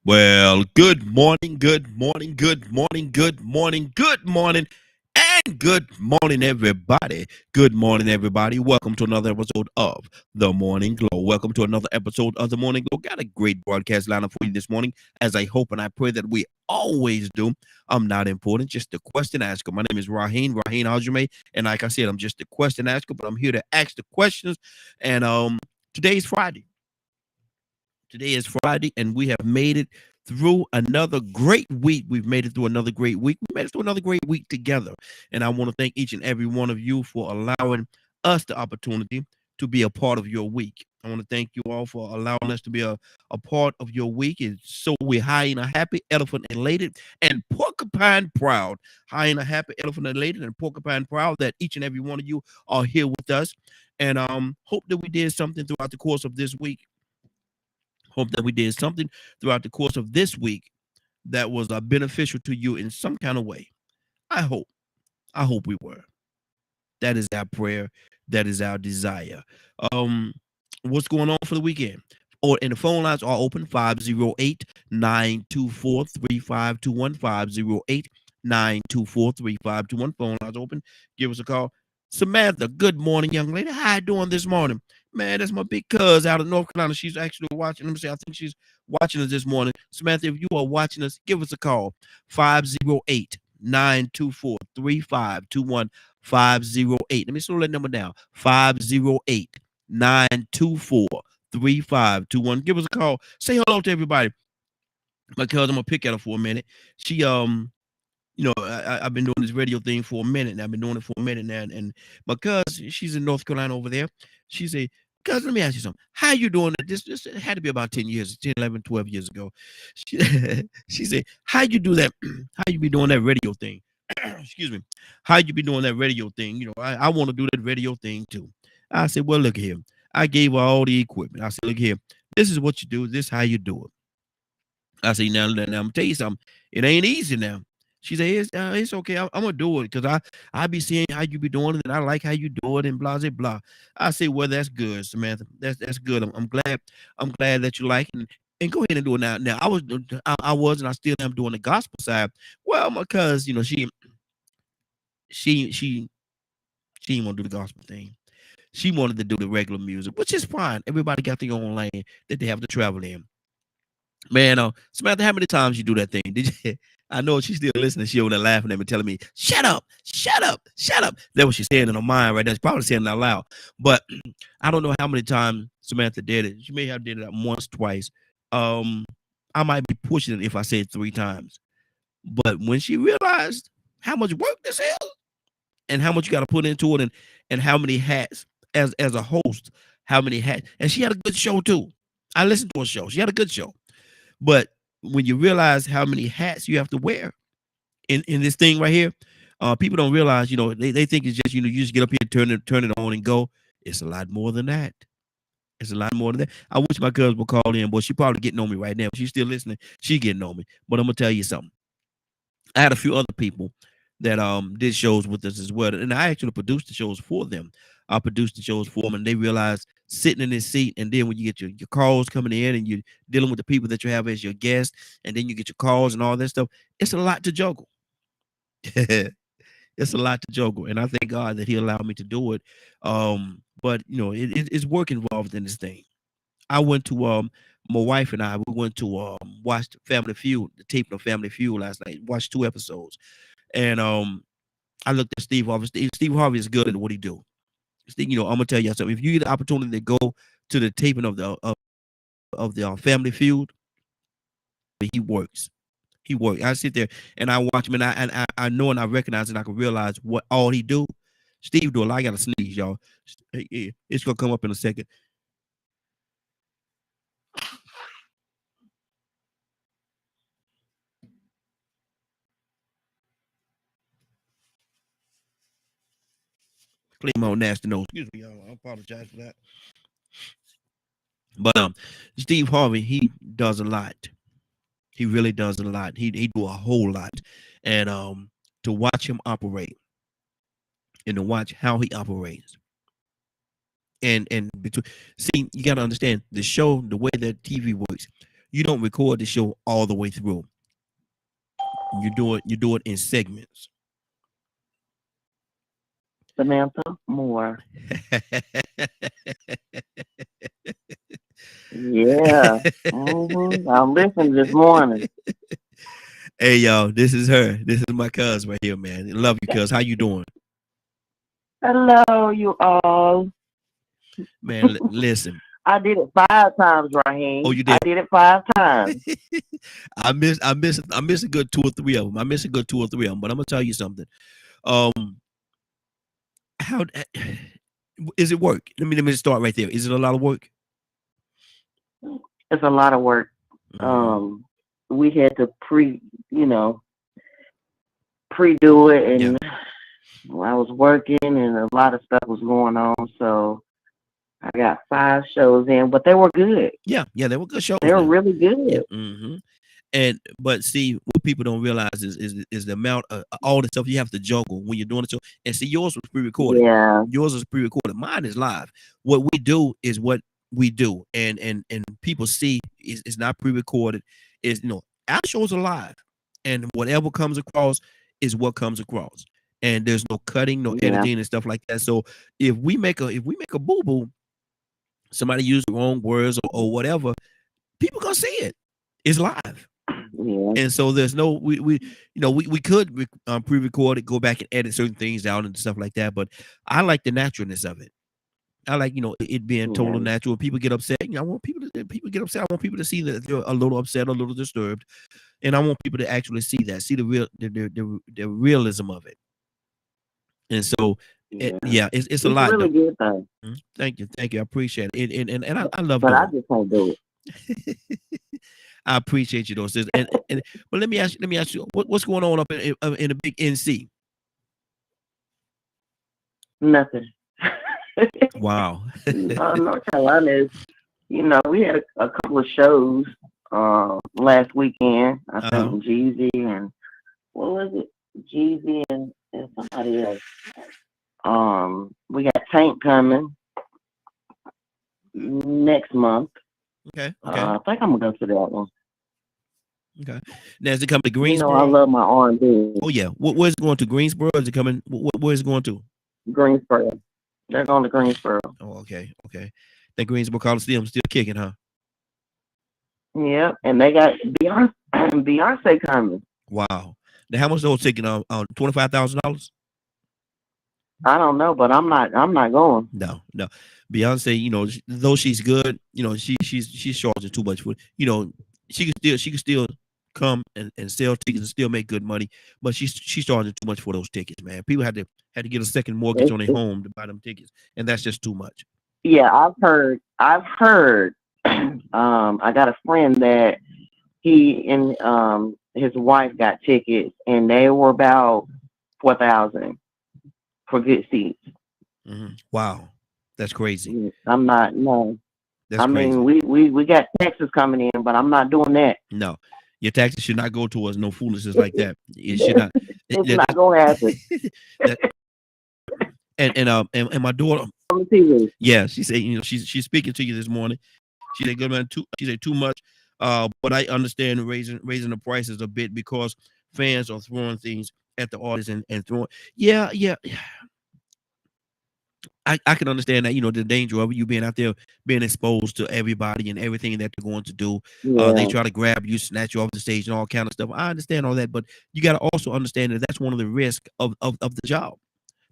Well, good morning, good morning, good morning, good morning, good morning, and good morning, everybody. Good morning, everybody. Welcome to another episode of The Morning Glow. Welcome to another episode of The Morning Glow. Got a great broadcast lineup for you this morning, as I hope and I pray that we always do. I'm not important, just the question asker. My name is Raheen Aljume, and like I said, I'm just the question asker, but I'm here to ask the questions. And today's Friday. Today is Friday, and we have made it through another great week. We've made it through another great week. We made it through another great week together. And I want to thank each and every one of you for allowing us the opportunity to be a part of your week. I want to thank you all for allowing us to be a part of your week. And so we're high and a happy, elephant elated, and porcupine proud. High and a happy, elephant elated, and porcupine proud that each and every one of you are here with us. And hope that we did something throughout the course of this week. Hope that we did something throughout the course of this week that was beneficial to you in some kind of way. I hope. I hope we were. That is our prayer. That is our desire. Um, what's going on for the weekend? Or and the phone lines are open 508-924-3521. 508-924-3521. Phone lines open. Give us a call. Samantha, good morning, young lady. How you doing this morning? Man, that's my big cuz out of North Carolina. She's actually watching. Let me see. I think she's watching us this morning. Samantha, if you are watching us, give us a call. 508-924-3521. 508. Let me slow that number down. 508-924-3521. Give us a call. Say hello to everybody. Because I'm gonna pick at her for a minute. She I've been doing this radio thing for a minute, and I've been doing it for a minute now. And my cousin, she's in North Carolina over there. She said, "Cuz, let me ask you something. How you doing it? This had to be about 10 years, 10, 11, 12 years ago." She, she said, "How you do that? How you be doing that radio thing?" Excuse me. "How you be doing that radio thing? I want to do that radio thing too." I said, "Well, look here. I gave her all the equipment. I said, look here. This is what you do. This is how you do it." I say, now I'm gonna tell you something. It ain't easy now. She said, it's okay. I'm gonna do it because I be seeing how you be doing it, and I like how you do it, and blah blah blah. I say, well, that's good, Samantha. That's good. I'm glad that you like it. And go ahead and do it now. Now I was and I still am doing the gospel side. Well, because she she she didn't want to do the gospel thing. She wanted to do the regular music, which is fine. Everybody got their own lane that they have to travel in. Man, Samantha, how many times you do that thing? Did you? I know she's still listening. She over there laughing at me, telling me, "Shut up, shut up, shut up." That's what she's saying in her mind right now. She's probably saying it out loud. But I don't know how many times Samantha did it. She may have did it once, twice. Um, I might be pushing it if I said three times. But when she realized how much work this is and how much you got to put into it, and how many hats as a host, how many hats, and she had a good show too. I listened to her show. She had a good show. But when you realize how many hats you have to wear in this thing right here, people don't realize, they think it's just, you just get up here, turn it on and go. It's a lot more than that. It's a lot more than that. I wish my cousin would call in, but she probably getting on me right now. She's still listening. She getting on me. But I'm gonna tell you something. I had a few other people that did shows with us as well, and I actually produced the shows for them. I produced the shows for them, and they realized sitting in this seat, and then when you get your calls coming in, and you're dealing with the people that you have as your guests, and then you get your calls and all that stuff, it's a lot to juggle. It's a lot to juggle, and I thank God that He allowed me to do it. But it's work involved in this thing. I went to my wife and we went to watch Family Feud, the tape of Family Feud last night. Watched two episodes, and I looked at Steve Harvey. Steve Harvey is good at what he do. Steve, I'm gonna tell you something. If you get the opportunity to go to the taping of the Family Feud, he works. He works. I sit there and I watch him, and I know and I recognize and I can realize what all he do. Steve do a lot. I gotta sneeze, y'all. It's gonna come up in a second. Clean my own nasty nose. Excuse me, y'all. I apologize for that. But Steve Harvey, he does a lot. He really does a lot. He do a whole lot, and to watch him operate and to watch how he operates, and between, see, you got to understand the show, the way that TV works. You don't record the show all the way through. You do it in segments. Samantha Moore. Yeah. I'm listening this morning. Hey y'all, this is her. This is my cuz right here, man. Love you, cuz. How you doing? Hello, you all. Man, listen. I did it 5 times, Oh, Raheem. you I did. did it 5 times. I miss a good 2 or 3 of them. I miss a good 2 or 3 of them. But I'm gonna tell you something. Um, how is it work? Let me start right there. Is it a lot of work? It's a lot of work. Mm-hmm. We had to pre-do it, Yeah, and I was working, and a lot of stuff was going on. So I got 5 shows in, but they were good. yeah. They were good shows They were now. really Yeah. good. Mm-hmm. And but see, what people don't realize is the amount of all the stuff you have to juggle when you're doing it. So, and see, yours was pre-recorded. Yeah, Yours is pre-recorded. Mine is live. What we do is what we do, and people see is not pre-recorded. Is our shows are live, and whatever comes across is what comes across, and there's no cutting, no yeah, editing, and stuff like that. So if we make a boo boo, somebody use the wrong words or whatever, people gonna see it. It's live. yeah, And so there's no we could pre-record it, go back and edit certain things out and stuff like that. But I like the naturalness of it. I like it being total yeah. natural. People get upset. I want people get upset. I want people to see that they're a little upset, a little disturbed, and I want people to actually see that, see the real the realism of it. And so Yeah. yeah, it's a It's lot really though. good though, Thank you, I appreciate it, and I love but I doing just can't do it. it. I appreciate you though, sis. And but let me ask you, what's going on up in the big NC? Nothing. Wow. North Carolina is, we had a couple of shows last weekend. I Uh-huh. think Jeezy and what was it? Jeezy and somebody else. We got Tank coming next month. Okay. I think I'm gonna go to that one. Okay. Now is it coming to I Greensboro? love my R&B. Oh yeah. Where's it going to? Greensboro? Is it coming? Where's it going to? Greensboro. They're going to Greensboro. Oh, okay. Okay. That Greensboro Coliseum still kicking, huh? Yeah, and they got Beyonce, Beyonce coming. Wow. Now how much those ticket on $25,000? I don't know, but I'm not. I'm not going. No, no. Beyonce, though she's good, she's charging too much for she can still come and sell tickets and still make good money, but she's charging too much for those tickets, man. People had to get a second mortgage It's, on their it's, home to buy them tickets, and that's just too much. yeah, I've heard. I've heard. I got a friend that he and his wife got tickets, and they were about 4,000 for good seats. Wow, that's crazy. I'm not. No, That's I mean crazy. we got Texas coming in, but I'm not doing that. No, your taxes should not go towards no foolishness like that. It should not. It's not gonna happen. That, and my daughter, On the TV. yeah, she said, she's speaking to you this morning. She said, "Good man, she said too much." But I understand raising the prices a bit because fans are throwing things at the artists and throwing. Yeah, yeah. I can understand that, the danger of you being out there, being exposed to everybody and everything that they're going to do. They Yeah. try to grab you, snatch you off the stage, and all kind of stuff. I understand all that, but you got to also understand that that's one of the risks of the job.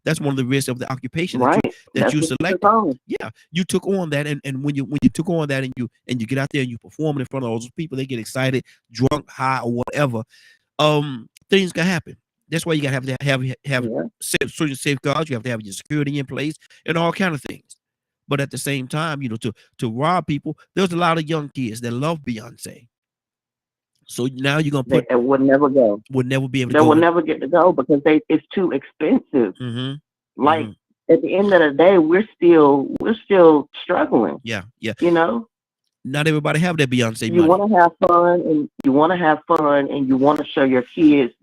That's one of the risks of the occupation that you Right. that That's you what it's selected. on. Yeah, you took on that, and when you took on that, and you get out there and you perform in front of all those people, they get excited, drunk, high, or whatever. Things can happen. That's why you gotta have Yeah. certain safeguards. You have to have your security in place and all kind of things. But at the same time, to rob people, there's a lot of young kids that love Beyonce. So now you're gonna They, put they would never go. would never be able to They go will in. never get to go because it's too expensive. Mm-hmm. Like Mm-hmm. at the end of the day, we're still struggling. Yeah, yeah. You know, Not everybody have that Beyonce you money. want to have fun and you want to show your kids,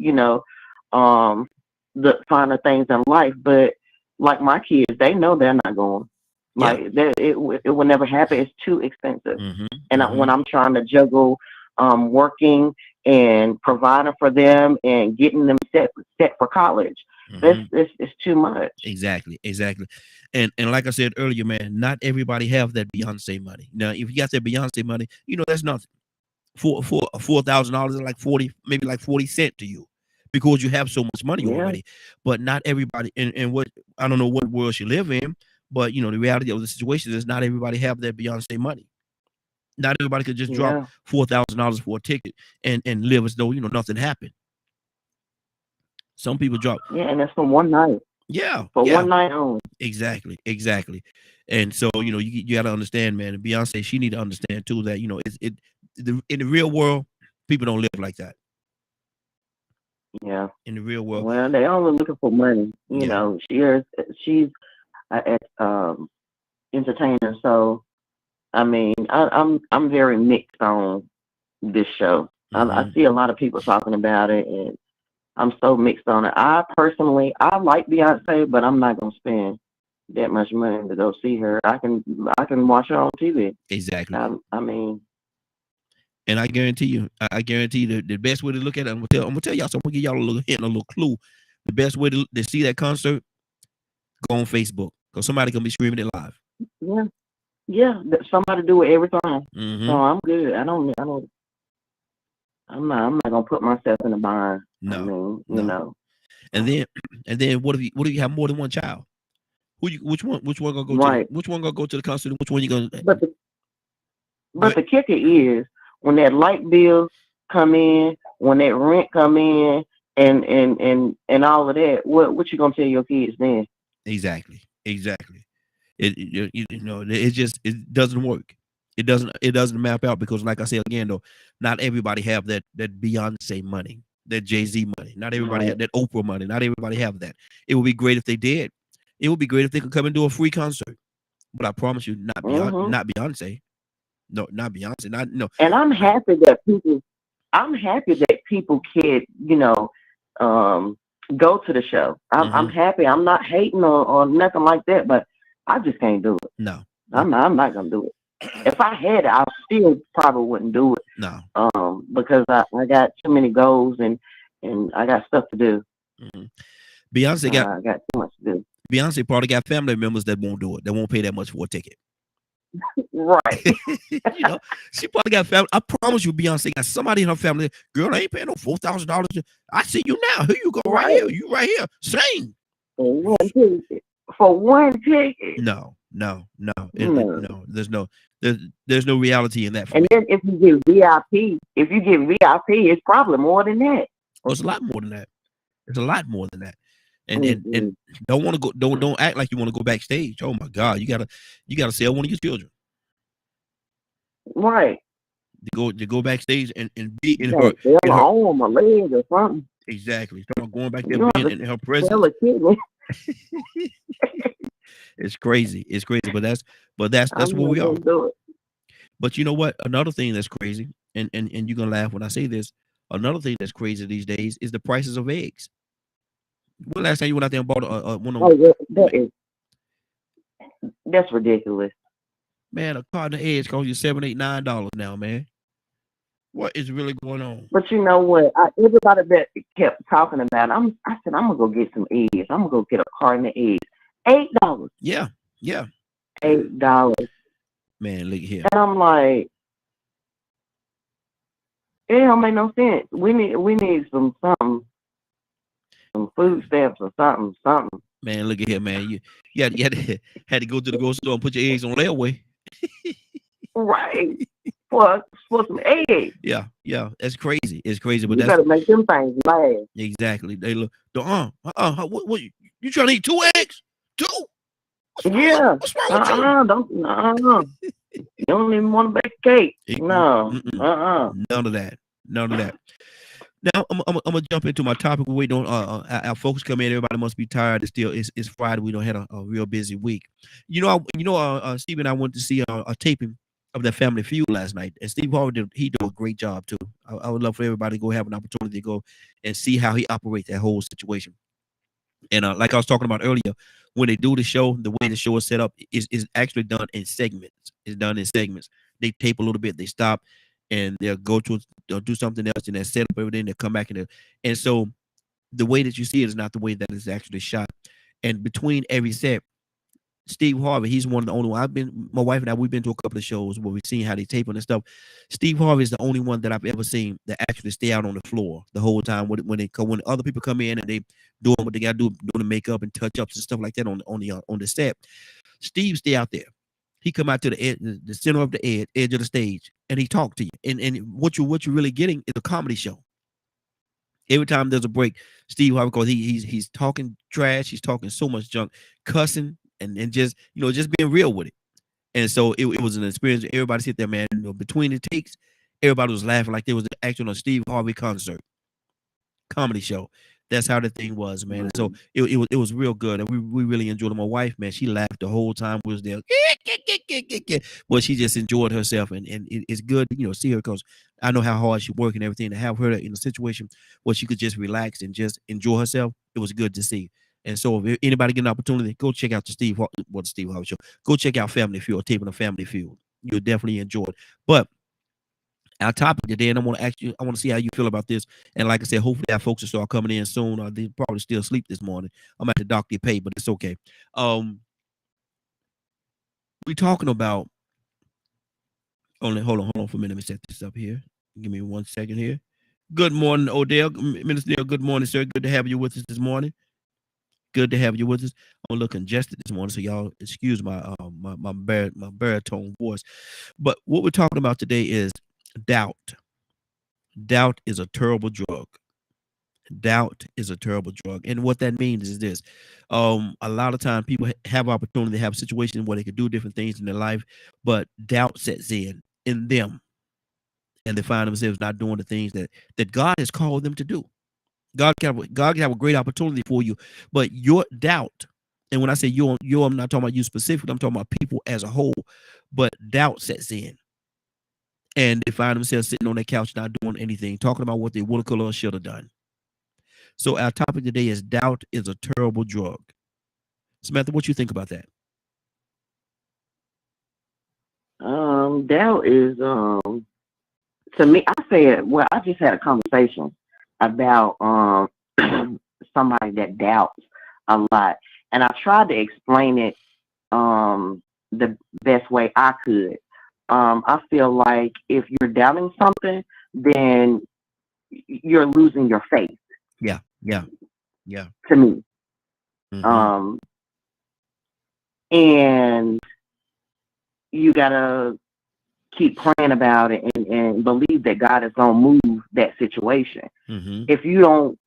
um, the finer things in life. But like my kids, they know they're not going. Yeah. Like that, it will never happen. It's too expensive. Mm-hmm. And Mm-hmm. when I'm trying to juggle working and providing for them and getting them set for college, this Mm-hmm. it's too much. Exactly, exactly. And like I said earlier, man, not everybody have that Beyonce money. Now, if you got that Beyonce money, that's nothing. For $4,000 is like 40, maybe like 40 cents to you, because you have so much money Yeah, already. But not everybody, and what, I don't know what world you live in, but the reality of the situation is not everybody have that Beyonce money. Not everybody could just drop yeah, $4,000 for a ticket and live as though nothing happened. Some people drop. yeah. And it's for one night, Yeah, for yeah. one night only. Exactly, exactly. And so, you got to understand, man. And Beyonce, she need to understand too that in the real world, people don't live like that. Yeah. In the real world, Well, they only looking for money. yeah. She's a entertainer. So I mean, I'm very mixed on this show. I Hmm. see a lot of people talking about it, and I'm so mixed on it. I personally, I like Beyonce, but I'm not gonna spend that much money to go see her. I can watch her on TV. Exactly. I mean, And I guarantee you, I guarantee you, the best way to look at it, I'm gonna tell y'all. So I'm gonna give y'all a little hint, a little clue. The best way to see that concert, go on Facebook, because somebody gonna be streaming it live. yeah, yeah. Somebody do it every time, so Hmm. I'm good. I'm not gonna put myself in a bind. I No, mean, no. And then, what if you have more than one child? Which one gonna go to right. the concert? And which one you gonna But the go but ahead? the kicker is when that light bill come in, when that rent come in, and all of that. What you gonna tell your kids then? Exactly, exactly. It just it doesn't work. It doesn't map out, because, like I said again, though, not everybody have that Beyonce money, that Jay-Z money. Not everybody have Right. that Oprah money. Not everybody have that. It would be great if they did. It would be great if they could come and do a free concert. But I promise you, Hmm. not Beyonce. No, not Beyonce. Not no. And I'm I, happy that people. I'm happy that people can, um, go to the show. I'm hmm. happy. I'm not hating or nothing like that, but I just can't do it. No, no, I'm not gonna do it. If I had it, I still probably wouldn't do it. no. Because I got too many goals and I got stuff to do. Hmm. Beyonce got I got too much to do. Beyonce probably got family members that won't do it. That won't pay that much for a ticket. Right. you know, she probably got family. I promise you, Beyonce got somebody in her family. Girl, I ain't paying no $4,000. I see you now. Here you go, right here. Right. You right here. Sing. For one ticket. For one ticket. No, no, no. No. No. There's no reality in that for And me. then if you get VIP, it's probably more than that. Oh, it's a lot more than that. It's a lot more than that. And Mm-mm. don't want to go. Don't act like you want to go backstage. Oh my God, you gotta sell one of your children Right. to go backstage and be You in gotta sell an her arm, a leg, or something. exactly. Talking about going back You there, don't being have in her to sell presence. a kidney. It's crazy. It's crazy. But that's I'm where not we are. gonna do it. But you know what? Another thing that's crazy, and you're gonna laugh when I say this. Another thing that's crazy these days is the prices of eggs. When last time you went out there and bought one of them? Oh, yeah, that's ridiculous. Man, a carton of eggs costs you $7, $8, $9 now, man. What is really going on? But you know what? Everybody that kept talking about it, I said I'm gonna go get some eggs. I'm gonna go get a carton of eggs. $8. Yeah, yeah, $8. man. Look here, And I'm like, it don't make no sense. We need some food stamps or something. man. Look at here, man. You had to go to the grocery store and put your eggs on layaway. Right. For some eggs. Yeah, yeah. That's crazy. It's crazy, but You that's better make them things last. exactly. They look. What you trying to eat two eggs? Two? Yeah. What's wrong with you? Don't You don't even want to bake a cake. No. Mm-mm. None of that. None of that. Now I'm gonna jump into my topic. We don't. Our folks come in. Everybody must be tired. It's Friday. We don't had a real busy week. Steve and I went to see a taping of that Family Feud last night, and Steve Harvey did a great job too. I would love for everybody to go have an opportunity to go and see how he operates that whole situation. And like I was talking about earlier, when they do the show, the way the show is set up is actually done in segments. It's done in segments. They tape a little bit, they stop, and they'll do something else, and they set up everything. They come back and so the way that you see it is not the way that it's actually shot. And between every set, Steve Harvey, he's one of the only one. My wife and I, we've been to a couple of shows where we've seen how they tape and stuff. Steve Harvey is the only one that I've ever seen that actually stay out on the floor the whole time when other people come in and they doing what they got to do, doing the makeup and touch ups and stuff like that on the set. Steve stay out there. He come out to the center of the edge of the stage, and he talk to you. And what you're really getting is a comedy show. Every time there's a break, Steve Harvey, because he's talking trash, he's talking so much junk, cussing, and just just being real with it. And so it was an experience. Everybody sit there, man. Between the takes, everybody was laughing like there was actually a Steve Harvey concert, comedy show. That's how the thing was, man. And so it was real good, and we really enjoyed it. My wife, man, she laughed the whole time we was there. Well, she just enjoyed herself, and it's good to see her, because I know how hard she worked and everything. To have her in a situation where she could just relax and just enjoy herself, it was good to see. And so if anybody get an opportunity, go check out the Steve Harvey show. Go check out Family Feud, taping of Family Feud. You'll definitely enjoy it. But our topic today, and I want to see how you feel about this. And like I said, hopefully our folks will start coming in soon. They probably still asleep this morning. I'm at the doctor pay, but it's okay. We talking about hold on for a minute. Let me set this up here. Give me 1 second here. Good morning, Odell. Minister Neil, good morning, sir. Good to have you with us this morning. Good to have you with us. I'm a little congested this morning, so y'all excuse my my baritone voice. But what we're talking about today is doubt. Doubt is a terrible drug. Doubt is a terrible drug. And what that means is this. A lot of time people have opportunity to have situations where they could do different things in their life, but doubt sets in them, and they find themselves not doing the things that God has called them to do. God can have a great opportunity for you, but your doubt, and when I say you, I'm not talking about you specifically, I'm talking about people as a whole, but doubt sets in, and they find themselves sitting on their couch not doing anything, talking about what they would have, could have, or should have done. So our topic today is doubt is a terrible drug. Samantha, what you think about that? Doubt is to me, I said, well, I just had a conversation about somebody that doubts a lot, and I tried to explain it the best way I could. I feel like if you're doubting something, then you're losing your faith. Yeah. To me, Mhm. And you gotta keep praying about it and believe that God is gonna move that situation. Mhm. If you don't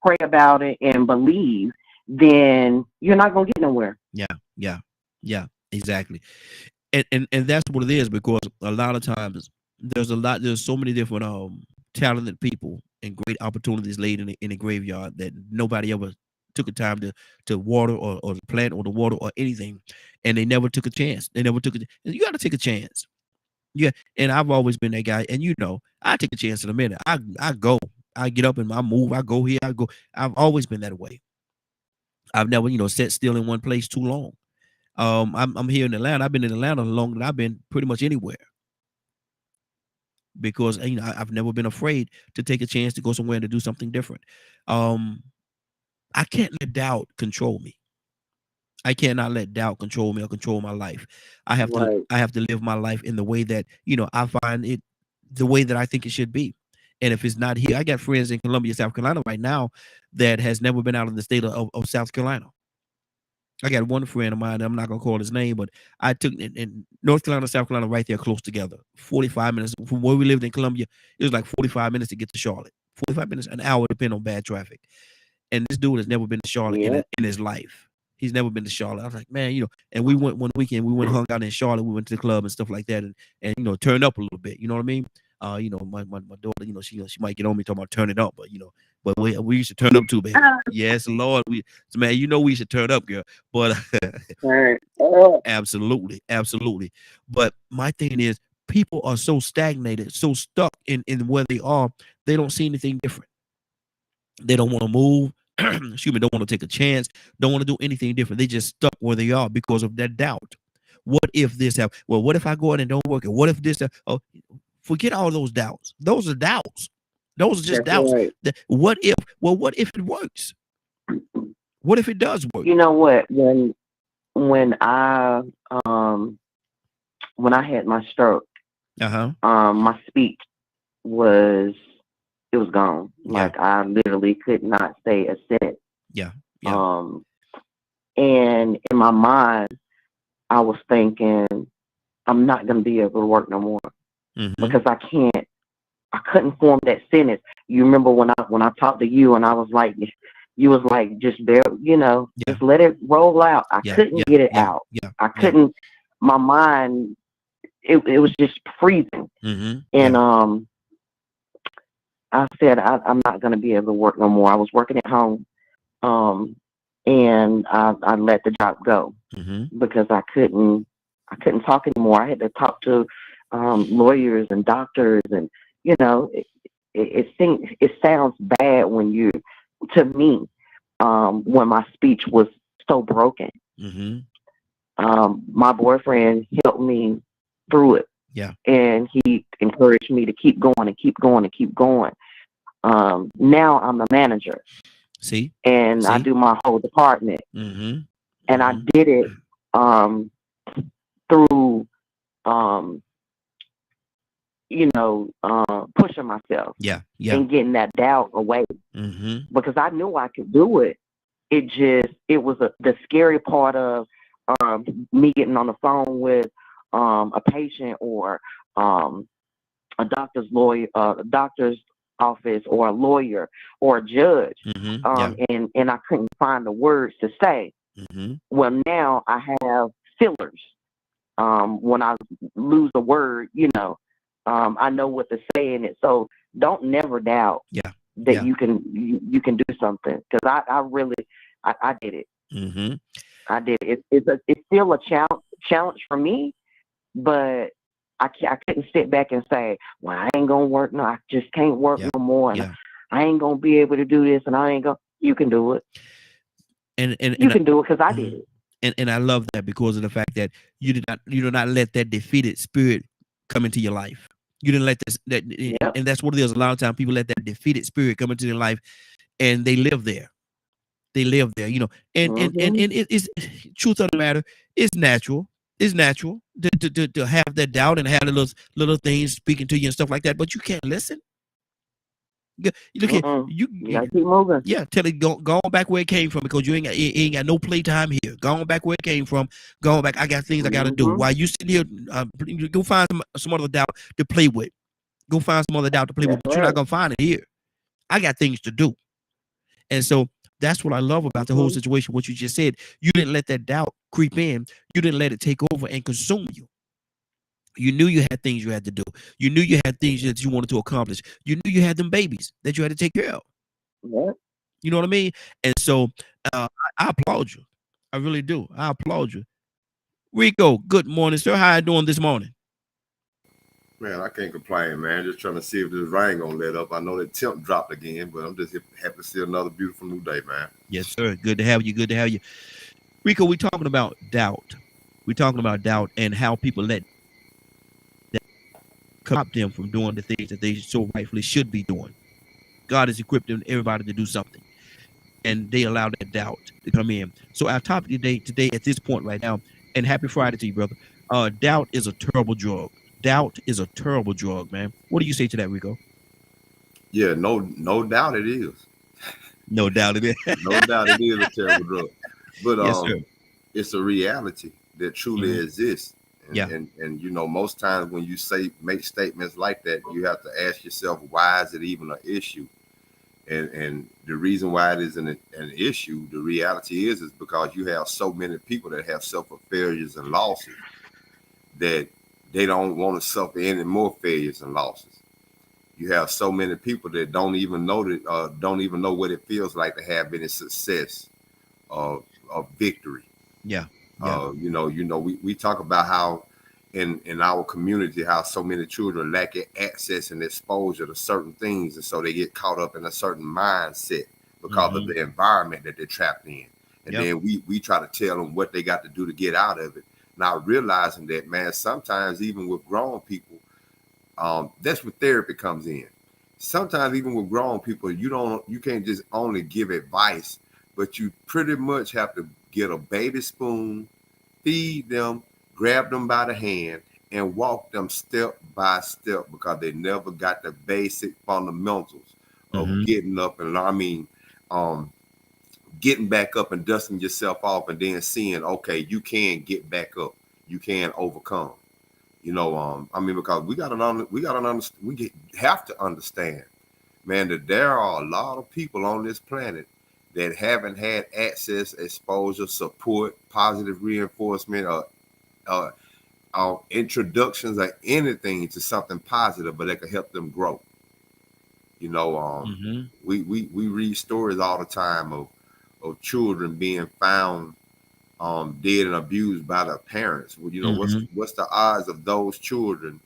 pray about it and believe, then you're not gonna get nowhere. Yeah, exactly. And that's what it is, because a lot of times there's so many different talented people and great opportunities laid in the graveyard that nobody ever took a time to water or to plant or to water or anything, and they never took a chance. They never took it. You got to take a chance. Yeah, and I've always been that guy, and I take a chance in a minute. I go, I get up and I move. I go here, I go. I've always been that way. I've never sat still in one place too long. I'm here in Atlanta. I've been in Atlanta longer than I've been pretty much anywhere, because I've never been afraid to take a chance to go somewhere and to do something different. Um, I can't let doubt control me. I cannot let doubt control me or control my life. Right. I have to live my life in the way that I find it, the way that I think it should be. And if it's not here, I got friends in Columbia, South Carolina right now that has never been out of the state of South Carolina. I got one friend of mine, I'm not gonna call his name, but I took in North Carolina, South Carolina, right there close together. 45 minutes from where we lived in Columbia. It was like 45 minutes to get to Charlotte. 45 minutes, an hour, depending on bad traffic. And this dude has never been to Charlotte Yeah. in his life. He's never been to Charlotte. I was like, man, and we went one weekend. We went hung out in Charlotte. We went to the club and stuff like that, and turned up a little bit. You know what I mean? My daughter, she might get on me talking about turn it up, but we used to turn up too, baby. Yes, Lord, so man, we should turn up, girl. But Right. Oh, absolutely, absolutely. But my thing is, people are so stagnated, so stuck in where they are. They don't see anything different. They don't want to move. excuse me, don't want to take a chance, don't want to do anything different. They just stuck where they are because of that doubt. What if this happens? Well, what if I go in and don't work? And what if this? Oh, forget all those doubts. Those are doubts. Those are just That's doubts. right. What if? Well, what if it works? What if it does work? You know what? When I when I had my stroke, Uh-huh. my speech was it was gone. Yeah. Like I literally could not say a sentence. Yeah. Yeah. Um, and in my mind, I was thinking, I'm not gonna be able to work no more Mm-hmm. because I couldn't form that sentence. You remember when I talked to you and I was like, you was like, just bear, Yeah. just let it roll out. I Yeah. couldn't Yeah. get it Yeah. out. Yeah. I Yeah. couldn't. My mind, it was just freezing. Mm-hmm. And Yeah. I said, I'm not gonna be able to work no more. I was working at home, and I let the job go Mm-hmm. because I couldn't talk anymore. I had to talk to lawyers and doctors, and it sounds bad when you to me when my speech was so broken. Mm-hmm. My boyfriend helped me through it, Yeah. and he encouraged me to keep going and keep going and keep going. Now I'm a manager, See? and I See? do my whole department, Mm-hmm. and I Mm-hmm. did it um, through um, pushing myself Yeah. Yeah. and getting that doubt away Mm-hmm. because I knew I could do it. It was the scary part of me getting on the phone with a patient or um, a doctor's office or a lawyer or a judge, Mm-hmm. Yeah. and I couldn't find the words to say. Mm-hmm. Well, now I have fillers. When I lose a word, I know what to say in it. So don't never doubt Yeah. that Yeah. you can do something because I really I did it. Mm-hmm. I did it. It's still a challenge for me, but I couldn't sit back and say, well, I ain't gonna work. No, I just can't work Yeah. no more, and Yeah. I ain't gonna be able to do this, and I ain't gonna. You can do it. And You can do it because I did mhm. it. And I love that because of the fact that you did not let that defeated spirit come into your life. You didn't let this that Yep. and that's what it is. A lot of times people let that defeated spirit come into their life and they live there. They live there, Hmm. and it's truth of the matter, it's natural. It's natural to have that doubt and have the little things speaking to you and stuff like that, but you can't listen. You look at Mm-mm. you, You gotta keep moving. yeah, tell it go on back where it came from because you ain't got no playtime here. Go on back where it came from. Go on back. I got things I got to do. Hmm. While you sitting here, go find some other doubt to play with. Go find some other doubt to play with, That's but you're not right. gonna find it here. I got things to do, and so that's what I love about the whole Hmm. situation. What you just said, you didn't let that doubt creep in. You didn't let it take over and consume you. You knew you had things you had to do. You knew you had things that you wanted to accomplish. You knew you had them babies that you had to take care of. Yeah. You know what I mean? And so I applaud you. I really do. I applaud you. Rico, good morning, sir. How you doing this morning? Man, I can't complain, man. Just trying to see if this rain gonna let up. I know the temp dropped again, but I'm just happy to see another beautiful new day, man. Yes, sir. Good to have you. Good to have you. Rico, we're talking about doubt. We're talking about doubt and how people let that stop them from doing the things that they so rightfully should be doing. God has equipped everybody to do something, and they allow that doubt to come in. So our topic today at this point right now, and happy Friday to you, brother. Doubt is a terrible drug. Doubt is a terrible drug, man. What do you say to that, Rico? Yeah, no doubt it is. No doubt it is. No doubt it is a terrible drug. But Yes, sir. it's a reality that truly Mhm. exists. And, Yeah. and and you know, most times when you make statements like that, you have to ask yourself, why is it even an issue? And the reason why it isn't an issue, the reality is because you have so many people that have suffered failures and losses that they don't want to suffer any more failures and losses. You have so many people that don't even know what it feels like to have any success of victory. Yeah. Yeah. We talk about how in our community how so many children lack access and exposure to certain things, and so they get caught up in a certain mindset because of the environment that they're trapped in. And Yep. then we try to tell them what they got to do to get out of it, not realizing that, man, sometimes even with grown people, that's where therapy comes in. Sometimes even with grown people, you can't just only give advice, but you pretty much have to get a baby spoon, feed them, grab them by the hand, and walk them step by step, because they never got the basic fundamentals of getting up and getting back up and dusting yourself off, and then seeing, okay, you can get back up, you can overcome. Because we have to understand, man, that there are a lot of people on this planet that haven't had access, exposure, support, positive reinforcement, or introductions or anything to something positive, but that could help them grow. We read stories all the time of children being found dead and abused by their parents. Well, what's the odds of those children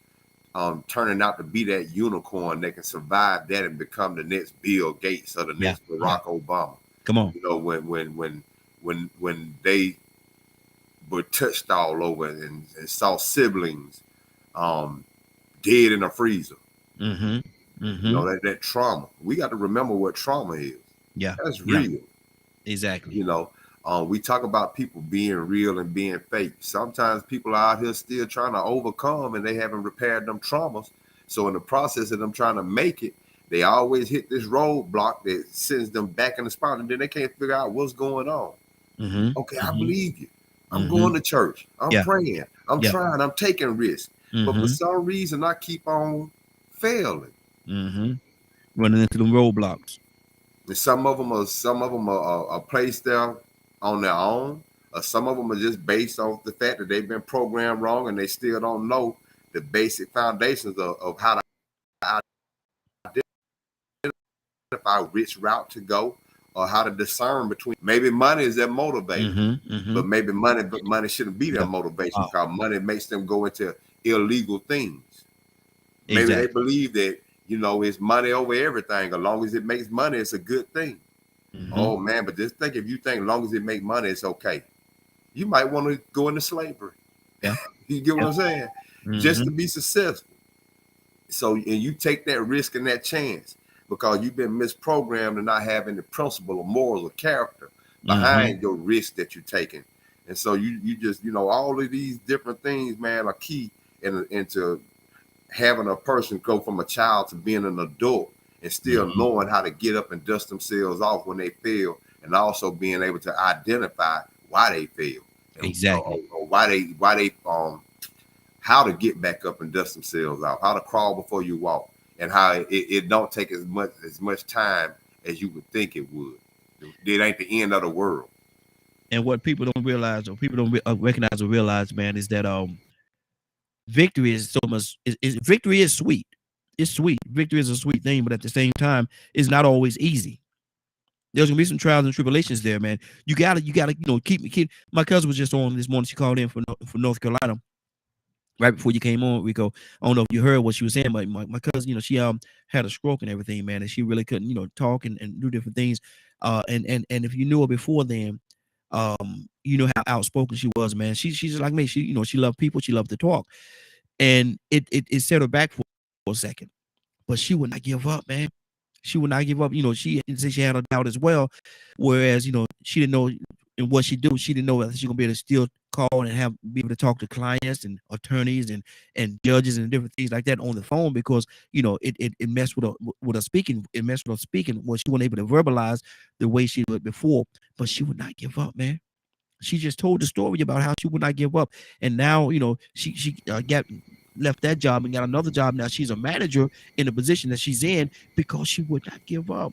turning out to be that unicorn that can survive that and become the next Bill Gates or the next Barack Obama? Come on. When they were touched all over and saw siblings dead in a freezer. That trauma. We got to remember what trauma is. Yeah. That's real. Exactly. We talk about people being real and being fake. Sometimes people are out here still trying to overcome, and they haven't repaired them traumas. So in the process of them trying to make it, they always hit this roadblock that sends them back in the spot, and then they can't figure out what's going on. Okay, I believe you. I'm going to church. I'm praying. I'm trying. I'm taking risks. But for some reason, I keep on failing. Running into the roadblocks. And some of them are placed there on their own, or some of them are just based off the fact that they've been programmed wrong and they still don't know the basic foundations of how to identify which route to go, or how to discern between. Maybe money is their motivator, but maybe money shouldn't be their motivation, because money makes them go into illegal things. Maybe they believe that it's money over everything. As long as it makes money, it's a good thing. Oh man, but just think, if you think as long as it makes money, it's okay, you might want to go into slavery. Yeah. You get what I'm saying? Just to be successful. So, and you take that risk and that chance because you've been misprogrammed and not having the principle or morals or character behind your risk that you're taking. And so you just, all of these different things, man, are key into having a person go from a child to being an adult, and still knowing how to get up and dust themselves off when they fail, and also being able to identify why they fail. Exactly. Or why they how to get back up and dust themselves off, how to crawl before you walk, and how it don't take as much time as you would think it would. It ain't the end of the world. And what people don't realize, or people don't recognize or realize, man, is that victory is so much. Victory is sweet. It's sweet. Victory is a sweet thing, but at the same time, it's not always easy. There's gonna be some trials and tribulations there, man. You gotta, keep. My cousin was just on this morning. She called in from North Carolina right before you came on, Rico. I don't know if you heard what she was saying, but my cousin, she had a stroke and everything, man, and she really couldn't, talk and do different things. And if you knew her before then, you know how outspoken she was, man. She's just like me. She loved people. She loved to talk, and it set her back for a second. But she would not give up, man. She would not give up. She said she had a doubt as well. Whereas, she didn't know in what she do. She didn't know whether she gonna be able to still call and be able to talk to clients and attorneys and judges and different things like that on the phone, because it messed with her speaking. It messed with her speaking when she wasn't able to verbalize the way she would before. But she would not give up, man. She just told the story about how she would not give up, and now she left that job and got another job. Now she's a manager in the position that she's in because she would not give up.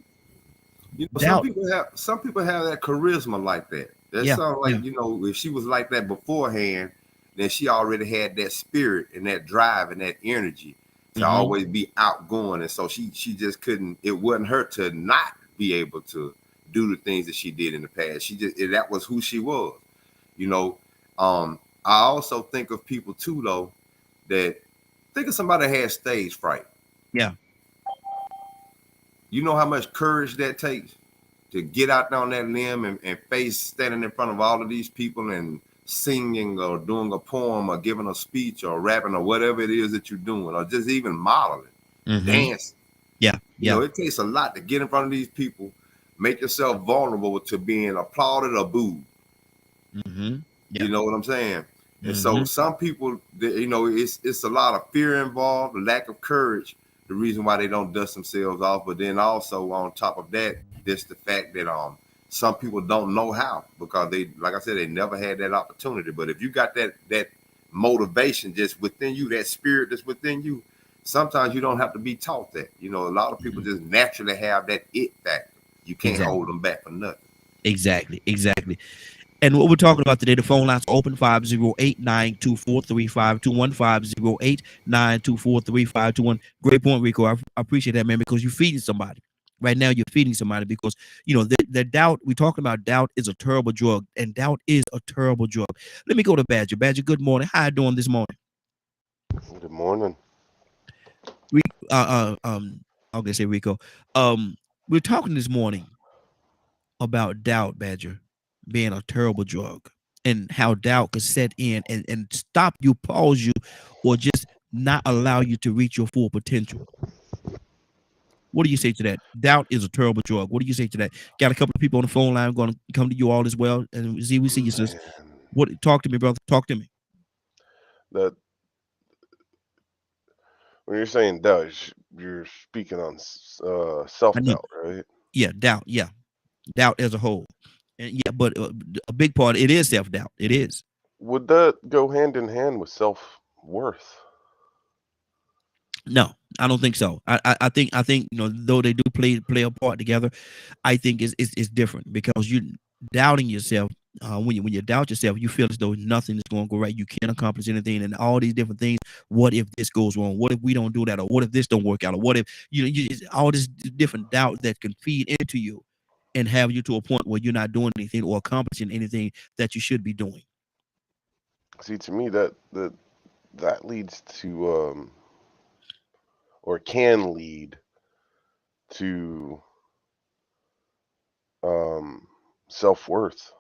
Some people have that charisma like that. That's like if she was like that beforehand, then she already had that spirit and that drive and that energy to always be outgoing, and so she just couldn't. It wasn't her to not be able to do the things that she did in the past. That was who she was. I also think of people too, though, that think of somebody that has stage fright. Yeah. You know how much courage that takes? to get out there on that limb and face standing in front of all of these people and singing or doing a poem or giving a speech or rapping or whatever it is that you're doing, or just even modeling, dancing. Yeah. You know, it takes a lot to get in front of these people, make yourself vulnerable to being applauded or booed. You know what I'm saying? And so some people, you know, it's a lot of fear involved, lack of courage, the reason why they don't dust themselves off. But then also on top of that, there's the fact that some people don't know how, because they, like I said, they never had that opportunity. But if you got that motivation just within you, that spirit that's within you, sometimes you don't have to be taught that. You know, a lot of people just naturally have that it factor. You can't hold them back for nothing. Exactly. And what we're talking about today, the phone lines open 508-924-3521, 508-924-3521. Great point, Rico. I appreciate that, man, because you're feeding somebody. Right now, you're feeding somebody because, you know, the doubt, we're talking about doubt is a terrible drug, and doubt is a terrible drug. Let me go to Badger. Badger, good morning. How you doing this morning? Good morning. I'm gonna say Rico. We're talking this morning about doubt, Badger, being a terrible drug, and how doubt could set in and stop you, pause you, or just not allow you to reach your full potential. What do you say to that? Doubt is a terrible drug. What do you say to that? Got a couple of people on the phone line. I'm going to come to you all as well. And we see you, sister. What? Talk to me, brother. Talk to me. That when you're saying doubt, you're speaking on self-doubt, right? Yeah, doubt. Yeah, doubt as a whole. And yeah, but a big part, it is self-doubt. It is. Would that go hand in hand with self-worth? No, I don't think so. I think you know, though they do play a part together, I think it's different, because you doubting yourself. When you doubt yourself, you feel as though nothing is going to go right. You can't accomplish anything, and all these different things. What if this goes wrong? What if we don't do that? Or what if this don't work out? Or what if all this different doubt that can feed into you and have you to a point where you're not doing anything or accomplishing anything that you should be doing. See, to me, that leads to or can lead to self-worth.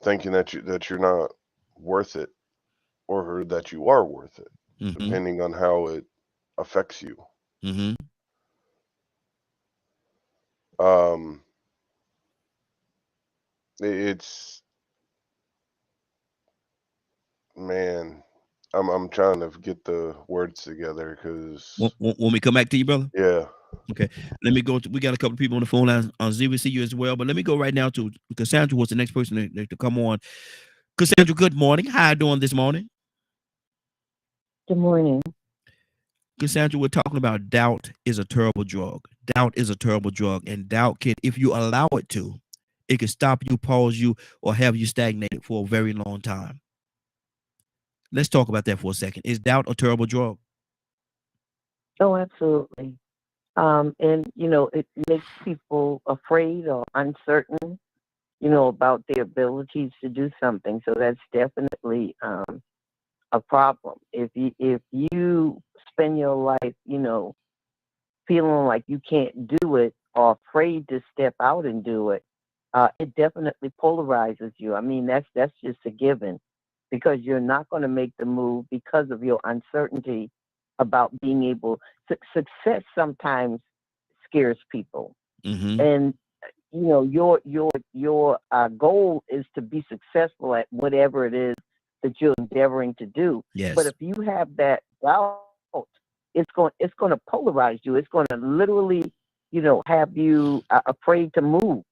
Thinking that you're not worth it, or that you are worth it, depending on how it affects you. It's, man, I'm trying to get the words together, because when we come back to you, brother. Yeah. Okay. Let me go. We got a couple of people on the phone line on ZVCU as well, but let me go right now to Cassandra. Was the next person to come on? Cassandra, good morning. How you doing this morning? Good morning. Cassandra, we're talking about doubt is a terrible drug. Doubt is a terrible drug, and doubt can, if you allow it to, it can stop you, pause you, or have you stagnated for a very long time. Let's talk about that for a second. Is doubt a terrible drug? Oh, absolutely. And you know, it makes people afraid or uncertain, you know, about their abilities to do something. So that's definitely a problem. If you spend your life, you know, feeling like you can't do it or afraid to step out and do it, it definitely polarizes you. I mean, that's just a given, because you're not going to make the move because of your uncertainty about being able to. Success sometimes scares people, and you know, your goal is to be successful at whatever it is that you're endeavoring to do. Yes. But if you have that doubt, it's going to polarize you. It's going to literally, you know, have you afraid to move,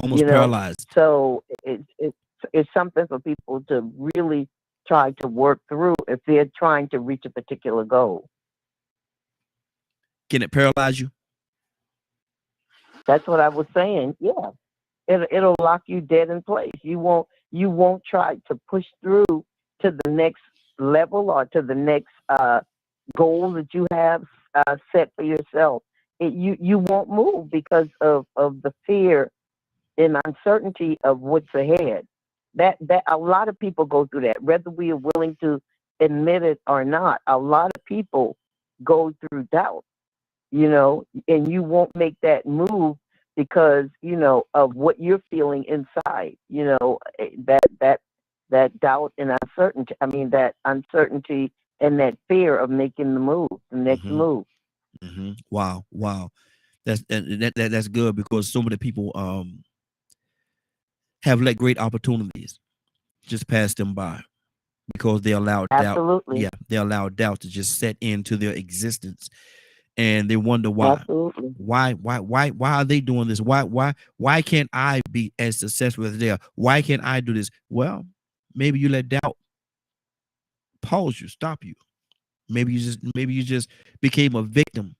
almost paralyzed. So it's something for people to really try to work through if they're trying to reach a particular goal. Can it paralyze you? That's what I was saying. Yeah, it'll lock you dead in place. You won't try to push through to the next level or to the next goal that you have set for yourself. You won't move because of the fear and uncertainty of what's ahead. That a lot of people go through that, whether we are willing to admit it or not. A lot of people go through doubt, you know, and you won't make that move because, you know, of what you're feeling inside, you know, that doubt and uncertainty. I mean, that uncertainty and that fear of making the next Mhm. move. Wow, wow. That's good, because so many people have let great opportunities just pass them by because they allowed doubt. Absolutely. Yeah, they allowed doubt to just set into their existence, and they wonder why. Absolutely. Why are they doing this? Why can't I be as successful as they are? Why can't I do this? Well, maybe you let doubt pause you, stop you. Maybe you just became a victim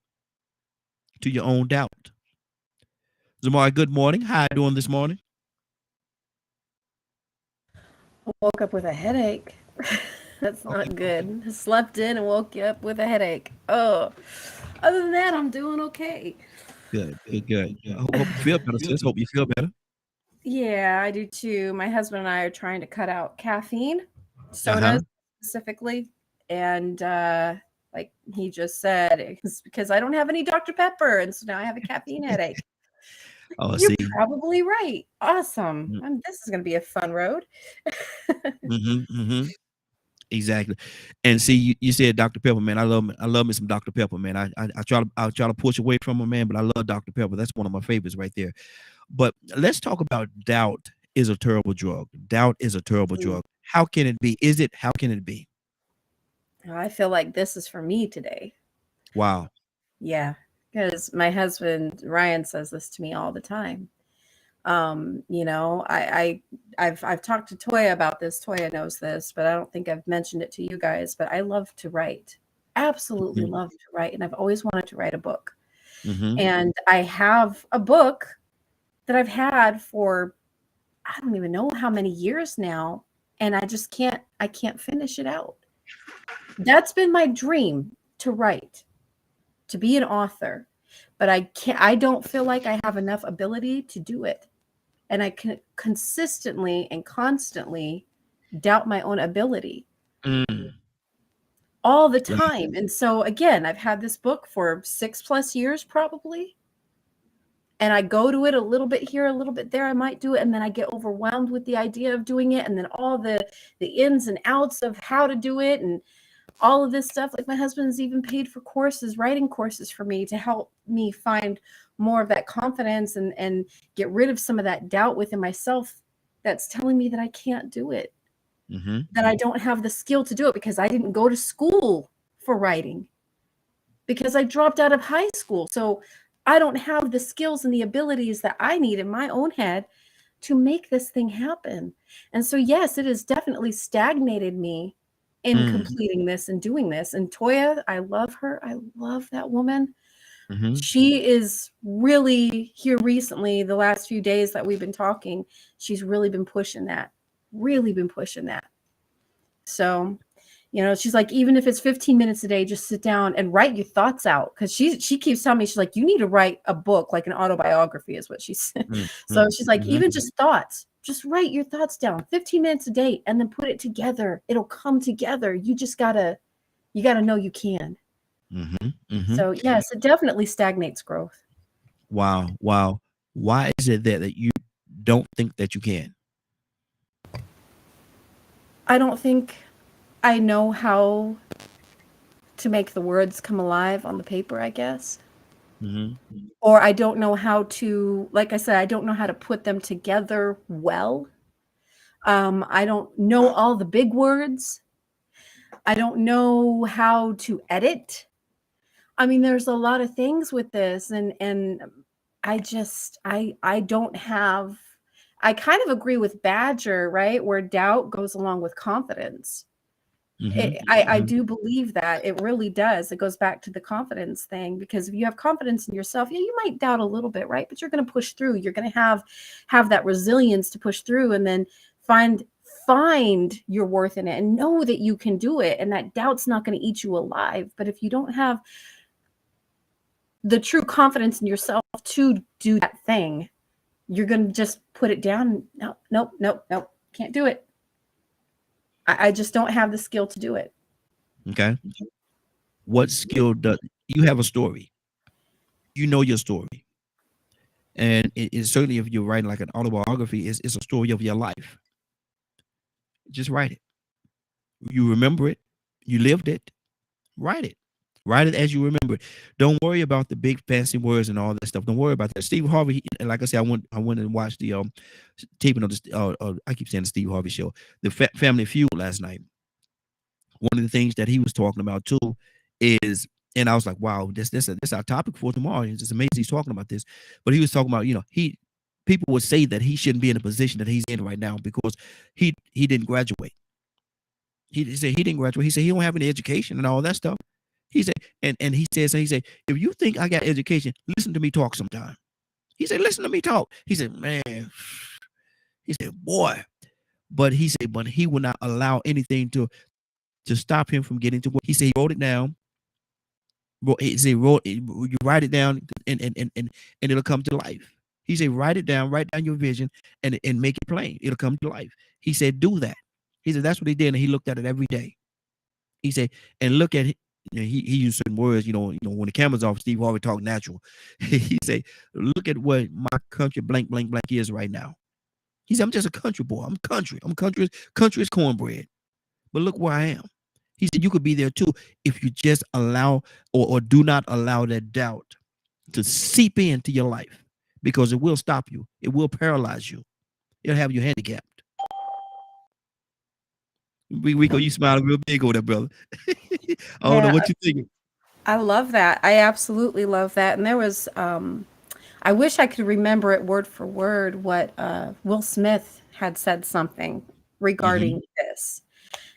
to your own doubt. Zamari, good morning. How you doing this morning? I woke up with a headache. That's not good. I slept in and woke you up with a headache. Oh, other than that, I'm doing okay. Good, good, good. I hope you feel better, sis. Hope you feel better. Yeah, I do too. My husband and I are trying to cut out caffeine, Uh-huh. sodas specifically. And like he just said, it's because I don't have any Dr. Pepper. And so now I have a caffeine headache. Oh, You're see. probably right. Awesome. Mm-hmm, This is going to be a fun road. mm-hmm. Exactly. And see, you said Dr. Pepper, man. I love me some Dr. Pepper, man. I try to push away from her, man, but I love Dr. Pepper. That's one of my favorites right there. But let's talk about doubt is a terrible drug. Doubt is a terrible drug. How can it be? How can it be? I feel like this is for me today. Wow. Yeah, because my husband Ryan says this to me all the time. You know, I've talked to Toya about this. Toya knows this, but I don't think I've mentioned it to you guys. But I love to write. Absolutely Mhm. love to write, and I've always wanted to write a book. Mhm. And I have a book that I've had for I don't even know how many years now, and I can't finish it out. That's been my dream, to write, to be an author, but I don't feel like I have enough ability to do it. And I can consistently and constantly doubt my own ability Mm. all the Right. time. And so again, I've had this book for 6+ years probably. And I go to it a little bit here, a little bit there. I might do it, and then I get overwhelmed with the idea of doing it, and then all the ins and outs of how to do it, and all of this stuff. Like my husband's even paid for courses, writing courses for me to help me find more of that confidence and get rid of some of that doubt within myself that's telling me that I can't do it, Mhm. that I don't have the skill to do it because I didn't go to school for writing, because I dropped out of high school. So I don't have the skills and the abilities that I need in my own head to make this thing happen. And so, yes, it has definitely stagnated me in Mm. completing this and doing this. And Toya, I love her. I love that woman. Mhm. She is really here recently, the last few days that we've been talking, she's really been pushing that, really been pushing that. So, you know, she's like, even if it's 15 minutes a day, just sit down and write your thoughts out. Cause she keeps telling me, she's like, you need to write a book, like an autobiography is what she said. Mm. So Mm. she's like, Mhm. even just thoughts, just write your thoughts down 15 minutes a day and then put it together. It'll come together. You gotta know you can. Mhm. Mhm. So yes, it definitely stagnates growth. Wow. Wow. Why is it that you don't think that you can? I don't think I know how to make the words come alive on the paper, I guess. Mhm. Or I don't know how to, like I said, I don't know how to put them together well. I don't know all the big words. I don't know how to edit. I mean, there's a lot of things with this, and I don't have. I kind of agree with Badger, right? Where doubt goes along with confidence. Mhm. I do believe that it really does. It goes back to the confidence thing, because if you have confidence in yourself, yeah, you might doubt a little bit, right? But you're going to push through. You're going to have that resilience to push through, and then find your worth in it and know that you can do it. And that doubt's not going to eat you alive. But if you don't have the true confidence in yourself to do that thing, you're going to just put it down. Nope. Can't do it. I just don't have the skill to do it. Okay. What skill does you have a story? You know your story. And certainly if you're writing like an autobiography, it's a story of your life. Just write it. You remember it. You lived it. Write it. Write it as you remember it. Don't worry about the big fancy words and all that stuff. Don't worry about that. Steve Harvey, like I said, I went and watched the taping of this. I keep saying the Steve Harvey show, the Family Feud last night. One of the things that he was talking about too is, and I was like, wow, this our topic for tomorrow. It's just amazing he's talking about this. But he was talking about, people would say that he shouldn't be in the position that he's in right now because he didn't graduate. He said he didn't graduate. He said he don't have any education and all that stuff. He said, and he said, if you think I got education, listen to me talk sometime. He said, listen to me talk. He said, man, he said, boy, but he said, but he would not allow anything to stop him from getting to work. He said he wrote it down. He said, you write it down and it'll come to life. He said, write down your vision and make it plain. It'll come to life. He said, do that. He said, that's what he did. And he looked at it every day. He said, and look at it. He used certain words, when the camera's off, Steve Harvey talk natural. He said, look at what my country blank is right now. He said, I'm just a country boy. I'm country. Country is cornbread. But look where I am. He said, you could be there too if you just allow or do not allow that doubt to seep into your life, because it will stop you. It will paralyze you. It'll have you handicapped. Rico, you smiling real big over there, brother. I don't know what you thinking. I love that. I absolutely love that. And there was, I wish I could remember it word for word what Will Smith had said something regarding this,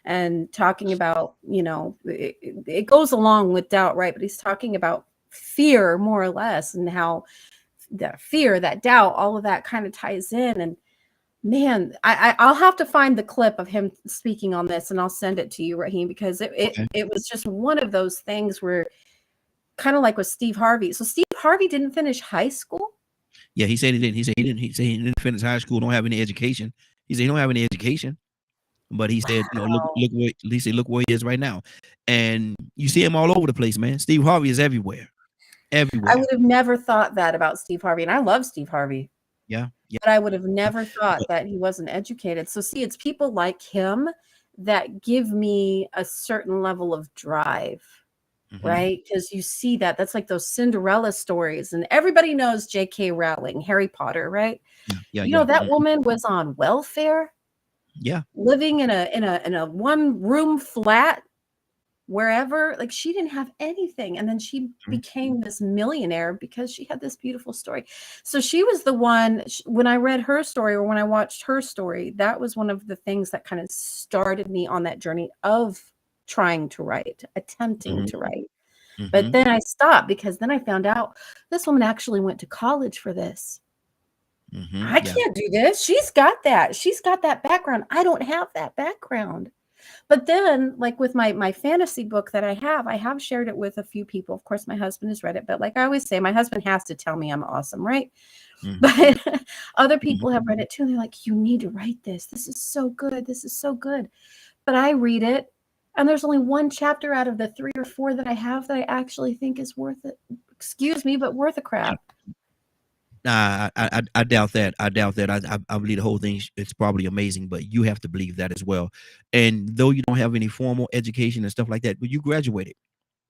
and talking about, it goes along with doubt, right? But he's talking about fear more or less, and how that fear, that doubt, all of that kind of ties in. And man, I'll have to find the clip of him speaking on this, and I'll send it to you, Raheem, because it was just one of those things where, kind of like with Steve Harvey. So Steve Harvey didn't finish high school? Yeah, he said he didn't. He said he didn't finish high school, don't have any education. He said he don't have any education. But he said, look where he is right now. And you see him all over the place, man. Steve Harvey is everywhere. Everywhere. I would have never thought that about Steve Harvey. And I love Steve Harvey. Yeah. But I would have never thought that he wasn't educated. So see, it's people like him that give me a certain level of drive, right? Because you see that's like those Cinderella stories, and everybody knows J.K. Rowling, Harry Potter, right? Yeah. That woman was on welfare. Yeah. Living in a one room flat wherever, like she didn't have anything, and then she became this millionaire because she had this beautiful story. So she was the one, when I read her story, or when I watched her story, that was one of the things that kind of started me on that journey of trying to write, attempting to write. But then I stopped, because then I found out this woman actually went to college for this. I can't do this. She's got that background. I don't have that background. But then, like with my fantasy book that I have shared it with a few people. Of course, my husband has read it, but like I always say, my husband has to tell me I'm awesome, right? But other people have read it too. And they're like, you need to write this. This is so good. This is so good. But I read it, and there's only one chapter out of the 3 or 4 that I have that I actually think is worth it. Excuse me, but worth a crap. Nah, I doubt that. I believe the whole thing is probably amazing, but you have to believe that as well. And though you don't have any formal education and stuff like that, but you graduated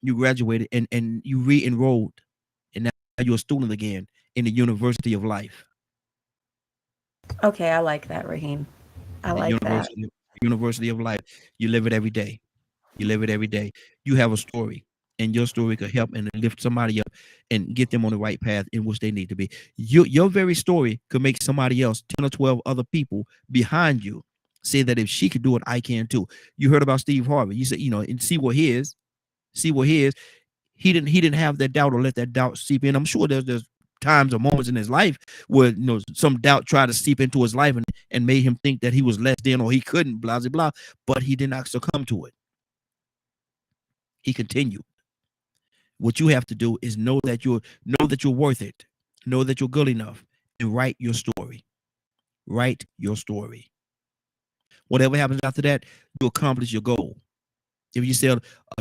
and you re-enrolled, and now you're a student again in the University of Life. Okay, I like that, Raheem. I like that. University of Life. You live it every day. You have a story, and your story could help and lift somebody up and get them on the right path in which they need to be. Your very story could make somebody else, 10 or 12 other people behind you, say that if she could do it, I can too. You heard about Steve Harvey. You said, and see what he is. He didn't have that doubt, or let that doubt seep in. I'm sure there's times or moments in his life where some doubt tried to seep into his life and made him think that he was less than, or he couldn't, blah blah blah. But he did not succumb to it. He continued. What you have to do is know that you're worth it. Know that you're good enough, and write your story. Write your story. Whatever happens after that, you accomplish your goal. If you sell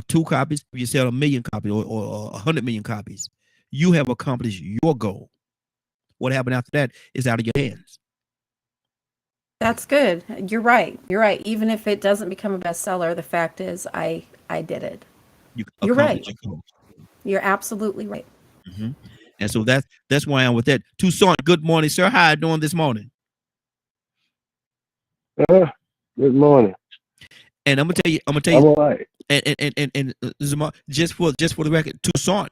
2 copies, if you sell 1 million copies or 100 million copies, you have accomplished your goal. what happened after that is out of your hands. That's good. You're right. You're right. Even if it doesn't become a bestseller, the fact is I did it. You're right. Accomplished your goals. You're absolutely right. And so that's why I'm with that. Tucson, good morning, sir. How you doing this morning? Good morning. And I'm gonna tell you, I'm all right. and Zamar, just for the record, Tucson.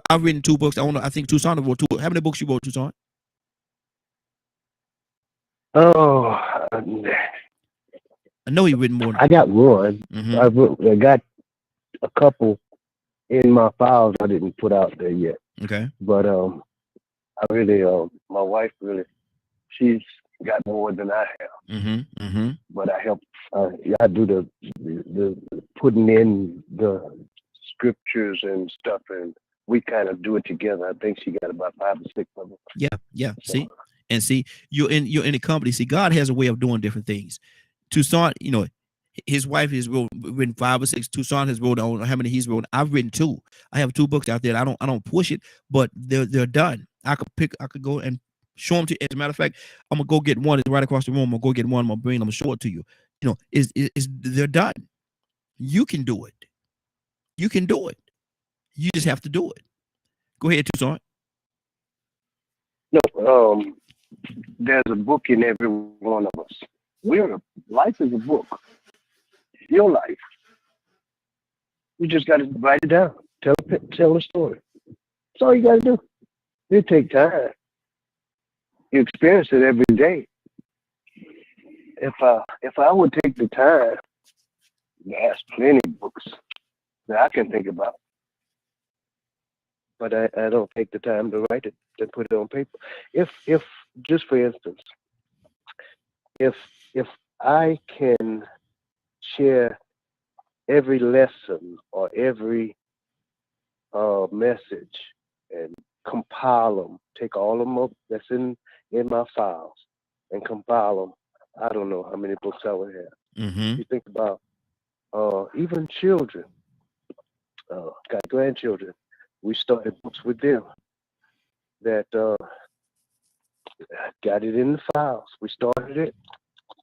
I've written 2 books. I think Tucson wrote 2. How many books you wrote, Tucson? Oh, I know you've written more. I got one. Mm-hmm. I got a couple in my files I didn't put out there yet. Okay. But I really, my wife really, she's got more than I have. Mm-hmm. Mm-hmm. But I help. I do the putting in the scriptures and stuff, and we kind of do it together. I think she got about 5 or 6 of them. Yeah. See, you're in a company. See, God has a way of doing different things. Tucson, his wife has written 5 or 6. Tucson has wrote on how many he's wrote. I've written 2. I have 2 books out there. I don't push it, but they're done. I could go and show them to you. As a matter of fact, I'm gonna go get one. It's right across the room. I'm gonna go get one. I'm gonna bring them. I'm gonna show it to you. They're done. You can do it. You can do it. You just have to do it. Go ahead, Tucson. No, there's a book in every one of us. Life is a book. Your life. You just got to write it down. Tell a story. That's all you got to do. It take time. You experience it every day. If I would take the time, there's plenty of books that I can think about. But I don't take the time to write it, to put it on paper. If just for instance, if I can share every lesson or every message and compile them, take all of them up that's in my files and compile them, I don't know how many books I would have. Mm-hmm. You think about even children, got grandchildren. We started books with them that got it in the files. We started it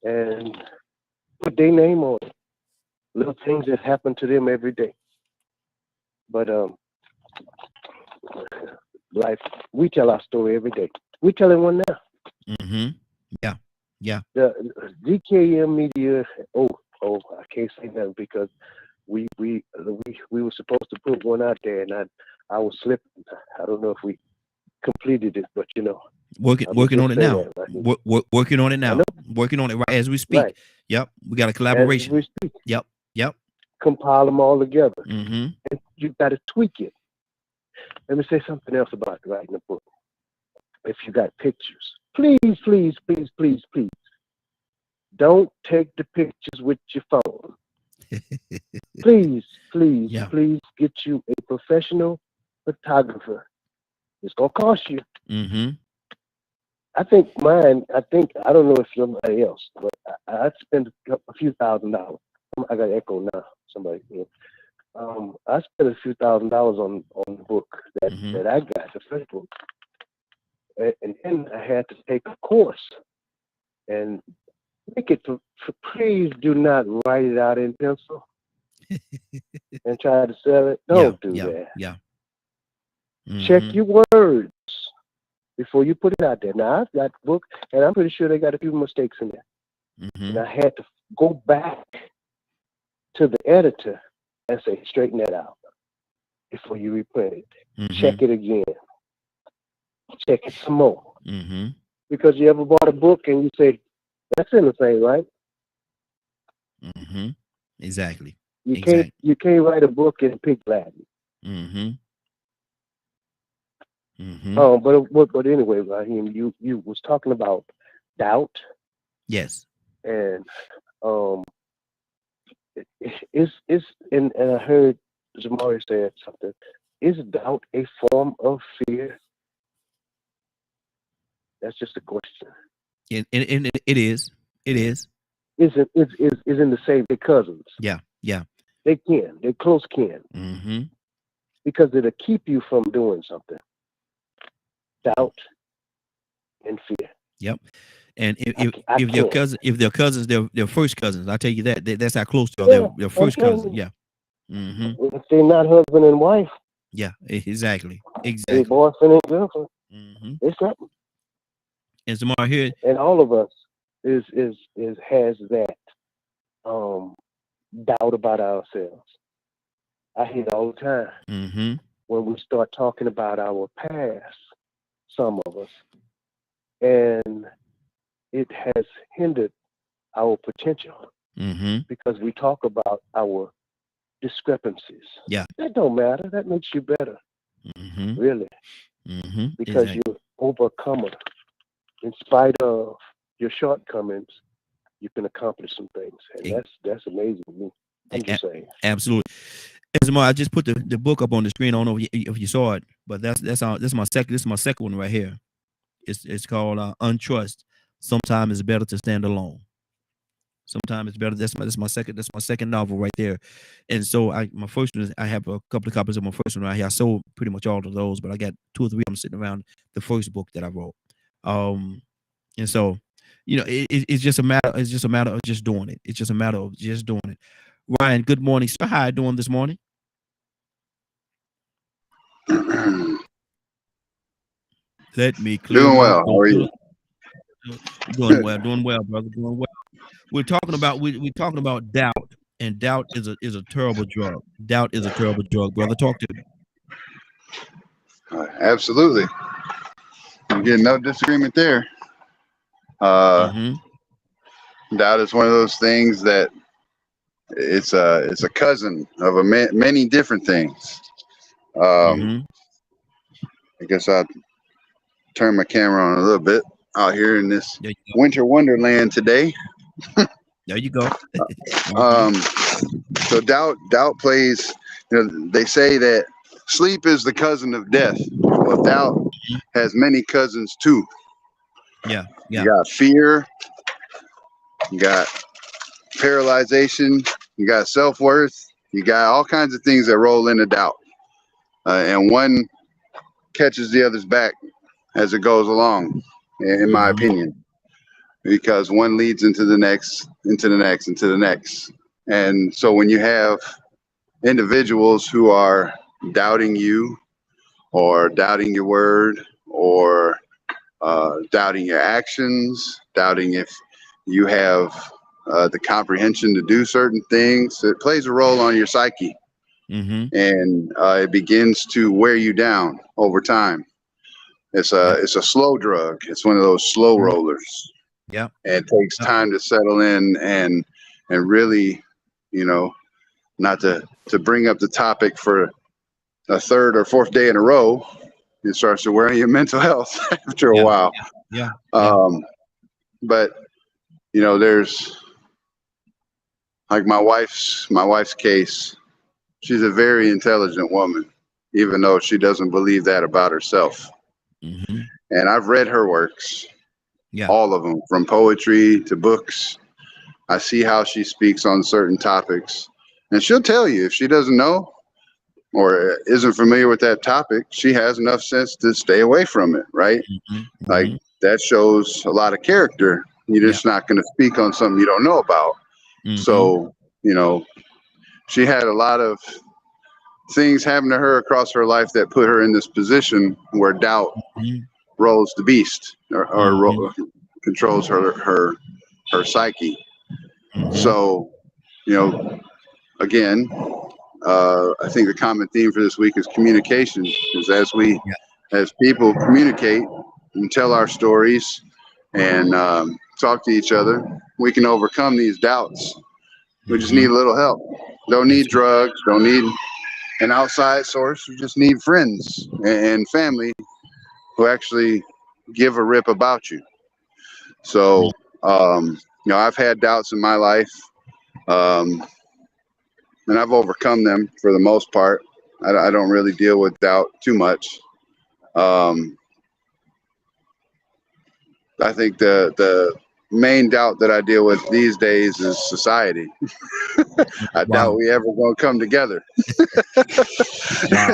and put their name on it. Little things that happen to them every day. But life, we tell our story every day. We telling one now. Mm-hmm. Yeah. The DKM Media. Oh, I can't say nothing because we were supposed to put one out there, and I was slipping. I don't know if we completed it, but working on it now. Right? Working on it now. Working on it right as we speak. Right. Yep. We got a collaboration. As we speak. Yep. Compile them all together. Mm-hmm. And you got to tweak it. Let me say something else about writing a book. If you got pictures, please, don't take the pictures with your phone. Please get you a professional photographer. It's gonna cost you. Mm-hmm. I don't know if somebody else, but I spent a few $1,000s. I got echo now. Somebody. I spent a few $1,000s on the book that I got, the first book, and then I had to take a course and make it. Please do not write it out in pencil and try to sell it. Don't do that. Yeah. Mm-hmm. Check your words before you put it out there. Now I've got the book, and I'm pretty sure they got a few mistakes in there. Mm-hmm. And I had to go back to the editor and say, straighten that out before you reprint it. Mm-hmm. Check it again. Check it some more. Mm-hmm. Because you ever bought a book and you say, that's in the thing, right? Mm-hmm. Exactly. You can't write a book in pig Latin. Mm-hmm. Mm-hmm. But anyway, Raheem, you was talking about doubt. Yes. And and I heard Zamari said something. Is doubt a form of fear? That's just a question. And it is. It is. Is in the same cousins? Yeah. They're close kin. Mm-hmm. Because it'll keep you from doing something. Doubt and fear. Yep. And I if they're can't. cousins, they're first cousins. I tell you that. That's how close they are. Yeah, They're I'm first telling cousins. you. Yeah. Mm-hmm. If they're not husband and wife, Yeah. Exactly. they Exactly. boyfriend and girlfriend. Mm-hmm. It's something. And Zamar here. And all of us has that doubt about ourselves. I hear it all the time. Mm-hmm. When we start talking about our past, some of us, and it has hindered our potential Mm-hmm. because we talk about our discrepancies. Yeah. That don't matter. That makes you better, Mm-hmm. really, Mm-hmm. because Exactly. you're overcomer. In spite of your shortcomings, you can accomplish some things, and that's amazing to me. I'm just saying. Absolutely. And Zamar, I just put the book up on the screen. I don't know if you saw it, but that's my second. This is my second one right here. It's called Untrust. Sometimes it's better to stand alone. Sometimes it's better. That's my second novel right there. And so my first one is, I have a couple of copies of my first one right here. I sold pretty much all of those, but I got 2 or 3 of them sitting around the first book that I wrote. And so, it's just a matter. It's just a matter of just doing it. It's just a matter of just doing it. Ryan, good morning, sir. How are you doing this morning? Let me clear Doing my well. How are you? Doing well, brother. Doing well. We're talking about doubt, and doubt is a terrible drug. Doubt is a terrible drug, brother. Talk to me. Absolutely. I'm getting no disagreement there. Doubt is one of those things that it's a cousin of many different things. I guess I'll turn my camera on a little bit out here in this winter wonderland today. There you go. So doubt plays, they say that sleep is the cousin of death. Well, doubt has many cousins too. Yeah. You got fear, you got paralyzation, you got self-worth, you got all kinds of things that roll into doubt. And one catches the other's back as it goes along, in my opinion, because one leads into the next, into the next, into the next. And so when you have individuals who are doubting you or doubting your word or doubting your actions, doubting if you have the comprehension to do certain things, it plays a role on your psyche. And it begins to wear you down over time. It's a slow drug. It's one of those slow rollers. Yeah. And it takes time to settle in and really, not to bring up the topic for a third or fourth day in a row, it starts to wear your mental health after a while. But there's like my wife's case. She's a very intelligent woman, even though she doesn't believe that about herself. And I've read her works, all of them, from poetry to books. I see how she speaks on certain topics, and she'll tell you if she doesn't know or isn't familiar with that topic, she has enough sense to stay away from it, right? Like that shows a lot of character. You're just not going to speak on something you don't know about. So, she had a lot of things happen to her across her life that put her in this position where doubt rolls the beast or controls her psyche. So, again, I think the common theme for this week is communication. Is as people communicate and tell our stories and talk to each other, we can overcome these doubts. We just need a little help. Don't need drugs. Don't need an outside source. We just need friends and family who actually give a rip about you. So, I've had doubts in my life, and I've overcome them for the most part. I don't really deal with doubt too much. I think the main doubt that I deal with these days is society. I doubt we ever gonna come together.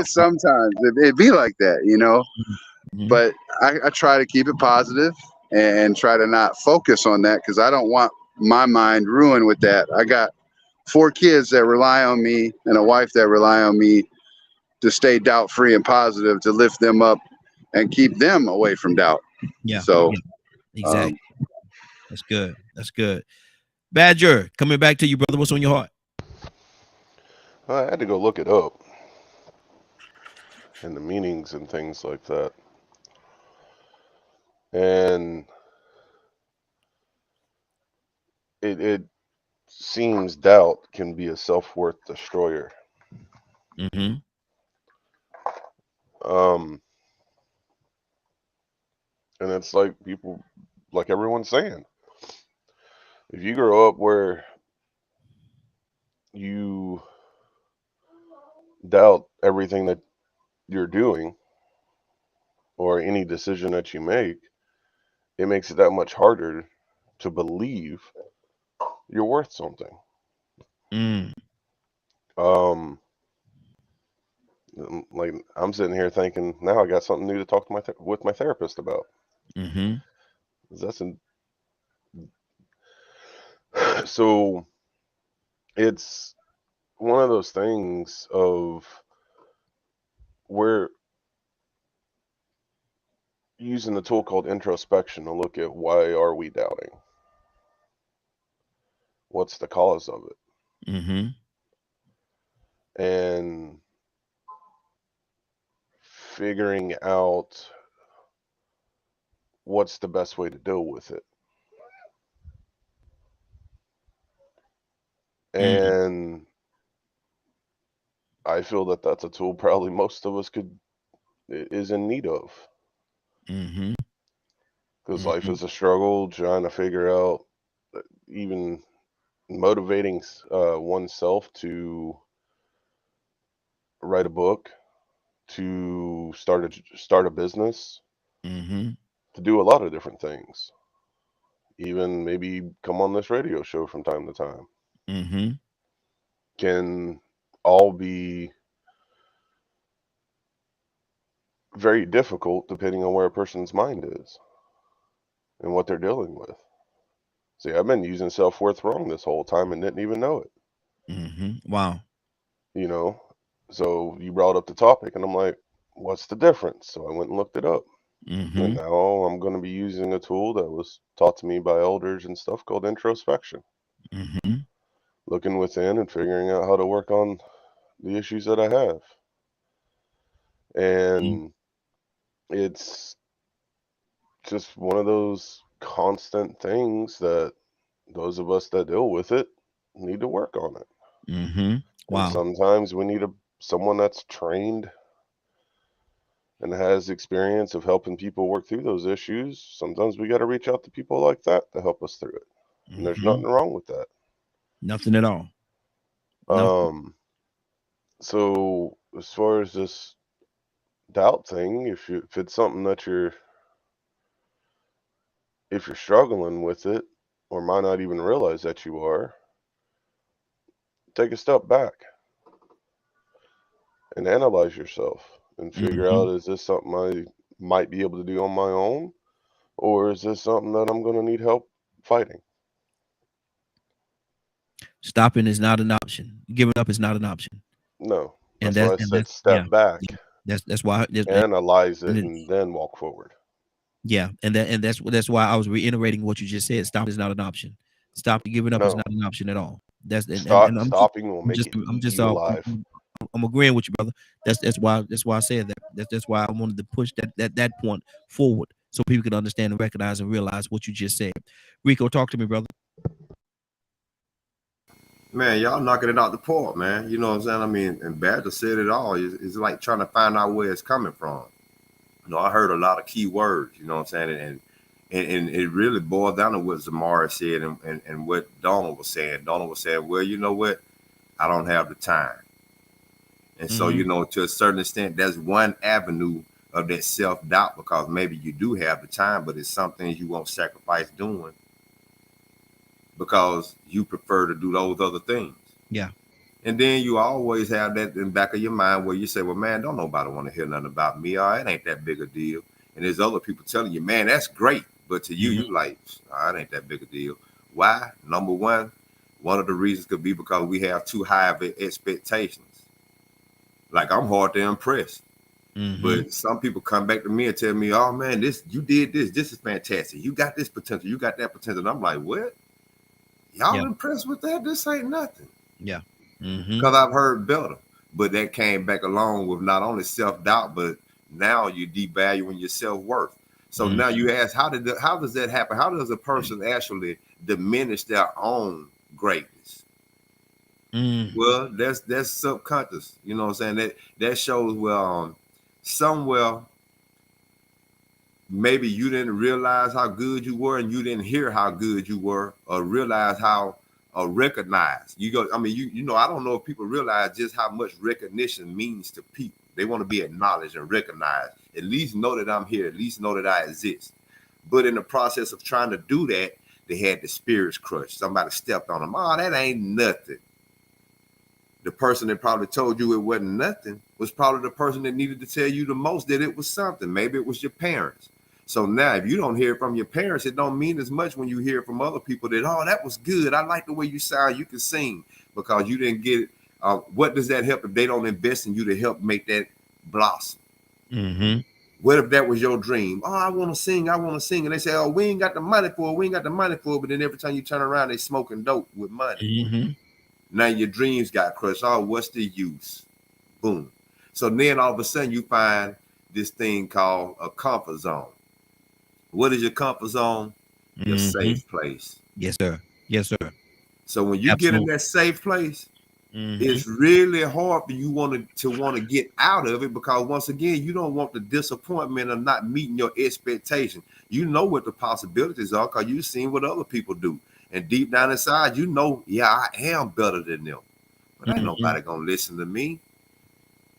Sometimes it'd be like that, But I try to keep it positive and try to not focus on that because I don't want my mind ruined with that. I got 4 kids that rely on me and a wife that rely on me to stay doubt free and positive, to lift them up and keep them away from doubt. Yeah. So exactly. That's good. That's good. Badger, coming back to you, brother. What's on your heart? I had to go look it up and the meanings and things like that. And it seems doubt can be a self-worth destroyer. Mm-hmm. And it's like people, like everyone's saying, if you grow up where you doubt everything that you're doing or any decision that you make, it makes it that much harder to believe you're worth something. Like I'm sitting here thinking, now I got something new to talk to with my therapist about. So it's one of those things of we're using a tool called introspection to look at why are we doubting? What's the cause of it? And figuring out what's the best way to deal with it. And I feel that that's a tool probably most of us is in need of. Because life is a struggle, trying to figure out, even motivating oneself to write a book, to start a business, to do a lot of different things. Even maybe come on this radio show from time to time. Can all be very difficult depending on where a person's mind is and what they're dealing with. See, I've been using self-worth wrong this whole time and didn't even know it. Wow. You know, so you brought up the topic and I'm like, what's the difference? So I went and looked it up. And now I'm going to be using a tool that was taught to me by elders and stuff called introspection. Looking within and figuring out how to work on the issues that I have. And it's just one of those constant things that those of us that deal with it need to work on it. Wow. And sometimes we need someone that's trained and has experience of helping people work through those issues. Sometimes we got to reach out to people like that to help us through it. And there's nothing wrong with that. Nothing at all. So as far as this doubt thing, if it's something that you're struggling with it or might not even realize that you are, take a step back and analyze yourself and figure out, is this something I might be able to do on my own, or is this something that I'm going to need help fighting? Stopping is not an option. Giving up is not an option. No. That's why I said step back. That's why analyze it and then walk forward. Yeah, and that's why I was reiterating what you just said. Stop is not an option. Stop giving up is not an option at all. Stopping will make it eat you alive. I'm agreeing with you, brother. That's why I said that. That's why I wanted to push that point forward so people can understand and recognize and realize what you just said. Rico, talk to me, brother. Man, y'all knocking it out the park, man. You know what I'm saying? I mean, and Badger said it all. It's like trying to find out where it's coming from. You know, I heard a lot of key words, you know what I'm saying? And it really boiled down to what Zamara said and what Donald was saying. Donald was saying, well, you know what? I don't have the time. And so, you know, to a certain extent, that's one avenue of that self-doubt, because maybe you do have the time, but it's some things you won't sacrifice doing because you prefer to do those other things. Yeah. And then you always have that in the back of your mind where you say, well, man, don't nobody want to hear nothing about me. All right, it ain't that big a deal. and there's other people telling you, man, that's great. But to you, you like, oh, it ain't that big a deal. Why? Number one of the reasons could be because we have too high of expectations. Like, I'm hard to impress. But some people come back to me and tell me, oh man, you did this is fantastic. You got this potential, you got that potential. And I'm like, what? Y'all impressed with that? This ain't nothing. Yeah. Because I've heard better. But that came back along with not only self-doubt, but now you're devaluing your self-worth. So now you ask, how does that happen? How does a person actually diminish their own greatness? Well, that's subconscious. You know what I'm saying? That shows somewhere maybe you didn't realize how good you were, and you didn't hear how good you were, or realize how recognized you go. I mean, you know, I don't know if people realize just how much recognition means to people. They want to be acknowledged and recognized. At least know that I'm here. At least know that I exist. But in the process of trying to do that, they had the spirits crushed. Somebody stepped on them. Oh, that ain't nothing. The person that probably told you it wasn't nothing was probably the person that needed to tell you the most that it was something. Maybe it was your parents. So now if you don't hear it from your parents, it don't mean as much when you hear it from other people that, oh, that was good. I like the way you sound. You can sing, because you didn't get it. What does that help if they don't invest in you to help make that blossom? What if that was your dream? Oh, I want to sing. And they say, oh, we ain't got the money for it. But then every time you turn around, they smoking dope with money. Now your dreams got crushed. Oh, what's the use? Boom. So then all of a sudden you find this thing called a comfort zone. What is your comfort zone? Your safe place. Yes, sir. Yes, sir. So when you get in that safe place, it's really hard for you want to get out of it, because once again, you don't want the disappointment of not meeting your expectation. You know what the possibilities are because you've seen what other people do. And deep down inside, you know, yeah, I am better than them. But ain't nobody going to listen to me.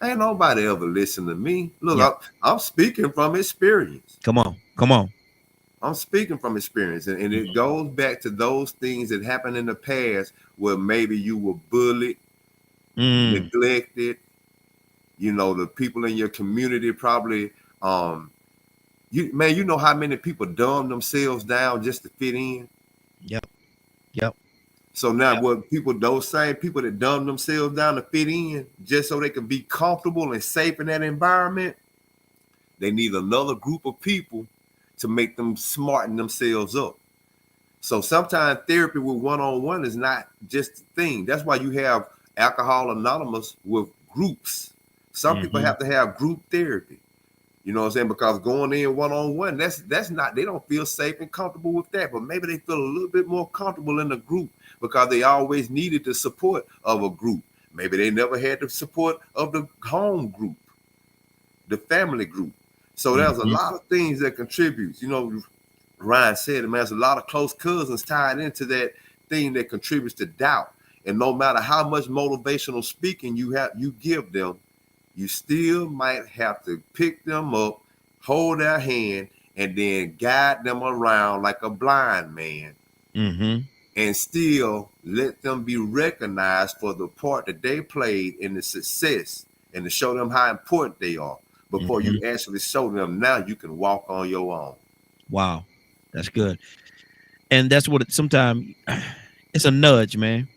Ain't nobody ever listen to me. Look, I'm speaking from experience. Come on. I'm speaking from experience. And it goes back to those things that happened in the past where maybe you were bullied, neglected. You know, the people in your community probably, you know how many people dumb themselves down just to fit in? Yep. So now those same people that dumb themselves down to fit in just so they can be comfortable and safe in that environment, they need another group of people to make them smarten themselves up. So sometimes therapy with one-on-one is not just a thing. That's why you have Alcohol Anonymous with groups. Some people have to have group therapy. You know what I'm saying? Because going in one-on-one, that's not, they don't feel safe and comfortable with that. But maybe they feel a little bit more comfortable in a group because they always needed the support of a group. Maybe they never had the support of the home group, the family group. So there's a lot of things that contributes. You know, Ryan said, man, there's a lot of close cousins tied into that thing that contributes to doubt. And no matter how much motivational speaking you give them, you still might have to pick them up, hold their hand, and then guide them around like a blind man, and still let them be recognized for the part that they played in the success, and to show them how important they are before you actually show them now you can walk on your own. Wow, that's good. And that's what sometimes it's a nudge, man.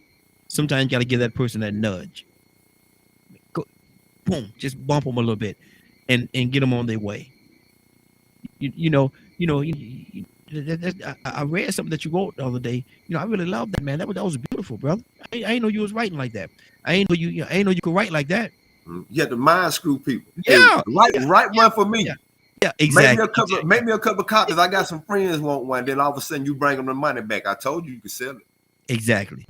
Sometimes you got to give that person that nudge. Boom, just bump them a little bit and get them on their way. I read something that you wrote the other day. You know, I really love that, man. That was beautiful, brother. I ain't know you was writing like that. I ain't know you could write like that. You have to mind screw people. Yeah. Write one for me. Yeah, exactly. Make me a couple of copies. I got some friends want one. Then all of a sudden you bring them the money back. I told you could sell it. Exactly.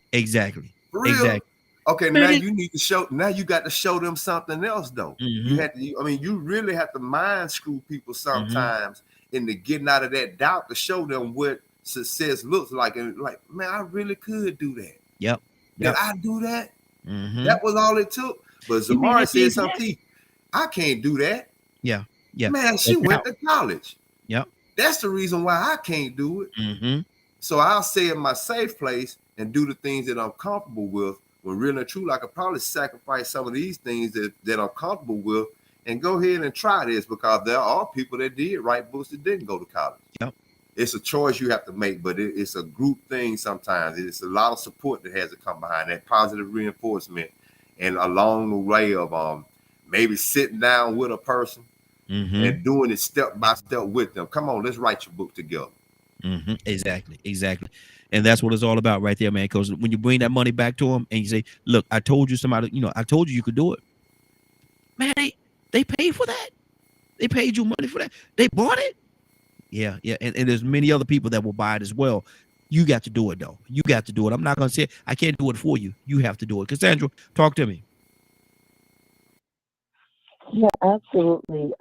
For real? Exactly. Okay, now you need to show. Now you got to show them something else, though. You have to. I mean, you really have to mind screw people sometimes into getting out of that doubt to show them what success looks like. And like, man, I really could do that. Yep. Did I do that? That was all it took. But Zamari said something. I can't do that. Yeah. Man, she went to college. Yep. That's the reason why I can't do it. So I'll stay in my safe place and do the things that I'm comfortable with. When real and true, I could probably sacrifice some of these things that I'm comfortable with and go ahead and try this, because there are people that did write books that didn't go to college. Yep. It's a choice you have to make, but it's a group thing sometimes. It's a lot of support that has to come behind that, positive reinforcement, and along the way of maybe sitting down with a person and doing it step by step with them. Come on, let's write your book together. Exactly. And that's what it's all about right there, man. Because when you bring that money back to them and you say, look, I told you I told you could do it. Man, they paid for that. They paid you money for that. They bought it. Yeah. And there's many other people that will buy it as well. You got to do it, though. You got to do it. I'm not going to say I can't do it for you. You have to do it. Cassandra, talk to me. Yeah, absolutely.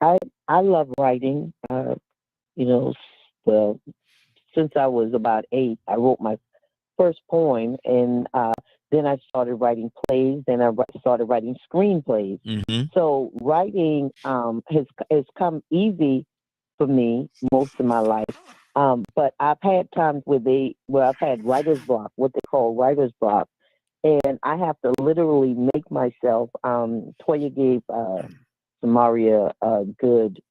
I love writing. Well, since I was about 8, I wrote my first poem, and then I started writing plays. Then I started writing screenplays. So writing has come easy for me most of my life. But I've had times where I've had writer's block, what they call writer's block, and I have to literally make myself. Toya gave Samaria good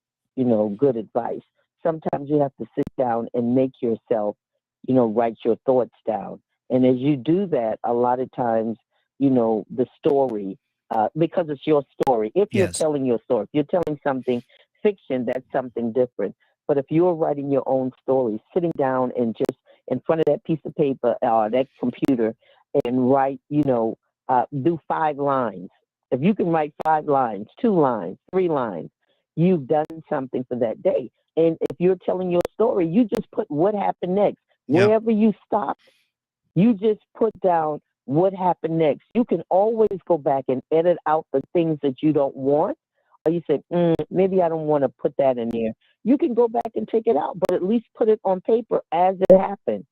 advice. Sometimes you have to sit down and make yourself, write your thoughts down. And as you do that, a lot of times, the story, because it's your story. If you're telling your story, if you're telling something fiction, that's something different. But if you're writing your own story, sitting down and just in front of that piece of paper or that computer and write, do 5 lines. If you can write 5 lines, 2 lines, 3 lines, you've done something for that day. And if you're telling your story, you just put what happened next. Wherever you stop, you just put down what happened next. You can always go back and edit out the things that you don't want. Or you say, maybe I don't want to put that in there. You can go back and take it out, but at least put it on paper as it happened.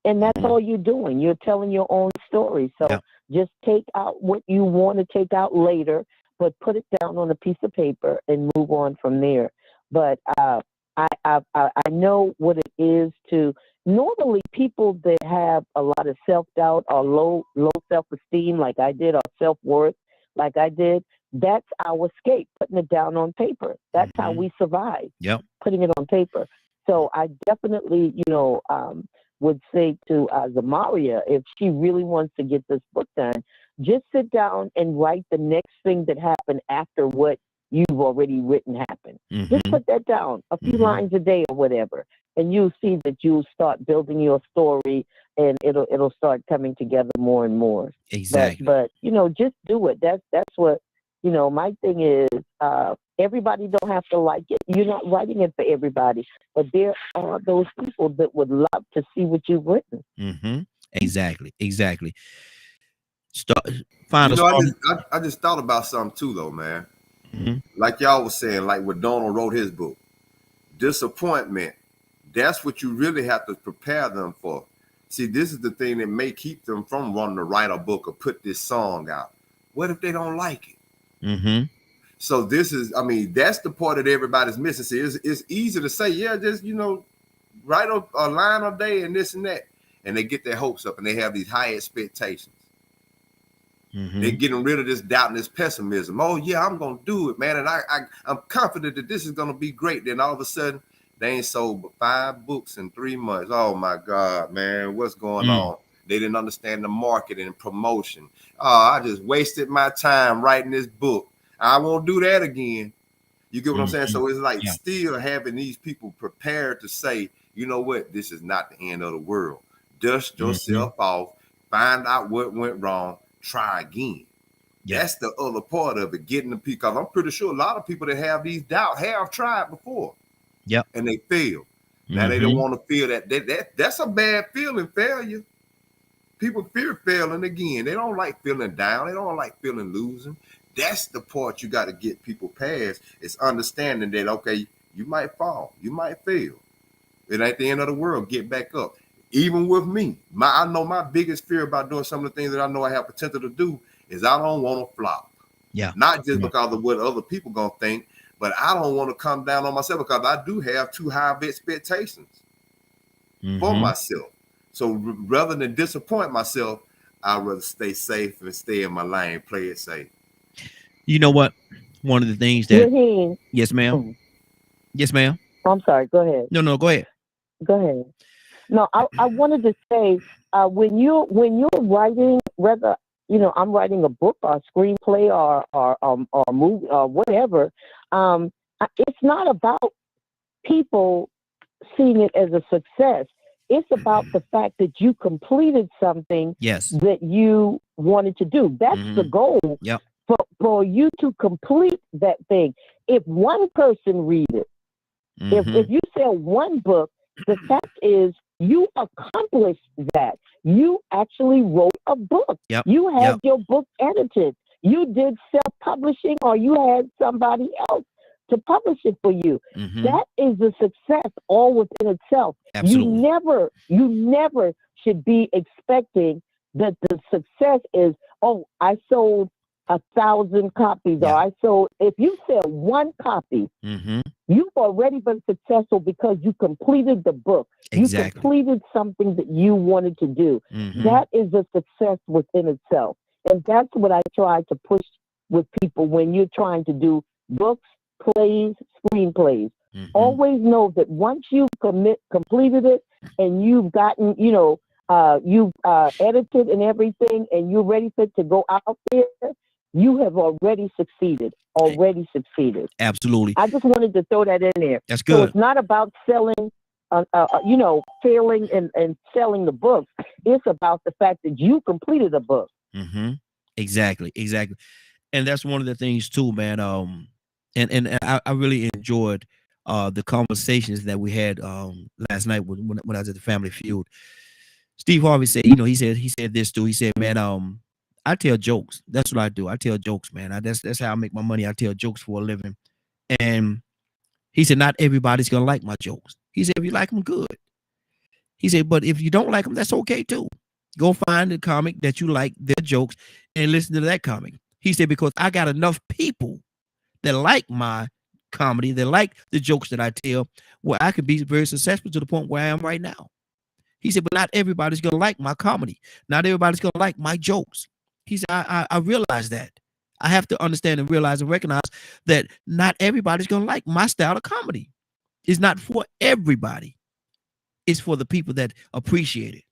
And that's all you're doing. You're telling your own story. So just take out what you want to take out later, but put it down on a piece of paper and move on from there. But I know what it is to normally people that have a lot of self-doubt or low self-esteem like I did, or self-worth like I did, that's our escape, putting it down on paper. That's how we survive, putting it on paper. So I definitely, would say to Zamaria, if she really wants to get this book done, just sit down and write the next thing that happened after what you've already written happened. Just put that down, a few lines a day or whatever, and you'll see that you'll start building your story, and it'll start coming together more and more. Exactly. But just do it. That's what my thing is. Everybody don't have to like it. You're not writing it for everybody, but there are those people that would love to see what you've written. Exactly. I just thought about something too, though, man. Like y'all was saying, like when Donald wrote his book, disappointment. That's what you really have to prepare them for. See, this is the thing that may keep them from wanting to write a book or put this song out. What if they don't like it? So that's the part that everybody's missing. See, it's easy to say, just, write a line a day and this and that. And they get their hopes up and they have these high expectations. They're getting rid of this doubt and this pessimism. Oh, yeah, I'm going to do it, man. And I'm confident that this is going to be great. Then all of a sudden, they ain't sold but 5 books in 3 months. Oh, my God, man, what's going on? They didn't understand the marketing and promotion. Oh, I just wasted my time writing this book. I won't do that again. You get what I'm saying? So it's like still having these people prepared to say, you know what, this is not the end of the world. Dust yourself off, find out what went wrong, try again. That's the other part of it, getting the people. Because I'm pretty sure a lot of people that have these doubts have tried before. And they fail. Now they don't want to feel that's a bad feeling, failure. People fear failing again. They don't like feeling down. They don't like feeling losing. That's the part you got to get people past. It's understanding that, okay, you might fall, you might fail. It ain't the end of the world. Get back up. Even with me, I know my biggest fear about doing some of the things that I know I have potential to do is I don't want to flop. Not just because of what other people gonna think, but I don't want to come down on myself because I do have too high of expectations for myself. So rather than disappoint myself, I'd rather stay safe and stay in my lane, play it safe. You know what? One of the things that, Raheem, yes, ma'am. mm, Yes, ma'am. I'm sorry. Go ahead. No, go ahead. Go ahead. No, I wanted to say when you're writing, whether I'm writing a book or a screenplay or movie or whatever, it's not about people seeing it as a success. It's about the fact that you completed something Yes. that you wanted to do. That's the goal. Yep. For you to complete that thing. If one person read it, if you sell one book, the fact is you accomplished that. You actually wrote a book. Yep. You had Yep. your book edited. You did self-publishing, or you had somebody else to publish it for you. That is a success all within itself. Absolutely. You never should be expecting that the success is, oh, I sold 1,000 copies, or I sold. If you sell one copy, you've already been successful because you completed the book. Exactly. You completed something that you wanted to do. That is a success within itself. And that's what I try to push with people when you're trying to do books, plays, screenplays. Always know that once you've completed it and you've gotten, you've edited and everything, and you're ready to go out there, you have already succeeded. Absolutely. I just wanted to throw that in there. That's So good. it's not about selling, failing and selling the book. It's about the fact that you completed a book. Exactly. And that's one of the things too, man. And I really enjoyed the conversations that we had last night when I was at the Family Feud. Steve Harvey said, he said this too. He said, man, I tell jokes. That's what I do. I tell jokes, man. That's how I make my money. I tell jokes for a living. And he said, not everybody's gonna like my jokes. He said, if you like them, good. He said, but if you don't like them, that's okay too. Go find a comic that you like their jokes and listen to that comic. He said, because I got enough people that like my comedy, that like the jokes that I tell, where I could be very successful to the point where I am right now. He said, but not everybody's going to like my comedy. Not everybody's going to like my jokes. He said, I realize that. I have to understand and realize and recognize that not everybody's going to like my style of comedy. It's not for everybody. It's for the people that appreciate it.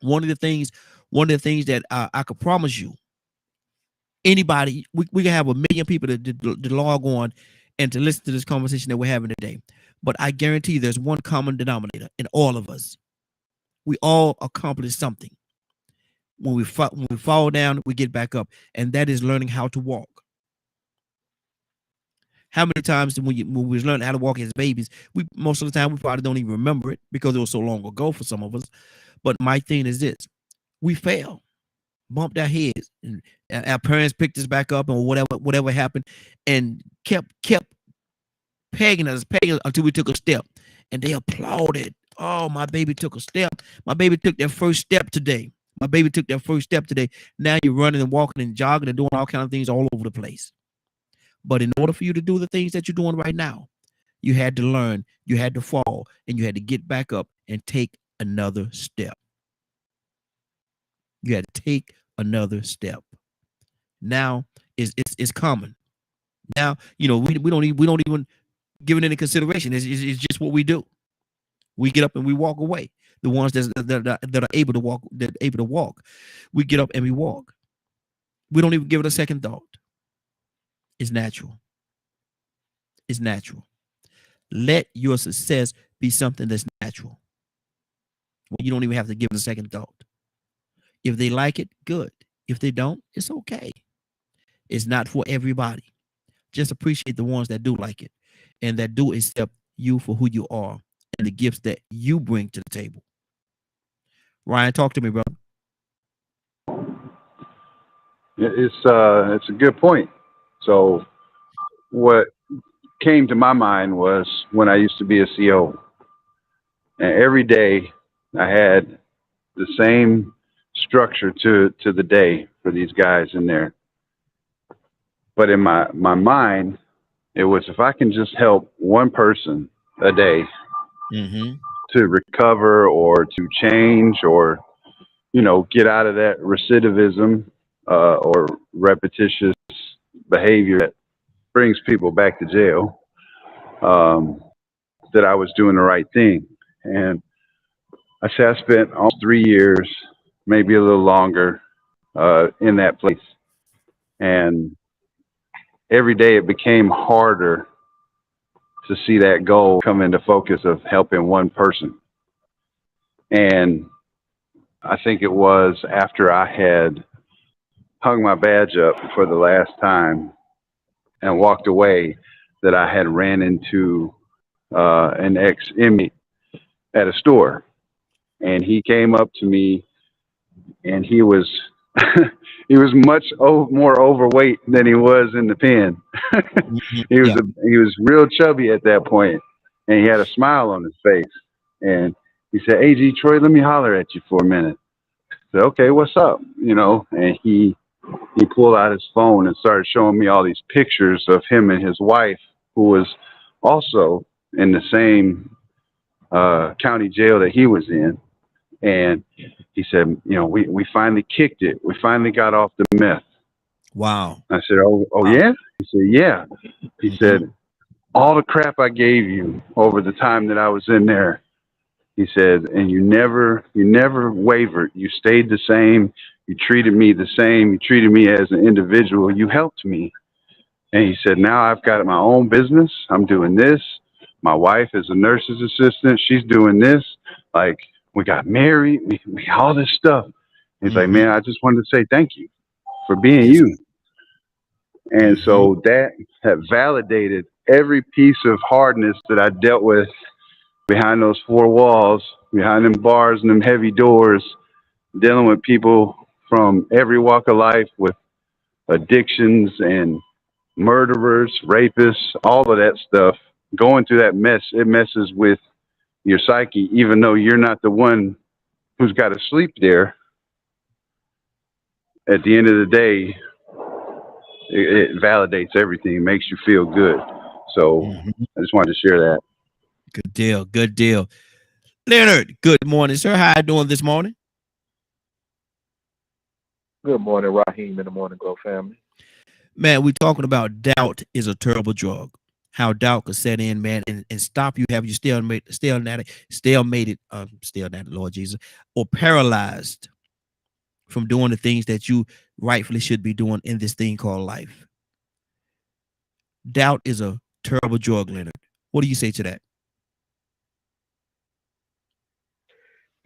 One of the things that I could promise you, anybody, we can have 1 million people to log on and to listen to this conversation that we're having today. But I guarantee you there's one common denominator in all of us. We all accomplish something. When we fall down, we get back up. And that is learning how to walk. How many times when we was learning how to walk as babies, most of the time we probably don't even remember it because it was so long ago for some of us. But my thing is this: we fail, bumped our heads, and our parents picked us back up, and whatever happened, and kept pegging us until we took a step, and they applauded. Oh, my baby took a step. My baby took their first step today. My baby took their first step today. Now you're running and walking and jogging and doing all kinds of things all over the place. But in order for you to do the things that you're doing right now, you had to learn, you had to fall, and you had to get back up and take another step. You had to take another step. Now it's common. Now, we don't even give it any consideration. It's just what we do. We get up and we walk away. The ones that are able to walk, we get up and we walk. We don't even give it a second thought. It's natural. It's natural. Let your success be something that's natural. You don't even have to give it a second thought. If they like it, good. If they don't, it's okay. It's not for everybody. Just appreciate the ones that do like it and that do accept you for who you are and the gifts that you bring to the table. Ryan, talk to me, brother. It's a good point. So what came to my mind was when I used to be a CO, and every day I had the same structure to the day for these guys in there. But in my mind, it was, if I can just help one person a day to recover or to change or, get out of that recidivism or repetitious behavior that brings people back to jail, that I was doing the right thing. And I say I spent almost 3 years, maybe a little longer, in that place. And every day it became harder to see that goal come into focus of helping one person. And I think it was after I had hung my badge up for the last time and walked away that I had ran into an ex-inmate at a store. And he came up to me, and he was he was much more overweight than he was in the pen. He was real chubby at that point, and he had a smile on his face. And he said, "Hey, G. Troy, let me holler at you for a minute." I said, "Okay, what's up?" You know, and he pulled out his phone and started showing me all these pictures of him and his wife, who was also in the same county jail that he was in. And he said, "You know, we finally kicked it. We finally got off the meth." Wow. I said, "Oh, Wow. yeah?" He said, "Yeah." He said, "All the crap I gave you over the time that I was in there," he said, "and you never wavered. You stayed the same. You treated me the same. You treated me as an individual. You helped me." And he said, "Now I've got my own business. I'm doing this. My wife is a nurse's assistant. She's doing this. Like, we got married. We all this stuff." He's like, "Man, I just wanted to say thank you for being you." And so that had validated every piece of hardness that I dealt with behind those four walls, behind them bars and them heavy doors, dealing with people from every walk of life with addictions and murderers, rapists, all of that stuff. Going through that mess, it messes with your psyche, even though you're not the one who's got to sleep there. At the end of the day, it validates everything. It makes you feel good. So I just wanted to share that. Good deal. Good deal. Leonard, good morning, sir. How you doing this morning? Good morning, Raheem, and the Morning Glow family. Man, we're talking about doubt is a terrible drug. How doubt could set in, man, and stop you, have you stalemated, Lord Jesus, or paralyzed from doing the things that you rightfully should be doing in this thing called life. Doubt is a terrible drug, Leonard. What do you say to that?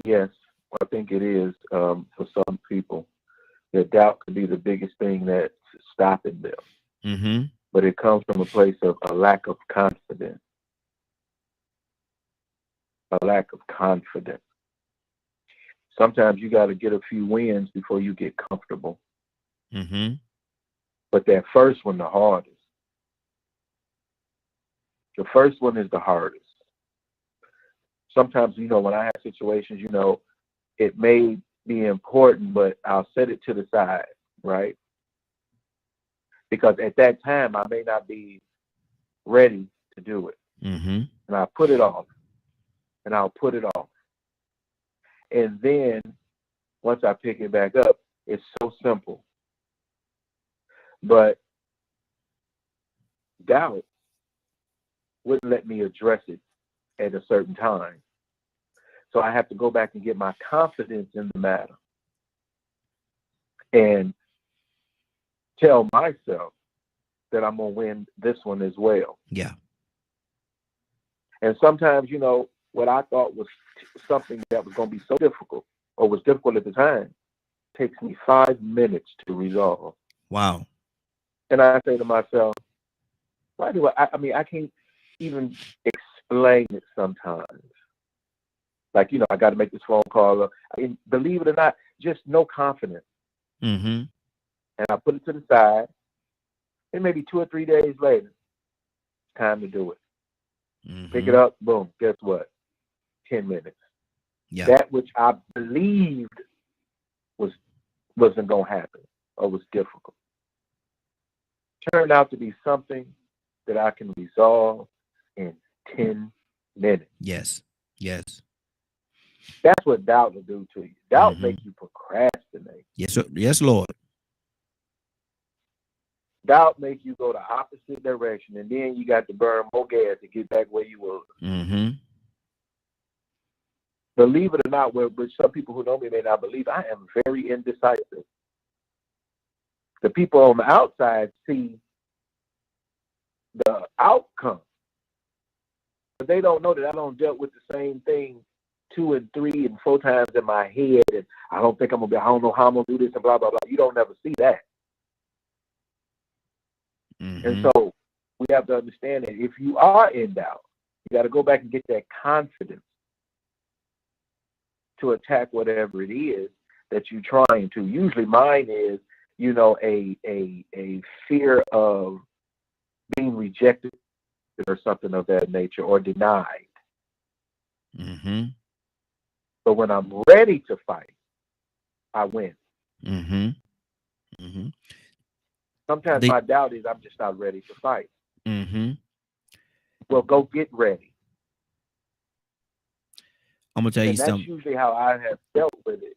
Yes, I think it is for some people. That doubt could be the biggest thing that's stopping them. But it comes from a place of a lack of confidence. A lack of confidence. Sometimes you got to get a few wins before you get comfortable. But that first one, the hardest. The first one is the hardest. Sometimes, when I have situations, it may be important, but I'll set it to the side, right? Because at that time, I may not be ready to do it. And I'll put it off. And I'll put it off. And then, once I pick it back up, it's so simple. But doubt wouldn't let me address it at a certain time. So I have to go back and get my confidence in the matter and tell myself that I'm going to win this one as well. Yeah. And sometimes, what I thought was something that was going to be so difficult or was difficult at the time takes me 5 minutes to resolve. Wow. And I say to myself, why do I can't even explain it sometimes. Like, I got to make this phone call. And believe it or not, just no confidence. And I put it to the side. And maybe 2 or 3 days later, it's time to do it. Pick it up, boom, guess what? 10 minutes. Yeah. That which I believed wasn't going to happen or was difficult turned out to be something that I can resolve in 10 minutes. Yes. Yes. That's what doubt will do to you. Doubt makes you procrastinate. Yes, sir. Yes, Lord. Doubt makes you go the opposite direction, and then you got to burn more gas to get back where you were. Mm-hmm. Believe it or not, which some people who know me may not believe, I am very indecisive. The people on the outside see the outcome, but they don't know that I don't deal with the same thing 2 and 3 and 4 times in my head, and I don't know how I'm gonna do this and blah blah blah. You don't never see that. Mm-hmm. And so we have to understand that if you are in doubt, you got to go back and get that confidence to attack whatever it is that you're trying to. Usually mine is, a fear of being rejected or something of that nature, or denied. Mm-hmm. But when I'm ready to fight, I win. Mm-hmm. Mm-hmm. Sometimes my doubt is I'm just not ready to fight. Mm-hmm. Well, go get ready. I'm gonna tell you something. That's usually how I have dealt with it.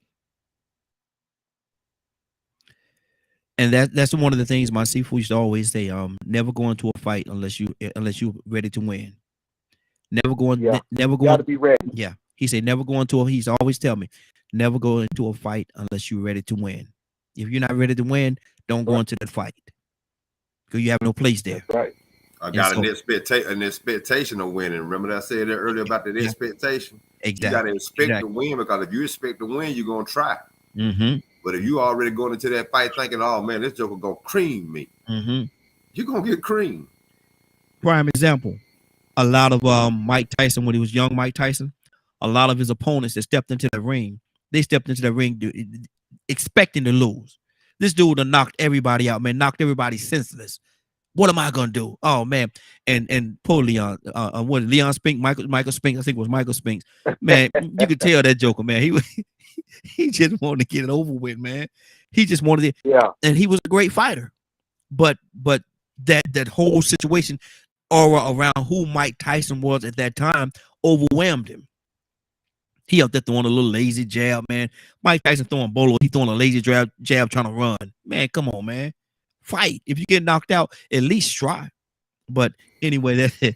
And that's one of the things my seafood used to always say. Never go into a fight unless you're ready to win. Never go Gotta be ready. Yeah. He said never go into he's always tell me, never go into a fight unless you're ready to win. If you're not ready to win, don't go into the fight. Because you have no place there. That's right. I got an expectation of winning. Remember that I said that earlier about that expectation? Exactly. You got to expect to win, because if you expect to win, you're going to try. Mm-hmm. But if you already going into that fight thinking, oh, man, this joker going to cream me, you're going to get creamed. Prime example, a lot of Mike Tyson, when he was young Mike Tyson, a lot of his opponents that stepped into the ring, they stepped into the ring expecting to lose. This dude done knocked everybody out, man, knocked everybody senseless. What am I gonna do? Oh man, and poor Leon, Leon Spinks, Michael Spinks, I think it was Michael Spinks. Man, you could tell that joker, man. He just wanted to get it over with, man. He just wanted it, and he was a great fighter. But that whole situation aura around who Mike Tyson was at that time overwhelmed him. He out there throwing a little lazy jab, man. Mike Tyson throwing bolo, he throwing a lazy jab trying to run. Man, come on, man. Fight. If you get knocked out, at least try. But anyway, that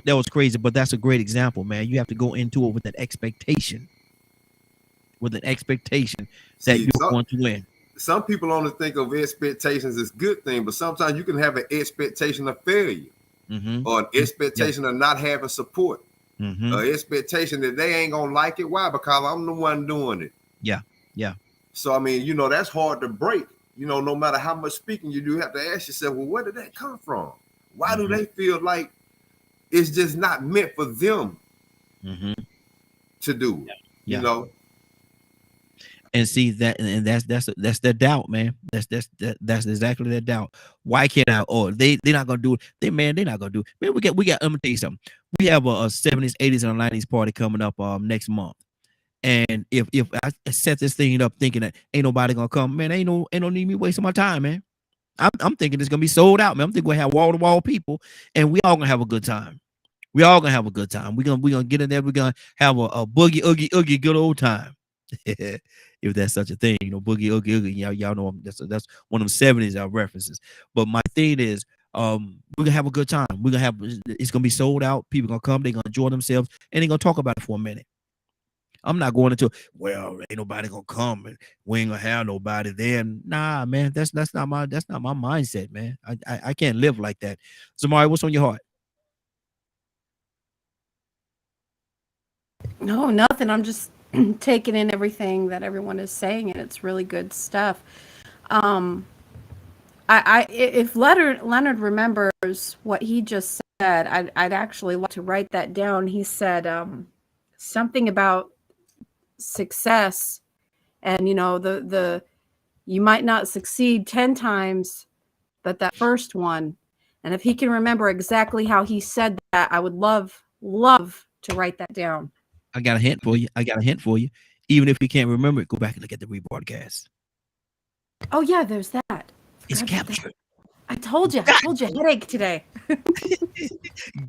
was crazy. But that's a great example, man. You have to go into it with an expectation. That you're going to win. Some people only think of expectations as good thing, but sometimes you can have an expectation of failure, or an expectation of not having support, an expectation that they ain't gonna like it. Why? Because I'm the one doing it. Yeah. So I mean, that's hard to break. No matter how much speaking you do, you have to ask yourself, well, where did that come from? Why do they feel like it's just not meant for them to do? And see that, and that's their doubt, man. That's exactly their doubt. Why can't I? Or they're not gonna do it. They're not gonna do it. Man, we got. Let me tell you something. We have a 70s, 80s, and 90s party coming up next month. And if I set this thing up thinking that ain't nobody gonna come, man, ain't no need me wasting my time, man. I'm thinking it's gonna be sold out, man. I'm thinking we're gonna have wall to wall people, and we all gonna have a good time. We all gonna have a good time. We're gonna get in there. We're gonna have a boogie oogie good old time. If that's such a thing, boogie oogie. Y'all know that's one of them 70s references. But my thing is, we're gonna have a good time. It's gonna be sold out. People gonna come. They're gonna enjoy themselves, and they're gonna talk about it for a minute. I'm not going into, well, ain't nobody gonna come and we ain't gonna have nobody there. Nah, man, that's not my mindset, man. I can't live like that. Zamari, what's on your heart? No, nothing. I'm just taking in everything that everyone is saying, and it's really good stuff. If Leonard remembers what he just said, I'd actually like to write that down. He said something about success, and the you might not succeed 10 times, but that first one. And if he can remember exactly how he said that, I would love to write that down. I got a hint for you. Even if you can't remember it, go back and look at the rebroadcast. Oh yeah, there's that. It's captured. I told you headache today.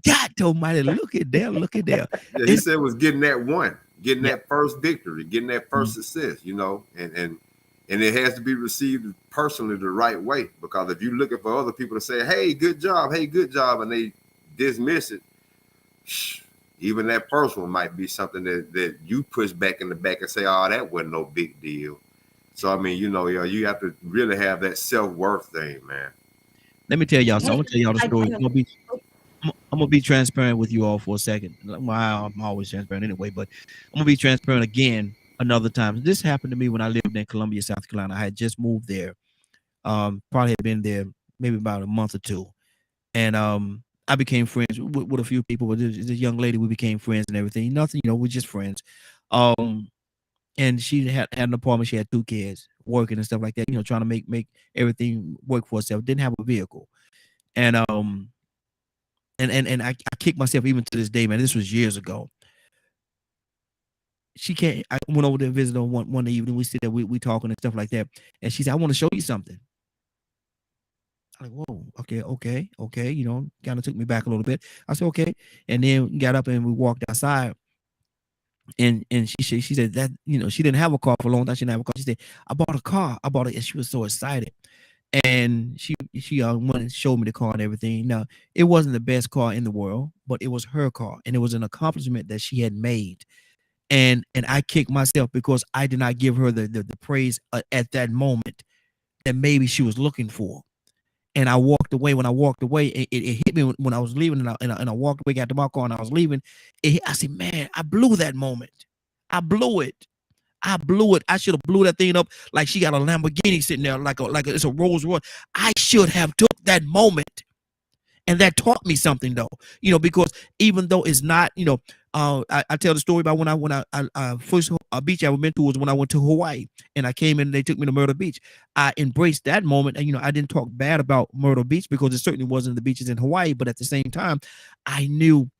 God almighty, look at there. Yeah, he said was getting that first victory, getting that first success, and And it has to be received personally the right way, because if you're looking for other people to say, hey, good job, and they dismiss it, even that first one might be something that you push back in the back and say, oh, that wasn't no big deal. So, I mean, you know, you have to really have that self-worth thing, man. Let me tell y'all. So I'm gonna tell y'all the I story. do. I'm gonna be transparent with you all for a second. Well, I'm always transparent anyway, but I'm gonna be transparent again another time. This happened to me when I lived in Columbia, South Carolina. I had just moved there. Probably had been there maybe about a month or two, and I became friends with a few people. With this young lady, we became friends and everything. Nothing, you know, we're just friends. And she had an apartment. She had 2 kids, working and stuff like that. You know, trying to make everything work for herself. Didn't have a vehicle, and I kick myself even to this day, man. This was years ago. She came. I went over there and visited her one evening. We sit there, we talking and stuff like that. And she said, "I want to show you something." I'm like, "Whoa, okay." You know, kind of took me back a little bit. I said, "Okay," and then got up and we walked outside. And she said that, you know, she didn't have a car for a long time. She didn't have a car. She said, "I bought a car. I bought it," and she was so excited. And she wanted to show me the car and everything. Now, it wasn't the best car in the world, but it was her car, and it was an accomplishment that she had made. And I kicked myself because I did not give her the praise at that moment that maybe she was looking for. And I walked away. When I walked away, it hit me when I was leaving, and I walked away, got to my car, and I was leaving. I said, "Man, I blew that moment. I blew it. I blew it. I should have blew that thing up like she got a Lamborghini sitting there, like it's a Rolls Royce. I should have took that moment." And that taught me something, though, you know, because even though it's not, you know, I tell the story about when I first beach I ever been to was when I went to Hawaii, and I came in and they took me to Myrtle Beach. I embraced that moment, and, you know, I didn't talk bad about Myrtle Beach because it certainly wasn't the beaches in Hawaii, but at the same time, I knew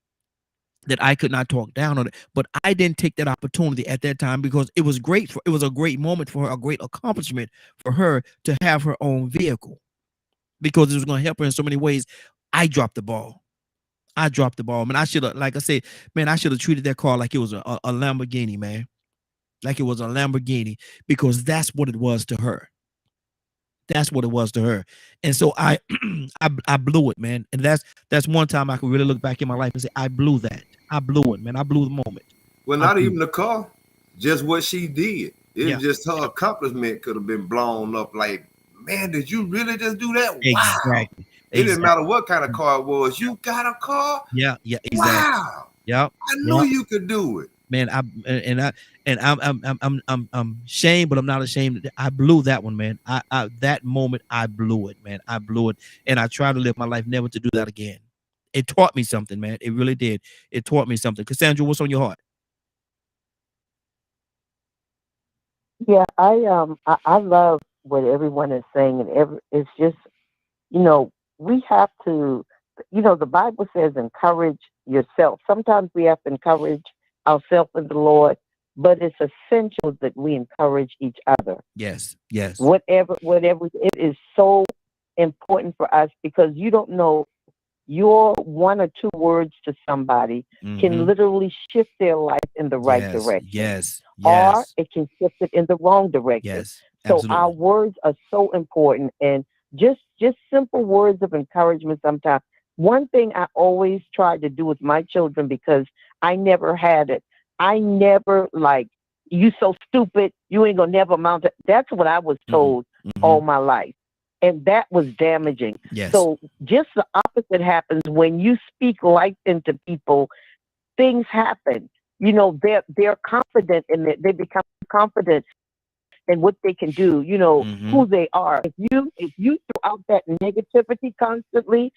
that I could not talk down on it, but I didn't take that opportunity at that time because it was it was a great moment for her, a great accomplishment for her to have her own vehicle, because it was going to help her in so many ways. I dropped the ball. Man, I should have, like I said, man, I should have treated that car like it was a Lamborghini, man. Like it was a Lamborghini, because that's what it was to her. That's what it was to her. And so I blew it, man. And that's one time I could really look back in my life and say, I blew that. I blew it, man. I blew the moment. Well, not even the car, just what she did. It was just her Yeah. accomplishment could have been blown up. Like, man, did you really just do that? Wow. Exactly. It didn't matter what kind of car it was. You got a car? Yeah, exactly. Wow. Yep. I knew you could do it. Man, I'm ashamed, but I'm not ashamed. I blew that one, man. That moment, I blew it, man. I blew it, and I try to live my life never to do that again. It taught me something, man. It really did. It taught me something. Cassandra, what's on your heart? Yeah, I love what everyone is saying, and it's just, you know, we have to, you know, the Bible says encourage yourself. Sometimes we have to encourage ourselves in the Lord, but it's essential that we encourage each other. Yes. Whatever, it is so important for us, because you don't know, your 1 or 2 words to somebody can literally shift their life in the right direction. Yes. Or it can shift it in the wrong direction. Yes. So Absolutely. our words are so important, and just simple words of encouragement sometimes. One thing I always tried to do with my children, because I never had it. I never, like, you so stupid, you ain't gonna never amount to. That's what I was told all my life. And that was damaging. Yes. So just the opposite happens when you speak life into people. Things happen. You know, they're confident in it. They become confident in what they can do. You know, who they are. If you throw out that negativity constantly,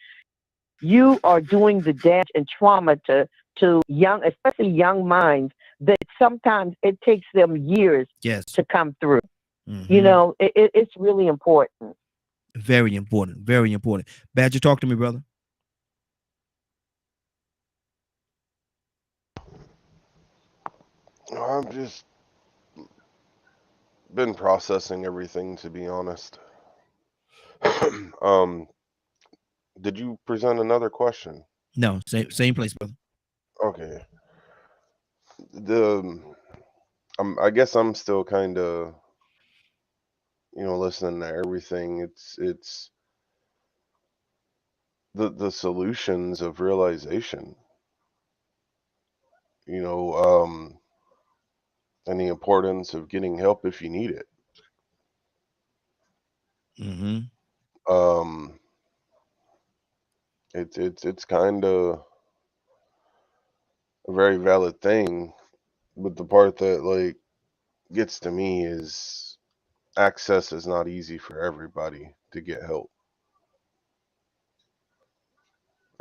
you are doing the damage and trauma to young, especially young minds, that sometimes it takes them years to come through. You know, it's really important. Very important. Very important. Badger, talk to me, brother. I've just been processing everything, to be honest. Did you present another question? No, same place, brother. Okay. I guess I'm still kind of listening to everything, it's the solutions of realization, and the importance of getting help if you need it. Um, it's kind of a very valid thing, but the part that like gets to me is access is not easy for everybody to get help.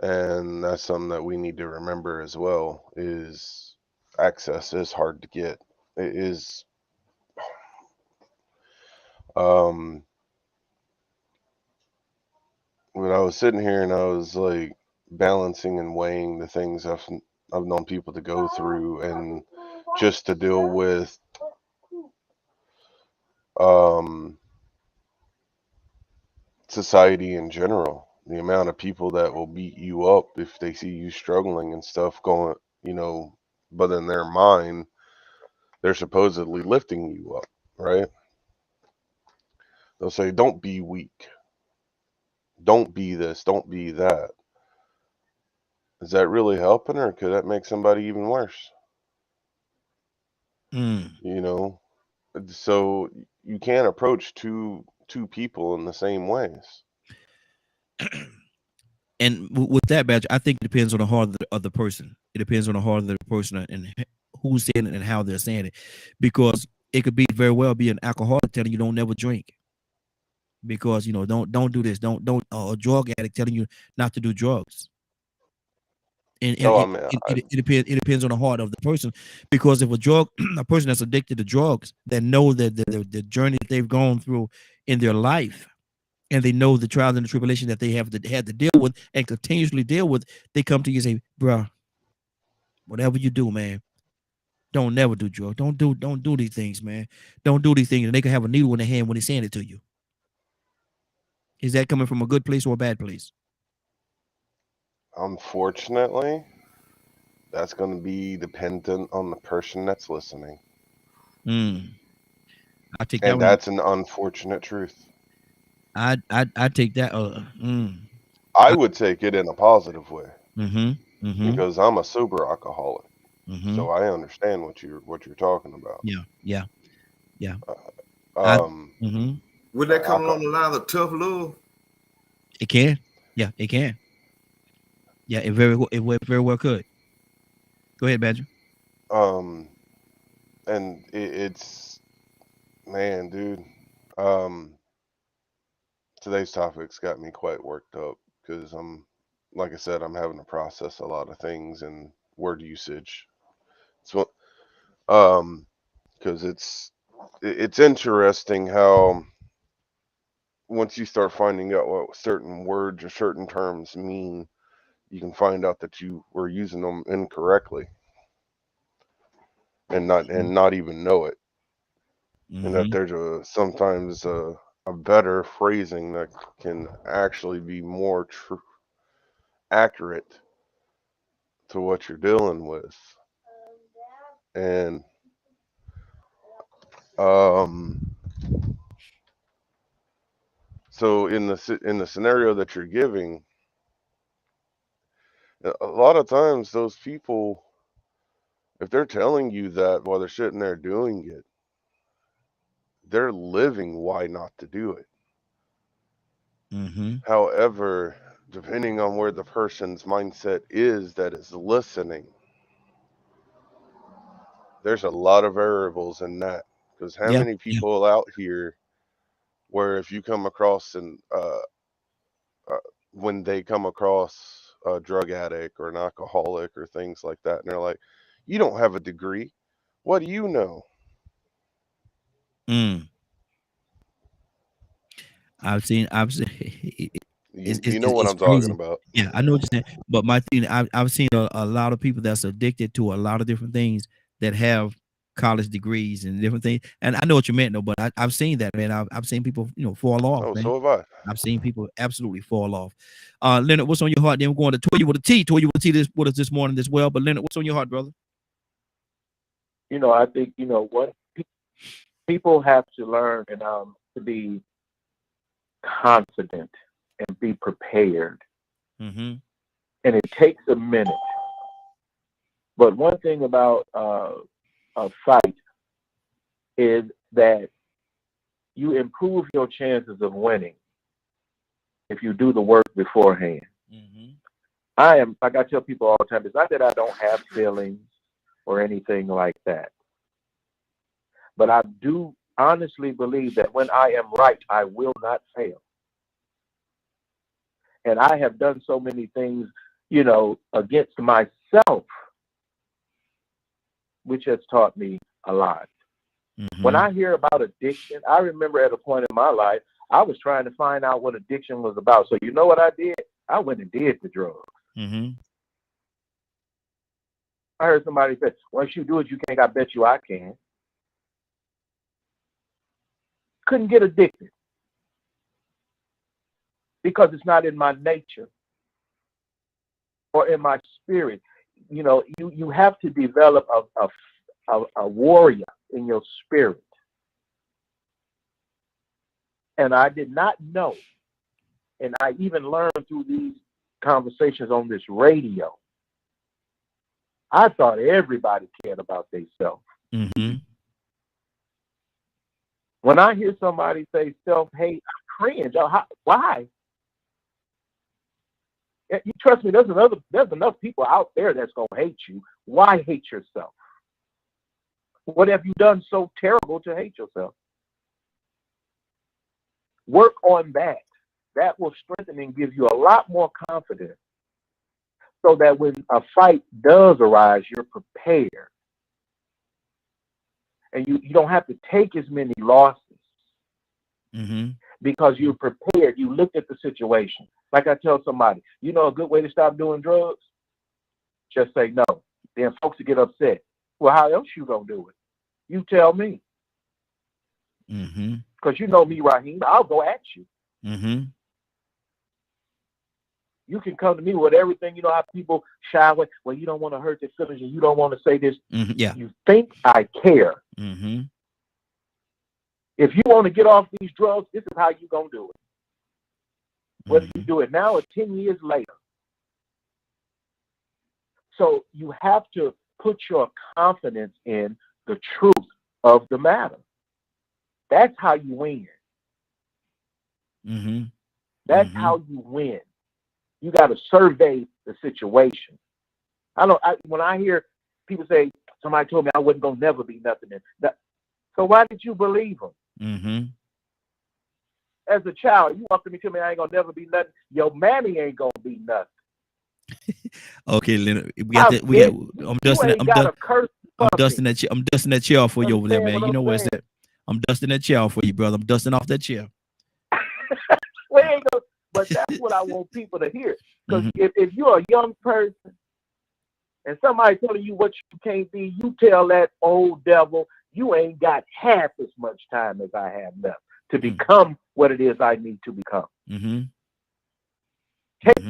And that's something that we need to remember as well, is access is hard to get. It is. When I was sitting here and I was like balancing and weighing the things I've known people to go through, and just to deal with society in general, the amount of people that will beat you up if they see you struggling and stuff going, but in their mind, they're supposedly lifting you up, right? They'll say, don't be weak. Don't be this. Don't be that. Is that really helping, or could that make somebody even worse? So you can't approach two people in the same ways. And with that, Badger, I think it depends on the heart of the person. It depends on the heart of the person and who's saying it and how they're saying it, because it could be very well be an alcoholic telling you don't never drink, because don't do this, don't a drug addict telling you not to do drugs. And it depends on the heart of the person, because if a person that's addicted to drugs, that know that the journey that they've gone through in their life, and they know the trials and the tribulation that they had to deal with and continuously deal with, they come to you and say, bro, whatever you do, man, don't never do drugs. Don't do these things, man. Don't do these things. And they can have a needle in their hand when they're saying it to you. Is that coming from a good place or a bad place? Unfortunately, that's going to be dependent on the person that's listening. I take that, and that's an unfortunate truth. I take that. I would take it in a positive way, because I'm a sober alcoholic, so I understand what you're talking about. Yeah. Would that come along the line of tough love? It can. Yeah, it can. Yeah, it very well could. Go ahead, Badger. And it's, man, dude. Today's topic's got me quite worked up, because like I said, I'm having to process a lot of things and word usage. So, because it's interesting how once you start finding out what certain words or certain terms mean, you can find out that you were using them incorrectly and not even know it. And that there's sometimes a better phrasing that can actually be more accurate to what you're dealing with. And so in the scenario that you're giving, a lot of times those people, if they're telling you that while they're sitting there doing it, they're living why not to do it. However, depending on where the person's mindset is that is listening, there's a lot of variables in that. Because how many people out here where if you come across when they come across a drug addict or an alcoholic or things like that, and they're like, you don't have a degree, what do you know? I've seen you know what I'm crazy. talking about. Yeah, I know what you're saying. But my thing, I've seen a lot of people that's addicted to a lot of different things that have college degrees and different things. And I know what you meant, though. But I've seen that, man. I've seen people, fall off. Oh, man. so have I. I've seen people absolutely fall off. Leonard, what's on your heart? Then we're going to Toy You with a T. Toy You with a T with us this morning as well. But Leonard, what's on your heart, brother? I think what people have to learn, and to be confident and be prepared. Mm-hmm. And it takes a minute. But one thing about a fight is that you improve your chances of winning if you do the work beforehand. Mm-hmm. I am, like I tell people all the time, it's not that I don't have feelings or anything like that. But I do honestly believe that when I am right, I will not fail. And I have done so many things, you know, against myself, which has taught me a lot. Mm-hmm. When I hear about addiction, I remember at a point in my life, I was trying to find out what addiction was about. So you know what I did? I went and did the drugs. Mm-hmm. I heard somebody say, once you do it, you can't. I bet you I can. Couldn't get addicted because it's not in my nature or in my spirit. You know, you have to develop a warrior in your spirit. And I did not know, and I even learned through these conversations on this radio, I thought everybody cared about themselves. Mm-hmm. When I hear somebody say self-hate, I cringe. Why? You trust me, there's enough people out there that's going to hate you. Why hate yourself? What have you done so terrible to hate yourself? Work on that. That will strengthen and give you a lot more confidence so that when a fight does arise, you're prepared. And you don't have to take as many losses Mm-hmm. because you're prepared. You looked at the situation. Like I tell somebody, you know a good way to stop doing drugs? Just say no. Then folks will get upset. Well, how else you gonna do it? You tell me. Mm-hmm. Because you know me, Raheem. I'll go at you. Mm-hmm. You can come to me with everything. You know how people shy away. Well, you don't want to hurt their feelings and you don't want to say this. Mm-hmm. Yeah. You think I care. Mm-hmm. If you want to get off these drugs, this is how you're going to do it. Whether you do it now or 10 years later. So you have to put your confidence in the truth of the matter. That's how you win. Mm-hmm. That's Mm-hmm. how you win. You got to survey the situation. When I hear people say, somebody told me I wasn't going to never be nothing. So why did you believe them? Mm-hmm. As a child, you walked to me, tell me I ain't going to never be nothing. Your mammy ain't going to be nothing. Okay, Leonard, I'm dusting that chair off for you over there, man. You know where's that? I'm dusting that chair off for you, brother. I'm dusting off that chair. But that's what I want people to hear. Because if you're a young person and somebody telling you what you can't be, you tell that old devil, you ain't got half as much time as I have left to become what it is I need to become. Mm-hmm.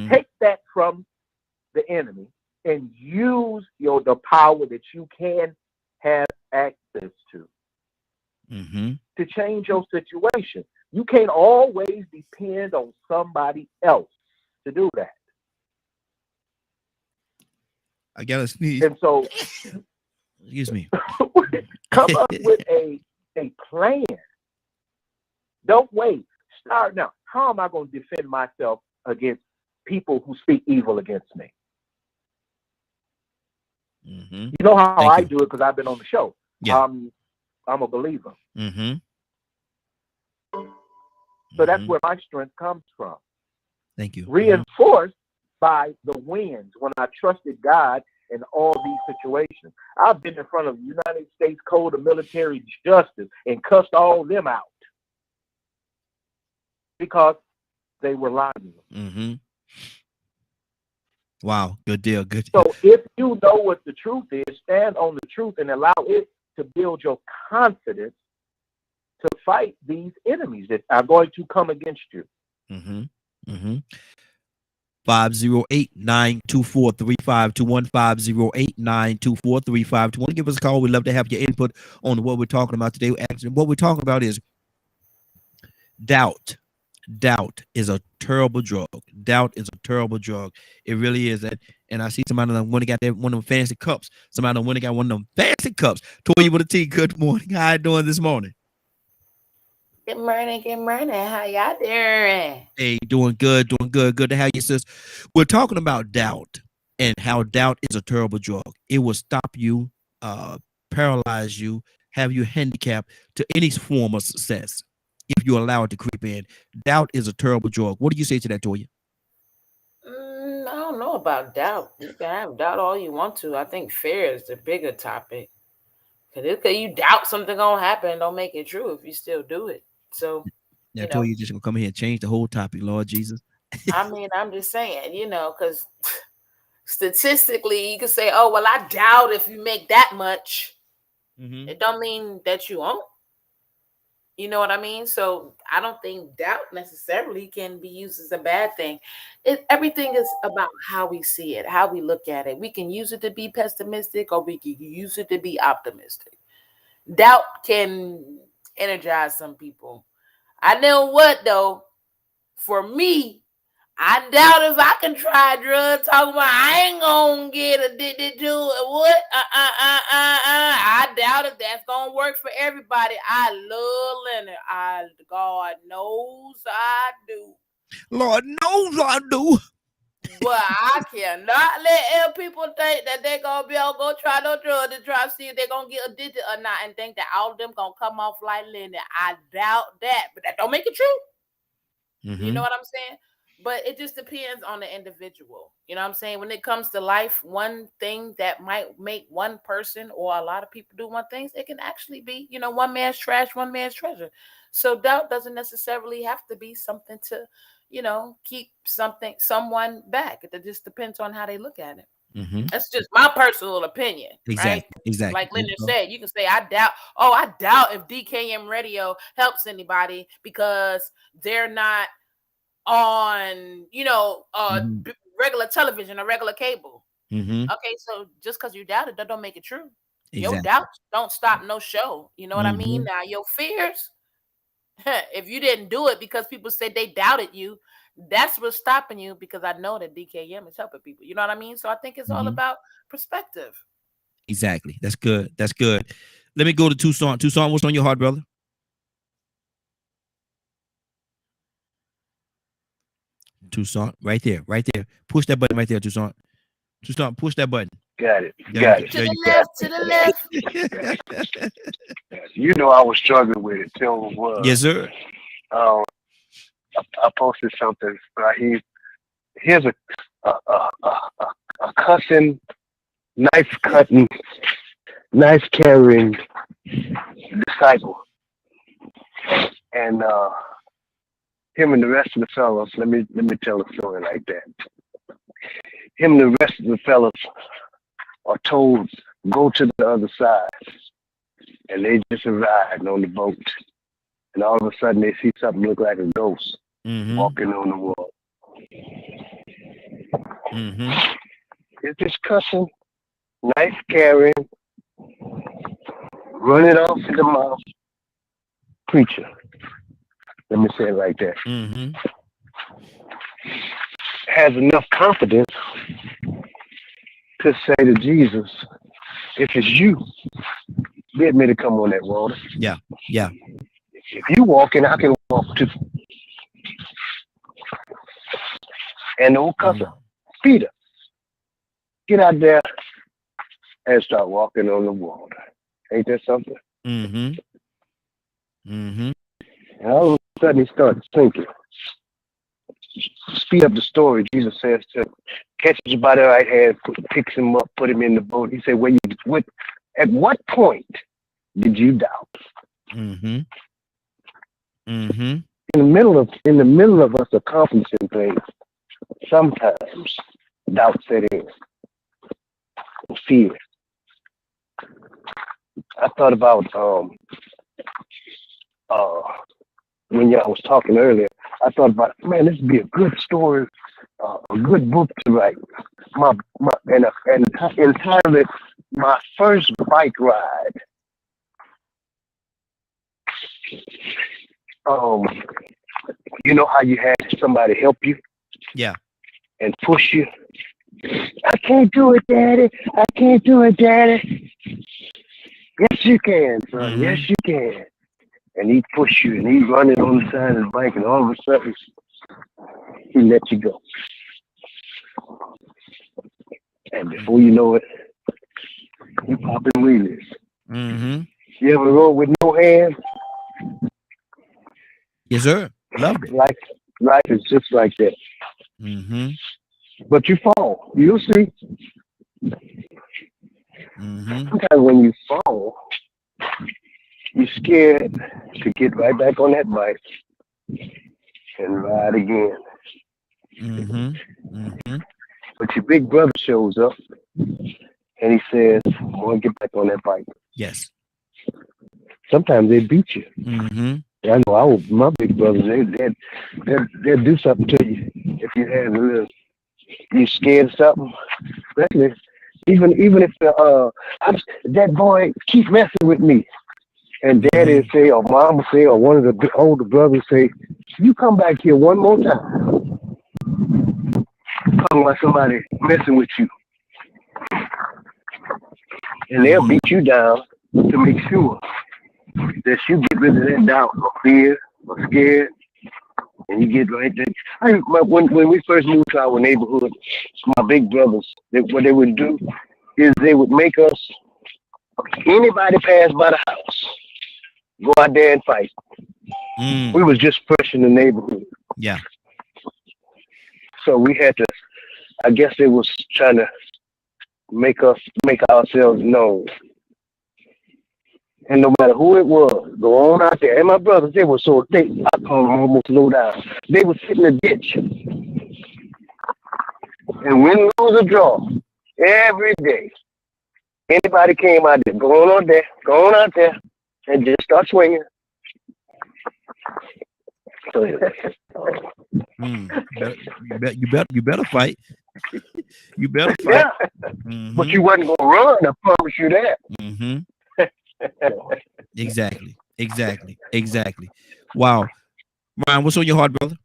Take that from the enemy and use the power that you can have access to to change your situation. You can't always depend on somebody else to do that. I gotta sneeze. And so, excuse me. come up with a plan. Don't wait. Start now. How am I going to defend myself against people who speak evil against me? Mm-hmm. You know how I do it because I've been on the show. Yeah. I'm a believer. Mm-hmm. So that's where my strength comes from. Thank you. Reinforced by the wins when I trusted God in all these situations. I've been in front of the United States Code of Military Justice and cussed all them out because they were lying. Mm-hmm. Wow, good deal. Good deal. So if you know what the truth is, stand on the truth and allow it to build your confidence to fight these enemies that are going to come against you. 508-924-3521, 508-924-3521. Give us a call. We'd love to have your input on what we're talking about today. Actually, what we're talking about is Doubt is a terrible drug. Doubt is a terrible drug. It really is. And I see somebody that went and got one of them fancy cups. Somebody that went and got one of them fancy cups. Toya with a T, good morning. How you doing this morning? Good morning. Good morning. How y'all doing? Hey, doing good. Good to have you, sis. We're talking about doubt and how doubt is a terrible drug. It will stop you, paralyze you, have you handicapped to any form of success if you allow it to creep in. Doubt is a terrible drug. What do you say to that, Toya? I don't know about doubt. You can have doubt all you want to. I think fear is the bigger topic. Because you doubt something gonna happen, don't make it true if you still do it. So now, Toya just gonna come here and change the whole topic, Lord Jesus. I mean, I'm just saying, because statistically, you can say, "Oh, well, I doubt if you make that much." Mm-hmm. It don't mean that you won't. You know what I mean? So I don't think doubt necessarily can be used as a bad thing. Everything is about how we see it, how we look at it. We can use it to be pessimistic or we can use it to be optimistic. Doubt can energize some people. I know what, though, for me, I doubt if I can try drugs. Talking about I ain't gonna get addicted to it. What? I doubt if that's gonna work for everybody. I love Leonard. God knows I do. Lord knows I do. But I cannot let people think that they're gonna be able to go try no drug to try to see if they're gonna get addicted or not, and think that all of them gonna come off like Leonard. I doubt that, but that don't make it true. Mm-hmm. You know what I'm saying? But it just depends on the individual. You know what I'm saying? When it comes to life, one thing that might make one person or a lot of people do one thing, it can actually be, one man's trash, one man's treasure. So doubt doesn't necessarily have to be something to, keep someone back. It just depends on how they look at it. Mm-hmm. That's just my personal opinion. Exactly. Right? Exactly. Like Leonard said, you can say, I doubt if DKM radio helps anybody because they're not on regular television or regular cable. Mm-hmm. Okay, so just because you doubt it, that don't make it true. Exactly. Your doubts don't stop no show. You know what I mean? Now your fears, if you didn't do it because people said they doubted you, that's what's stopping you, because I know that DKM is helping people. You know what I mean? So I think it's all about perspective. Exactly. That's good. Let me go to Tucson. Tucson, what's on your heart, brother? Tucson, right there. Push that button right there, Tucson. Push that button. Got it. To the left. You know I was struggling with it till it was. Yes, sir. I posted something. Here's a cussing, knife cutting, knife carrying disciple, and him and the rest of the fellows, let me tell a story like that. Him and the rest of the fellows are told, go to the other side. And they just arrived on the boat. And all of a sudden they see something look like a ghost walking on the wall. It's just cussing, knife carrying, running off in the mouth preacher. Let me say it like that. Has enough confidence to say to Jesus, if it's you, bid me to come on that water. Yeah. If you walking, I can walk too. And the old cusser, Peter, get out there and start walking on the water. Ain't that something? And all of a sudden he started sinking. Speed up the story. Jesus says to catch him by the right hand, picks him up, put him in the boat. He said, at what point did you doubt? In the middle of us accomplishing things, sometimes doubt set in. Fear. I thought about when y'all was talking earlier, I thought about, man, this would be a good story, a good book to write. And entirely my first bike ride. You know how you had somebody help you Yeah. and push you? I can't do it, Daddy. I can't do it, Daddy. Yes, you can, son. Yes, you can. And he'd push you, and he'd run it on the side of the bike, and all of a sudden, he let you go. And before you know it, you popping wheelies. You ever rode with no hands? Yes, sir. Loved it. Life is just like that. But you fall. You'll see. Sometimes when you fall, you're scared to get right back on that bike and ride again. But your big brother shows up and he says, "Boy, get back on that bike." Yes. Sometimes they beat you. I know my big brothers, they'll do something to you if you had a little, you scared of something. Especially, even if that boy keep messing with me, and Daddy will say, or Mom will say, or one of the older brothers say, "You come back here one more time," talking about somebody messing with you, and they'll beat you down to make sure that you get rid of that doubt or fear or scared, and you get right there. When we first moved to our neighborhood, my big brothers, what they would do is they would make us, anybody pass by the house, go out there and fight. We was just fresh in the neighborhood. Yeah. So we had to, I guess they was trying to make ourselves known. And no matter who it was, go on out there. And my brothers, they were so thick, I call them almost low down. They would sit in the ditch and win, lose, or draw every day. Anybody came out there, go on out there, and just start swinging. So, you better fight. You better fight. Yeah. But you wasn't gonna run, I promise you that. Exactly. Wow. Ryan, what's on your heart, brother?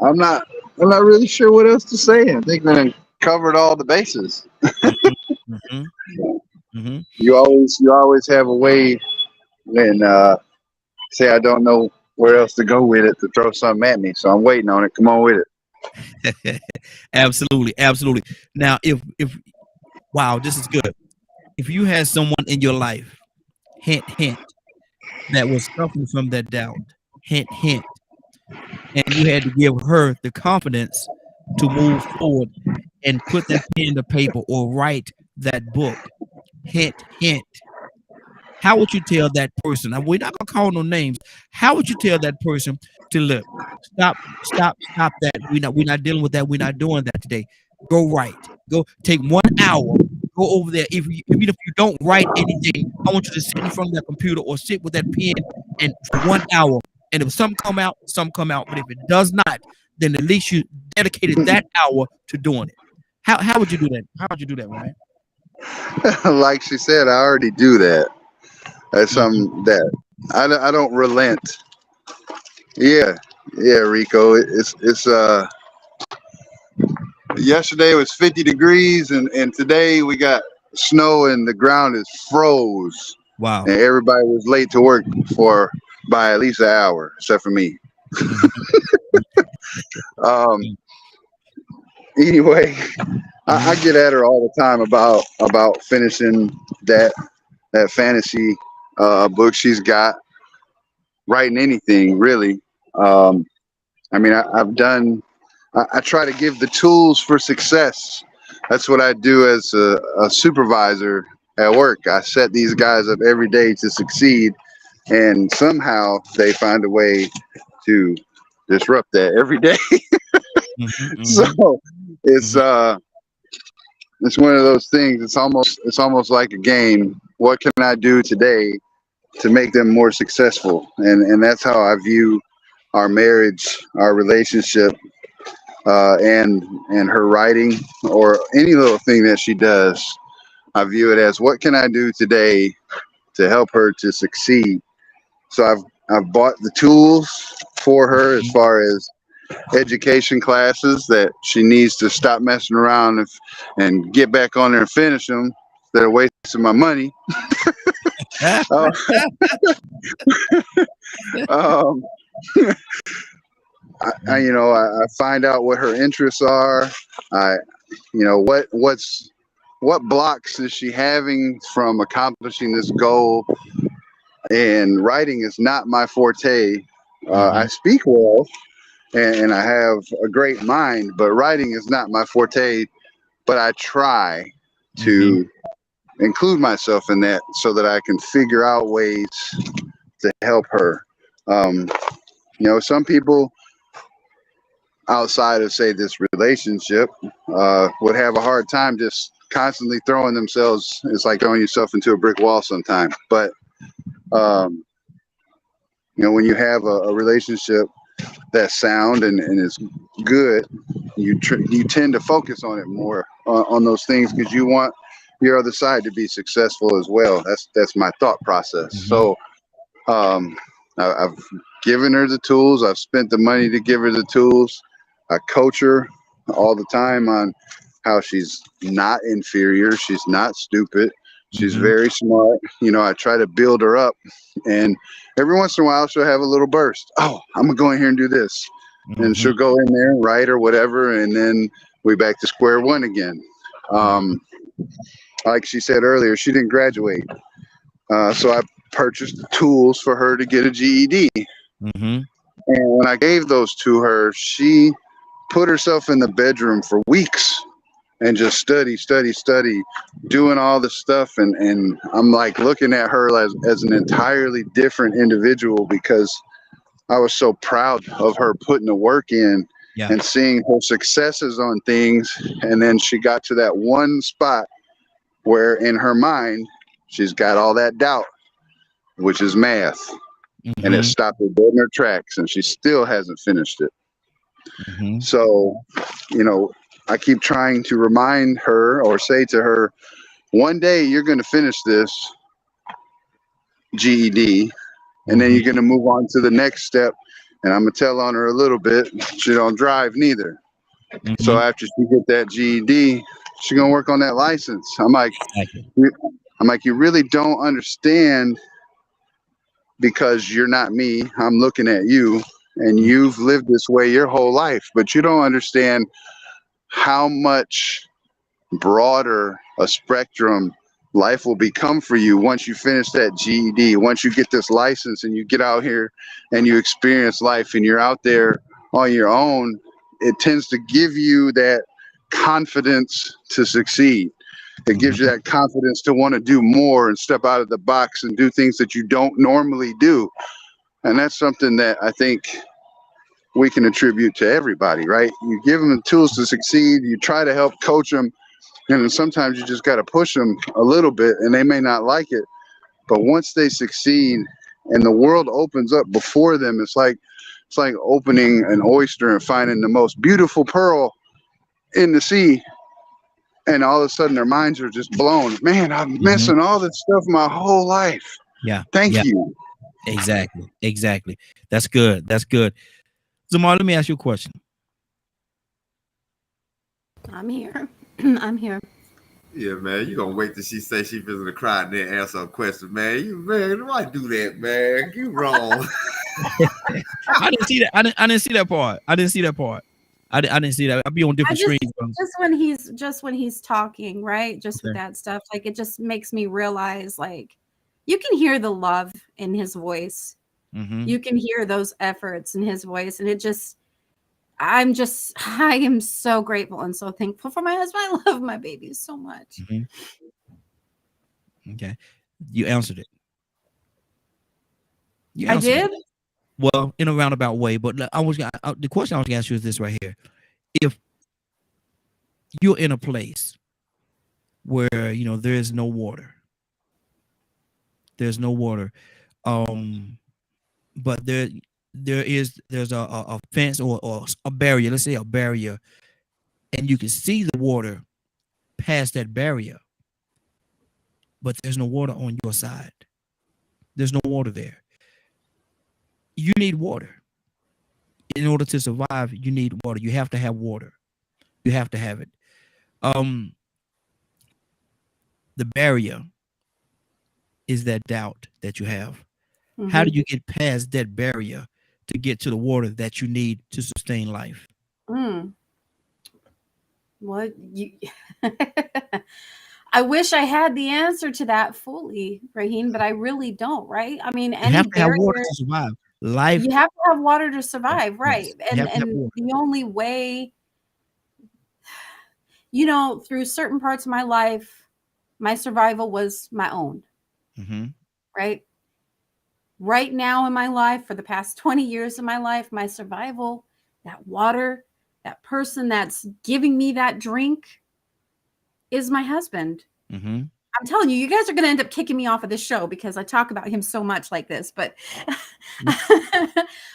I'm not really sure what else to say. I think I covered all the bases. You always have a way when say I don't know where else to go with it to throw something at me. So I'm waiting on it. Come on with it. Absolutely. Now, if wow, this is good. If you had someone in your life, hint, that was suffering from that doubt, hint, and you had to give her the confidence to move forward and put that pen to paper or write that book, hint, how would you tell that person? Now, we're not gonna call no names. How would you tell that person to look? Stop that. We're not dealing with that. We're not doing that today. Go write. Go take 1 hour. Go over there. Even if you don't write anything, I want you to sit in front of that computer or sit with that pen and for 1 hour. And if some come out. But if it does not, then at least you dedicated that hour to doing it. How would you do that? How would you do that, Ryan? Like she said, I already do that. That's something that I don't relent. Yeah, Rico. It's yesterday it was 50 degrees and today we got snow and the ground is froze. Wow. And everybody was late to work by at least an hour, except for me. Anyway, I get at her all the time about finishing that fantasy book she's got, writing anything really. I mean, I try to give the tools for success. That's what I do as a supervisor at work. I set these guys up every day to succeed, and somehow they find a way to disrupt that every day. So it's one of those things. It's almost like a game. What can I do today to make them more successful? And that's how I view our marriage, our relationship, and her writing or any little thing that she does. I view it as what can I do today to help her to succeed. So I've bought the tools for her as far as education classes that she needs to stop messing around and get back on there and finish them. They're wasting my money. uh, um, I find out what her interests are. What blocks is she having from accomplishing this goal? And writing is not my forte. I speak well, and I have a great mind, but writing is not my forte. But I try to include myself in that so that I can figure out ways to help her. Some people outside of, say, this relationship would have a hard time just constantly throwing themselves. It's like throwing yourself into a brick wall sometimes. But when you have a relationship that's sound and is good, you tend to focus on it more, on those things, because you want your other side to be successful as well. That's my thought process. So I've given her the tools. I've spent the money to give her the tools. I coach her all the time on how she's not inferior. She's not stupid. She's very smart. I try to build her up, and every once in a while she'll have a little burst. Oh, I'm gonna go in here and do this. And she'll go in there and write or whatever, and then we back to square one again. Like she said earlier, she didn't graduate. So I purchased the tools for her to get a GED. And when I gave those to her, she put herself in the bedroom for weeks and just study, doing all this stuff. And I'm like looking at her as an entirely different individual, because I was so proud of her putting the work in and seeing her successes on things. And then she got to that one spot where in her mind, she's got all that doubt, which is math. And it stopped her dead in her tracks, and she still hasn't finished it. So, I keep trying to remind her or say to her, one day you're going to finish this GED, and then you're going to move on to the next step. And I'm going to tell on her a little bit. She don't drive neither. So after she get that GED, she's going to work on that license. I'm like, you really don't understand, because you're not me. I'm looking at you, and you've lived this way your whole life, but you don't understand how much broader a spectrum life will become for you once you finish that GED, once you get this license and you get out here and you experience life and you're out there on your own. It tends to give you that confidence to succeed. It gives you that confidence to want to do more and step out of the box and do things that you don't normally do. And that's something that I think we can attribute to everybody, right? You give them the tools to succeed. You try to help coach them. And then sometimes you just got to push them a little bit, and they may not like it. But once they succeed and the world opens up before them, it's like opening an oyster and finding the most beautiful pearl in the sea. And all of a sudden their minds are just blown. Man, I'm missing all this stuff my whole life. Thank you. Exactly. That's good. Zamar, let me ask you a question. I'm here. I'm here. Yeah, man, you gonna wait till she say she feels to cry and then answer a question, man. Why do that, man? You wrong. I didn't see that. I didn't see that part. I didn't see that. I'll be on different screens. Just when he's talking, right? Just with that stuff, like it just makes me realize, like, you can hear the love in his voice. You can hear those efforts in his voice, and I am so grateful and so thankful for my husband. I love my babies so much. Okay, you answered it. I did. Well, in a roundabout way, but the question I was going to ask you is this right here: if you're in a place where there is no water, but there's a fence or a barrier. Let's say a barrier, and you can see the water past that barrier. but there's no water on your side. There's no water there. You need water. In order to survive, you need water. You have to have water. You have to have it. The barrier is that doubt that you have. How do you get past that barrier to get to the water that you need to sustain life? Well, I wish I had the answer to that fully, Raheem, but I really don't, right? I mean, You any have to have water barrier, to survive. Life. you have to have water to survive, right? Yes, you And have to have and water. the only way, you know, through certain parts of my life, my survival was my own, right? Right now in my life, for the past 20 years of my life, my survival, that water, that person that's giving me that drink is my husband. I'm telling you, you guys are going to end up kicking me off of this show because I talk about him so much like this, but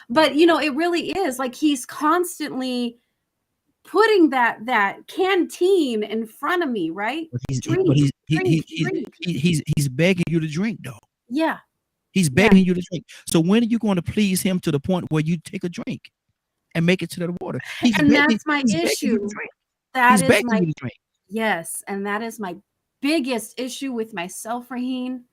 but you know, it really is like he's constantly putting that canteen in front of me, right? But he's Drink, he's begging you to drink, though. yeah. He's begging you to drink. So when are you going to please him to the point where you take a drink and make it to the water? And that's my issue. That is begging my you to drink. Yes, and that is my biggest issue with myself, Raheem.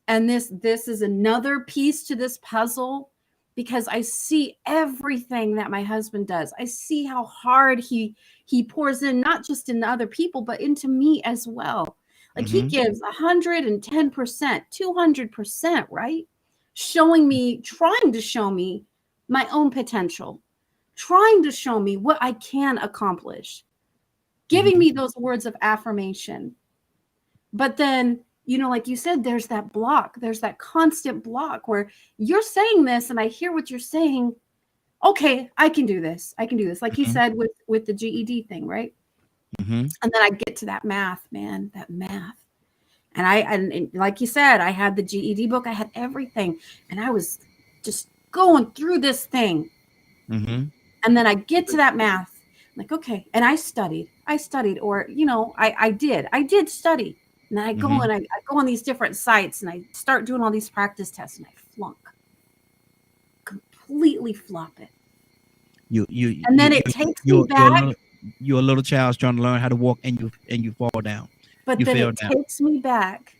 And this is another piece to this puzzle because I see everything that my husband does. I see how hard he pours in, not just into other people, but into me as well. Like he gives 110%, 200%, right? Showing me, trying to show me my own potential, trying to show me what I can accomplish, giving me those words of affirmation. But then, you know, like you said, there's that block. There's that constant block where you're saying this and I hear what you're saying. Okay, I can do this. I can do this. Like you said with the GED thing, right? And then I get to that math, man, that math. And like you said, I had the GED book. I had everything. And I was just going through this thing. And then I get to that math. I'm like, okay. And I studied, or, you know, I did study. And then I go and I go on these different sites and I start doing all these practice tests and I flunk. Completely flop it. And then it takes me back. You're a little child trying to learn how to walk and you fall down. But then it takes me back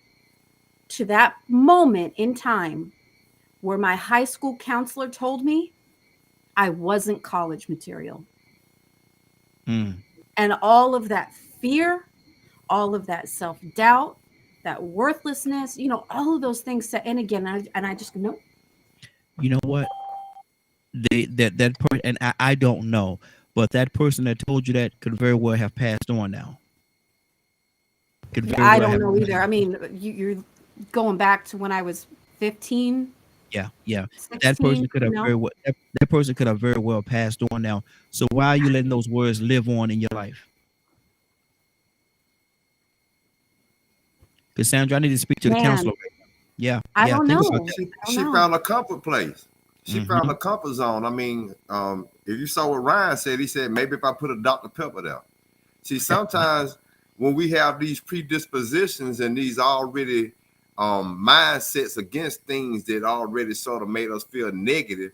to that moment in time where my high school counselor told me I wasn't college material. And all of that fear, all of that self-doubt, that worthlessness, you know, all of those things set in again. And I just know. You know what? That person, and I don't know, but that person that told you that could very well have passed on now. I don't know either. I mean, you're going back to when I was 15. Yeah. 16, That person could have very well that person could have very well passed on now. So why are you letting those words live on in your life? Cassandra, I need to speak to the counselor. Yeah. I don't know. She found a comfort place. She found a comfort zone. I mean, if you saw what Ryan said, he said, maybe if I put a Dr. Pepper there. See, sometimes when we have these predispositions and these already mindsets against things that already sort of made us feel negative,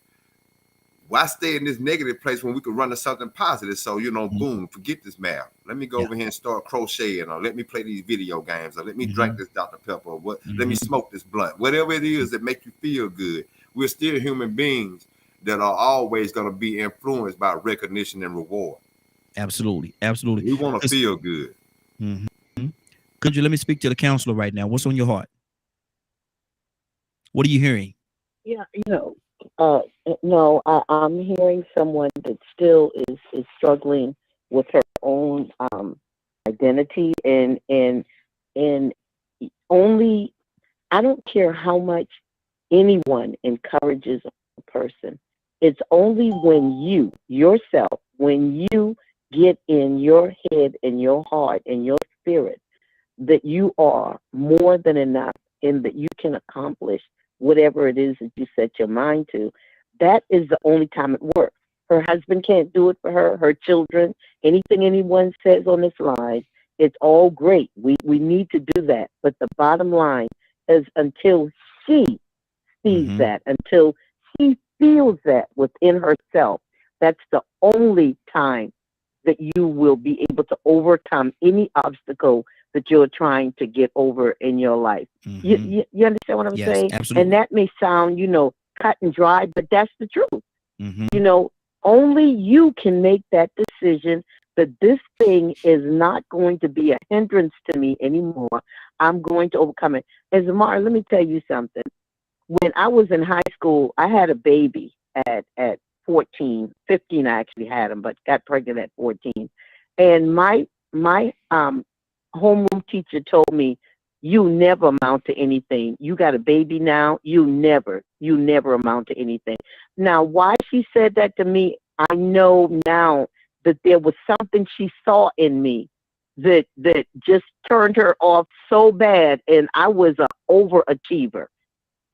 why stay in this negative place when we could run to something positive? So, you know, boom, forget this math. Let me go over here and start crocheting, or let me play these video games, or let me drink this Dr. Pepper, or let me smoke this blunt. Whatever it is that make you feel good. We're still human beings that are always going to be influenced by recognition and reward. Absolutely. We want to feel good. Could you let me speak to the counselor right now? What's on your heart? What are you hearing? Yeah, no, I'm hearing someone that still is struggling with her own identity and only, I don't care how much anyone encourages a person. It's only when you yourself, when you get in your head and your heart and your spirit that you are more than enough and that you can accomplish whatever it is that you set your mind to. That is the only time it works. Her husband can't do it for her, her children, anything anyone says on this line It's all great. We need to do that. But the bottom line is until she sees that, until she feels that within herself, that's the only time that you will be able to overcome any obstacle that you're trying to get over in your life. You understand what I'm saying? Absolutely. And that may sound, cut and dry, but that's the truth. Only you can make that decision that this thing is not going to be a hindrance to me anymore. I'm going to overcome it. And Zamar, let me tell you something. When I was in high school, I had a baby at 14, 15. I actually had him, but got pregnant at 14. And my homeroom teacher told me, you never amount to anything. You got a baby now. You never amount to anything. Now, why she said that to me, I know now that there was something she saw in me that just turned her off so bad. And I was an overachiever.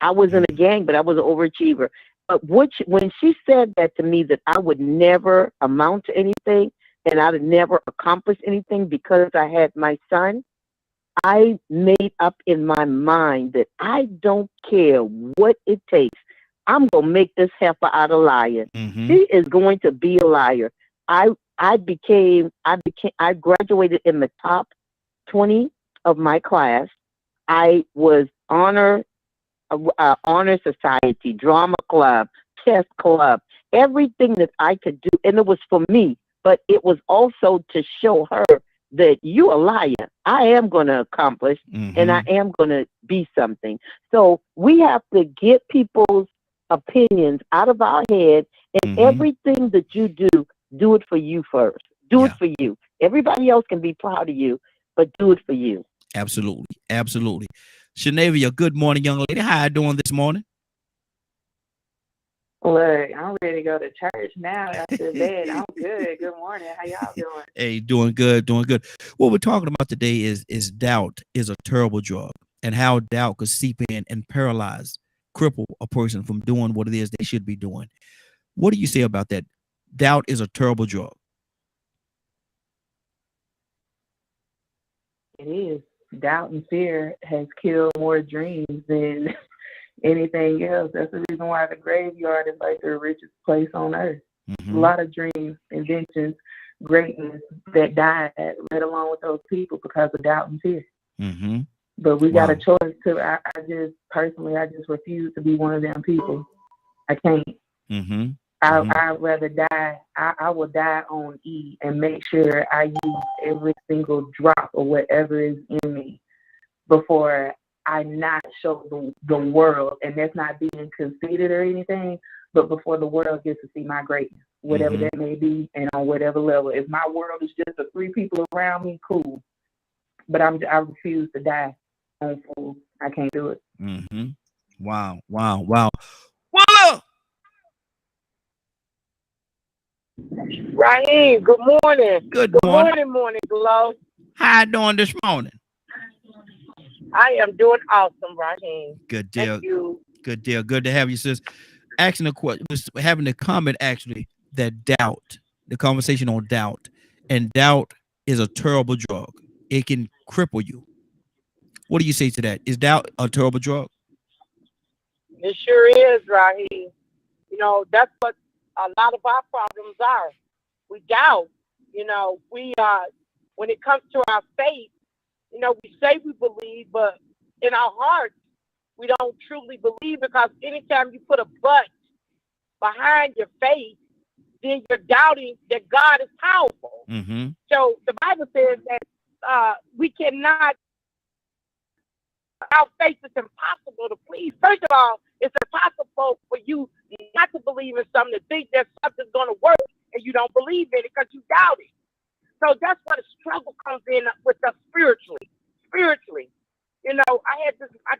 I was in a gang, but I was an overachiever. But when she said that to me, that I would never amount to anything and I'd never accomplish anything because I had my son, I made up in my mind that I don't care what it takes. I'm going to make this heifer out of liar. She is going to be a liar. I graduated in the top 20 of my class. I was honor society, drama club, chess club, everything that I could do. And it was for me, but it was also to show her that you a liar. I am going to accomplish and I am going to be something. So we have to get people's opinions out of our head, and everything that you do it for you first. Do it for you. Everybody else can be proud of you, but do it for you. Absolutely. Absolutely. Shanavia, good morning, young lady. How you doing this morning? Look, I'm ready to go to church now after bed. I'm good. Good morning. How y'all doing? Hey, doing good, doing good. What we're talking about today is doubt is a terrible drug, and how doubt could seep in and paralyze, cripple a person from doing what it is they should be doing. What do you say about that? Doubt is a terrible drug. It is. Doubt and fear has killed more dreams than anything else. That's the reason why the graveyard is like the richest place on earth. A lot of dreams, inventions, greatness that died right along with those people because of doubt and fear. But we got a choice to. I just refuse to be one of them people. I can't. I'd rather die. I will die on E and make sure I use every single drop of whatever is in me before I not show the world. And that's not being conceited or anything, but before the world gets to see my greatness, whatever that may be, and on whatever level. If my world is just the 3 people around me, cool. But I refuse to die on fool. I can't do it. Wow. Whoa! Raheem, good morning. Good morning, Glow. How you doing this morning? I am doing awesome, Raheem. Good deal. Thank you. Good deal. Good to have you, sis. Asking a question, having a comment actually that doubt, the conversation on doubt, and doubt is a terrible drug. It can cripple you. What do you say to that? Is doubt a terrible drug? It sure is, Raheem. That's what a lot of our problems are. We doubt. When it comes to our faith, we say we believe, but in our hearts, we don't truly believe, because anytime you put a but behind your faith, then you're doubting that God is powerful. So the Bible says that we cannot, our faith is impossible to please. First of all, it's impossible for you not to believe in something, to think that something's going to work and you don't believe in it because you doubt it. So that's where the struggle comes in with us spiritually. I had this, I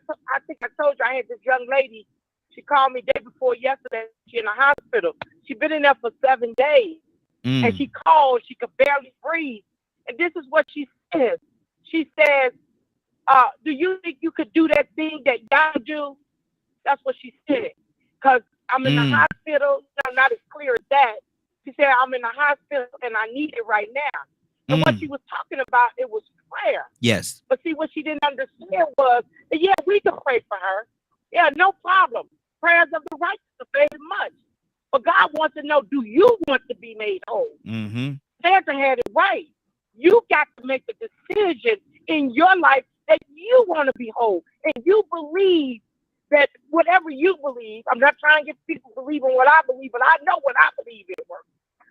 think I told you, I had this young lady. She called me day before yesterday. She's in the hospital. She's been in there for 7 days. And she called. She could barely breathe. And this is what she says. She says, do you think you could do that thing that y'all do? That's what she said. Because I'm in the hospital. I'm not as clear as that. She said, I'm in the hospital and I need it right now. And what she was talking about, it was prayer. Yes. But see, what she didn't understand was that, yeah, we can pray for her. Yeah, no problem. Prayers of the righteous avail much. But God wants to know, do you want to be made whole? Mm-hmm. Santa had it right. You got to make a decision in your life that you want to be whole. And you believe that whatever you believe, I'm not trying to get people to believe in what I believe, but I know what I believe it works.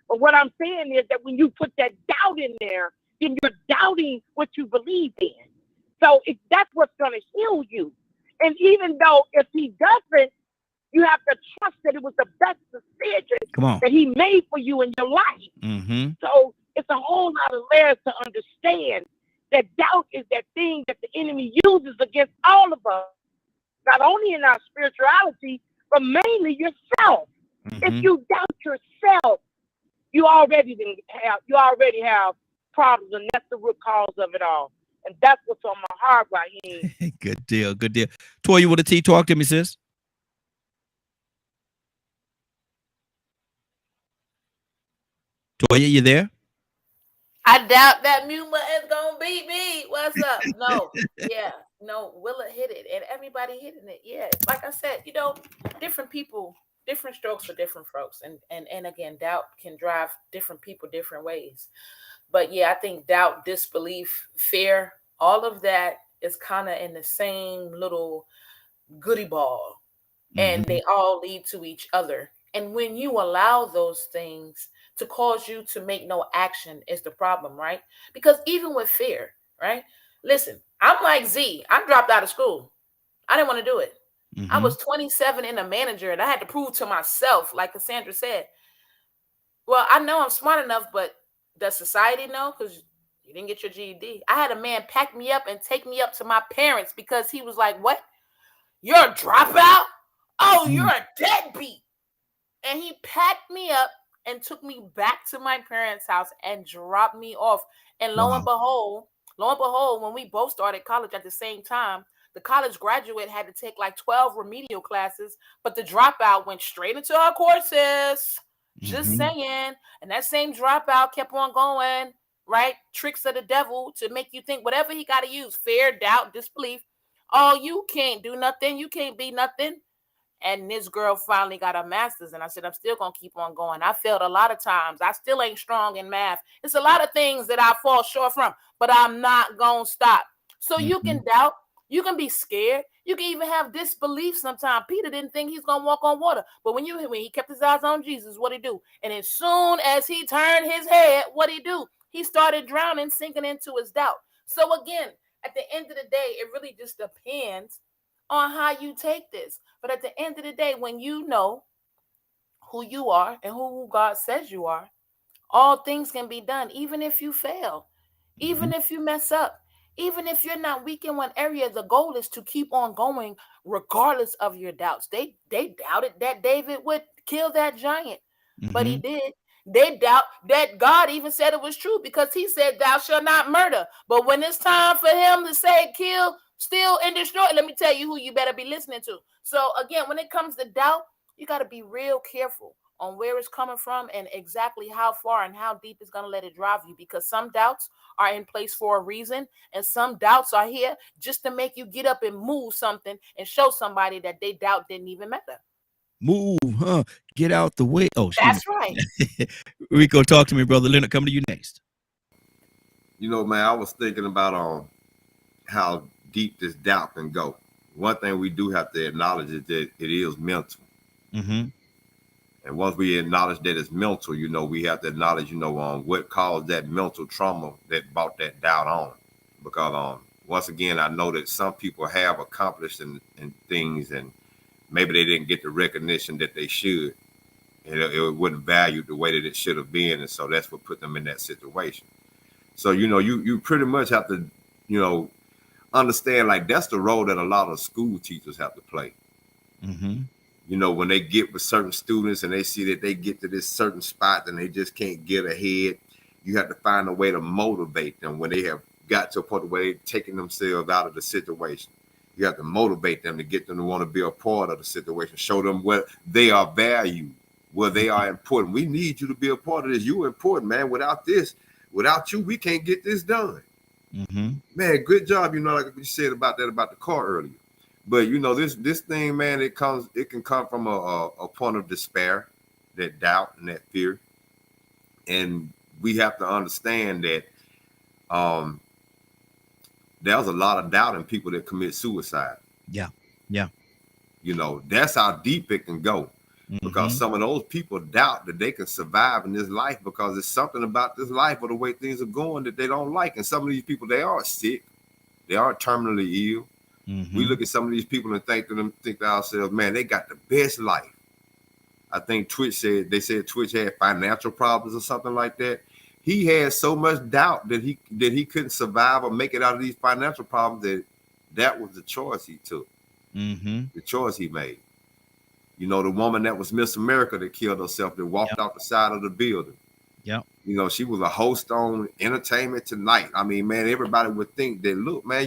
But what I'm saying is that when you put that doubt in there, then you're doubting what you believe in. So that's what's going to heal you. And even though if he doesn't, you have to trust that it was the best decision that he made for you in your life. Mm-hmm. So it's a whole lot of layers to understand that doubt is that thing that the enemy uses against all of us, not only in our spirituality, but mainly yourself. Mm-hmm. If you doubt yourself, you already have problems, and that's the root cause of it all. And that's what's on my heart right here. Good deal. Good deal. Toya with a T, talk to me, sis. Toya, you there? I doubt that mute button is gonna beat me. What's up? No, yeah, no. Willa hit it, and everybody hitting it. Yeah, like I said, different people, different strokes for different folks, and again, doubt can drive different people different ways. But yeah, I think doubt, disbelief, fear, all of that is kind of in the same little goodie ball, and they all lead to each other. And when you allow those things to cause you to make no action is the problem, right? Because even with fear, right? Listen, I'm like Z. I dropped out of school. I didn't want to do it. Mm-hmm. I was 27 and a manager, and I had to prove to myself, like Cassandra said, well, I know I'm smart enough, but does society know? Because you didn't get your GED. I had a man pack me up and take me up to my parents because he was like, what? You're a dropout? Oh, you're a deadbeat. And he packed me up and took me back to my parents' house and dropped me off. And lo and behold, when we both started college at the same time, the college graduate had to take like 12 remedial classes, but the dropout went straight into her courses. Just saying. And that same dropout kept on going, right? Tricks of the devil to make you think whatever he got to use, fear, doubt, disbelief. Oh, you can't do nothing. You can't be nothing. And this girl finally got a master's, and I said, I'm still going to keep on going. I failed a lot of times. I still ain't strong in math. It's a lot of things that I fall short from, but I'm not going to stop. So you can doubt. You can be scared. You can even have disbelief sometimes. Peter didn't think he's going to walk on water. But when he kept his eyes on Jesus, what he do? And as soon as he turned his head, what he do? He started drowning, sinking into his doubt. So again, at the end of the day, it really just depends on how you take this. But at the end of the day, when you know who you are and who God says you are, all things can be done, even if you fail, even if you mess up, even if you're not weak in one area. The goal is to keep on going regardless of your doubts. They doubted that David would kill that giant, but he did. They doubt that God even said it was true because he said, thou shalt not murder. But when it's time for him to say, kill, steal, and destroy, let me tell you who you better be listening to. So again, when it comes to doubt, you got to be real careful on where it's coming from and exactly how far and how deep it's going to let it drive you, because some doubts are in place for a reason, and some doubts are here just to make you get up and move something and show somebody that they doubt didn't even matter. Move, huh? Get out the way. Oh, that's right. Rico, talk to me, brother. Leonard, coming to you next. Man, I was thinking about how deep this doubt can go. One thing we do have to acknowledge is that it is mental. And once we acknowledge that it's mental, we have to acknowledge, what caused that mental trauma that brought that doubt on. Because once again, I know that some people have accomplished in things, and maybe they didn't get the recognition that they should. It wasn't valued the way that it should have been, and so that's what put them in that situation. So you pretty much have to understand, like, that's the role that a lot of school teachers have to play. When they get with certain students and they see that they get to this certain spot and they just can't get ahead, you have to find a way to motivate them when they have got to a point where they're taking themselves out of the situation. You have to motivate them to get them to want to be a part of the situation, show them what they are valued, where they are important. We need you to be a part of this. You're important, man. Without you, we can't get this done. Man, good job. You know, like you said about that about the car earlier. But you know, this thing, man, it can come from a point of despair, that doubt and that fear. And we have to understand that there's a lot of doubt in people that commit suicide. Yeah. You know, that's how deep it can go. Because some of those people doubt that they can survive in this life because there's something about this life or the way things are going that they don't like. And some of these people, they are sick. They are terminally ill. We look at some of these people and think to ourselves, man, they got the best life. I think Twitch said Twitch had financial problems or something like that. He had so much doubt that he couldn't survive or make it out of these financial problems that was the choice he took. The choice he made. You know, the woman that was Miss America that killed herself, that walked off the side of the building. Yeah. You know, she was a host on Entertainment Tonight. I mean, man, everybody would think that, look, man,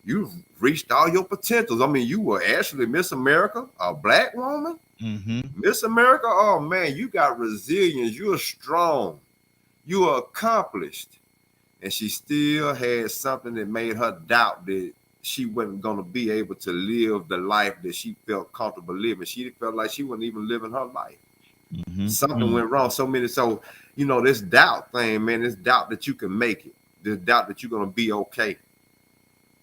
you've reached all your potentials. I mean, you were actually Miss America, a black woman. Miss America, oh man, you got resilience. You're strong. You are accomplished. And she still had something that made her doubt that she wasn't going to be able to live the life that she felt comfortable living. She felt like she wasn't even living her life. Something went wrong. So, you know, this doubt thing, man, this doubt that you can make it, this doubt that you're going to be okay.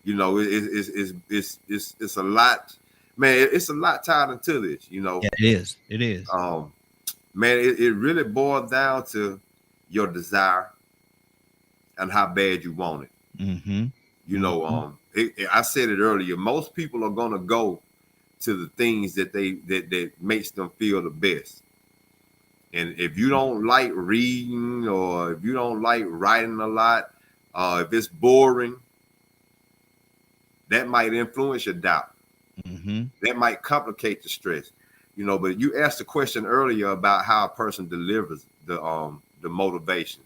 You know, it's a lot, man. It's a lot tied into this, you know. Yeah, it is. Man, it really boils down to your desire and how bad you want it. You know, I said it earlier. Most people are gonna go to the things that makes them feel the best. And if you don't like reading, or if you don't like writing a lot, if it's boring, that might influence your doubt. That might complicate the stress. You know, but you asked a question earlier about how a person delivers the motivation,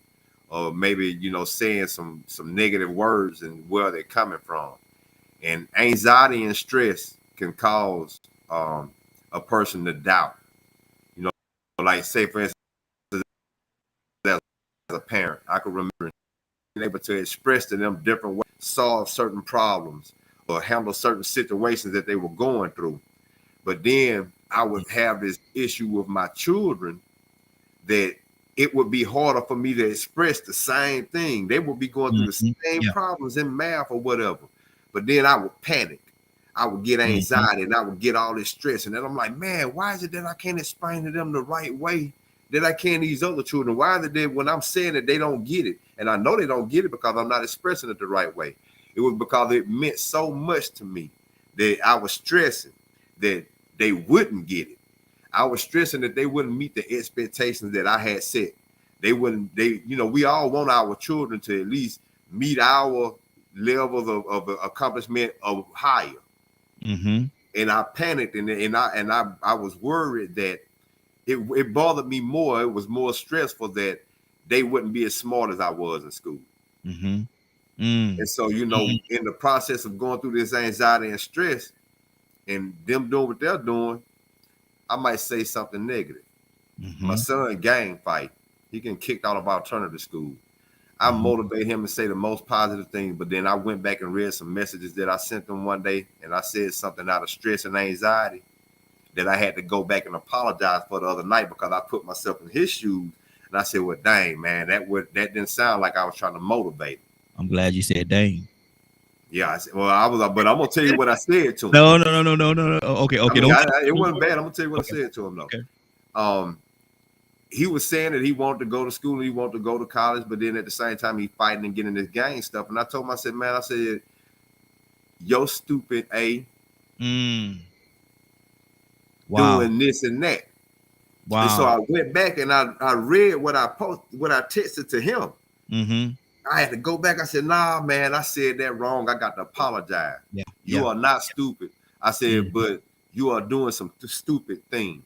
or maybe, you know, saying some negative words and where they're coming from. And anxiety and stress can cause a person to doubt. You know, like, say for instance, as a parent, I could remember being able to express to them different ways, solve certain problems, or handle certain situations that they were going through. But then I would have this issue with my children that it would be harder for me to express the same thing. They would be going through the same problems in math or whatever. But then I would panic. I would get anxiety and I would get all this stress. And then I'm like, man, why is it that I can't explain to them the right way that I can these other children? Why is it that when I'm saying it, they don't get it? And I know they don't get it because I'm not expressing it the right way. It was because it meant so much to me that I was stressing that they wouldn't get it. I was stressing that they wouldn't meet the expectations that I had set. You know, we all want our children to at least meet our levels of accomplishment of higher. And I panicked and I was worried that it bothered me more. It was more stressful that they wouldn't be as smart as I was in school. And so, you know, in the process of going through this anxiety and stress and them doing what they're doing, I might say something negative. My son gang fight. He getting kicked out of alternative school. I motivate him to say the most positive things, but then I went back and read some messages that I sent him one day, and I said something out of stress and anxiety that I had to go back and apologize for the other night because I put myself in his shoes. And I said, well, dang, man, that didn't sound like I was trying to motivate him. I'm glad you said dang. Yeah, I said, well, but I'm gonna tell you what I said to him. No. Okay. I mean, it wasn't bad. I'm gonna tell you what I said to him though. Okay. He was saying that he wanted to go to school and he wanted to go to college, but then at the same time he fighting and getting this gang stuff. And I told him, I said, yo, stupid A, doing this and that. Wow. And so I went back and I read what I texted to him. I had to go back. I said, nah, man, I said that wrong. I got to apologize. You are not stupid. I said, but you are doing some stupid things.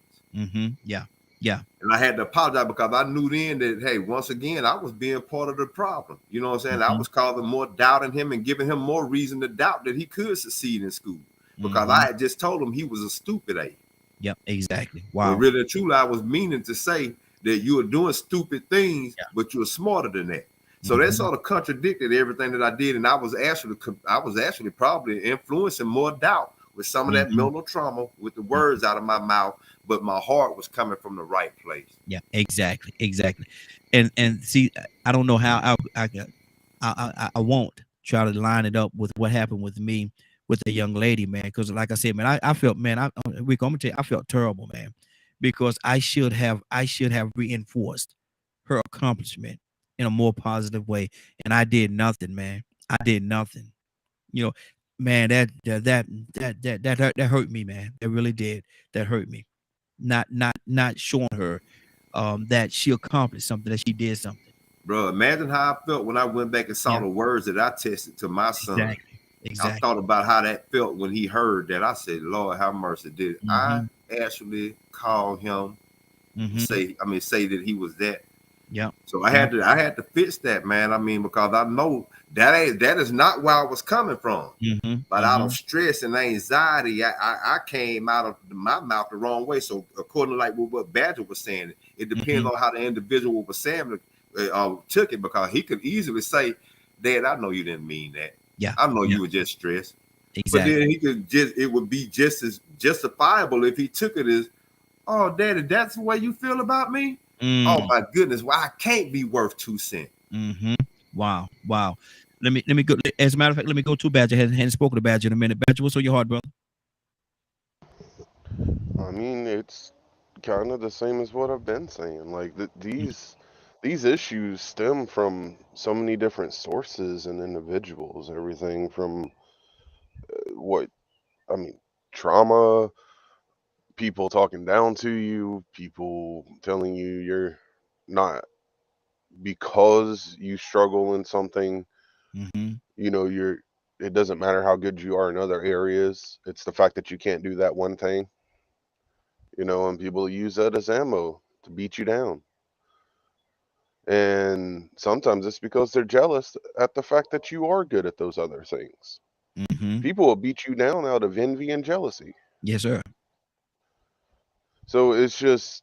Yeah. And I had to apologize because I knew then that, hey, once again, I was being part of the problem. You know what I'm saying? I was causing more doubt in him and giving him more reason to doubt that he could succeed in school because I had just told him he was a stupid A. Yep, exactly. Wow. But really, truly, I was meaning to say that you are doing stupid things, but you're smarter than that. So that sort of contradicted everything that I did, and I was actually probably influencing more doubt with some of that mental trauma with the words out of my mouth, but my heart was coming from the right place. Yeah, exactly. And see, I don't know how I won't try to line it up with what happened with me with the young lady, man. Because like I said, man, I felt, man, Rico, I'm gonna tell you, I felt terrible, man, because I should have reinforced her accomplishment in a more positive way, and I did nothing, man. I did nothing. You know, man, that hurt me, man. It really did. That hurt me. Not showing her that she accomplished something, that she did something. Bro, imagine how I felt when I went back and saw the words that I tested to my son. Exactly. I thought about how that felt when he heard that. I said, Lord, have mercy. Did I actually call him, say that he was that? Yeah. So I had to fix that, man. I mean, because I know that is not where I was coming from. But out of stress and anxiety, I came out of my mouth the wrong way. So according to like what Badger was saying, it depends on how the individual was saying took it, because he could easily say, Dad, I know you didn't mean that. Yeah. I know you were just stressed. Exactly. But then he could it would be just as justifiable if he took it as, oh, Daddy, that's the way you feel about me? Oh my goodness, well, I can't be worth 2 cents. Wow. Let me go. As a matter of fact, let me go to Badger. I hadn't spoken to Badger in a minute. Badger, what's on your heart, brother? I mean, it's kind of the same as what I've been saying. Like these issues stem from so many different sources and individuals. Everything from trauma, people talking down to you, people telling you you're not, because you struggle in something, you know, it doesn't matter how good you are in other areas. It's the fact that you can't do that one thing, you know, and people use that as ammo to beat you down. And sometimes it's because they're jealous at the fact that you are good at those other things. People will beat you down out of envy and jealousy. Yes, sir. So it's just,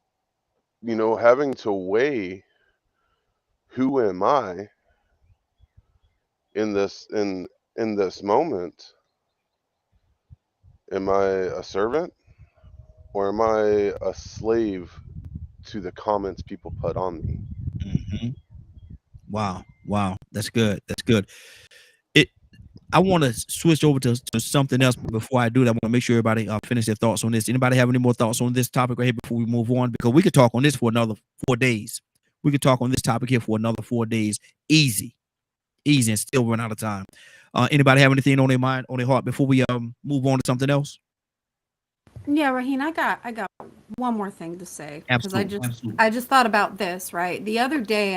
you know, having to weigh, who am I in this moment? Am I a servant, or am I a slave to the comments people put on me? Wow. That's good. I want to switch over to something else, but before I do that, I want to make sure everybody finish their thoughts on this. Anybody have any more thoughts on this topic right here before we move on? Because we could talk on this for another 4 days. We could talk on this topic here for another 4 days, easy, and still run out of time. Anybody have anything on their mind, on their heart before we move on to something else? Yeah, Raheen, I got one more thing to say, because Absolutely. I just thought about this, right? The other day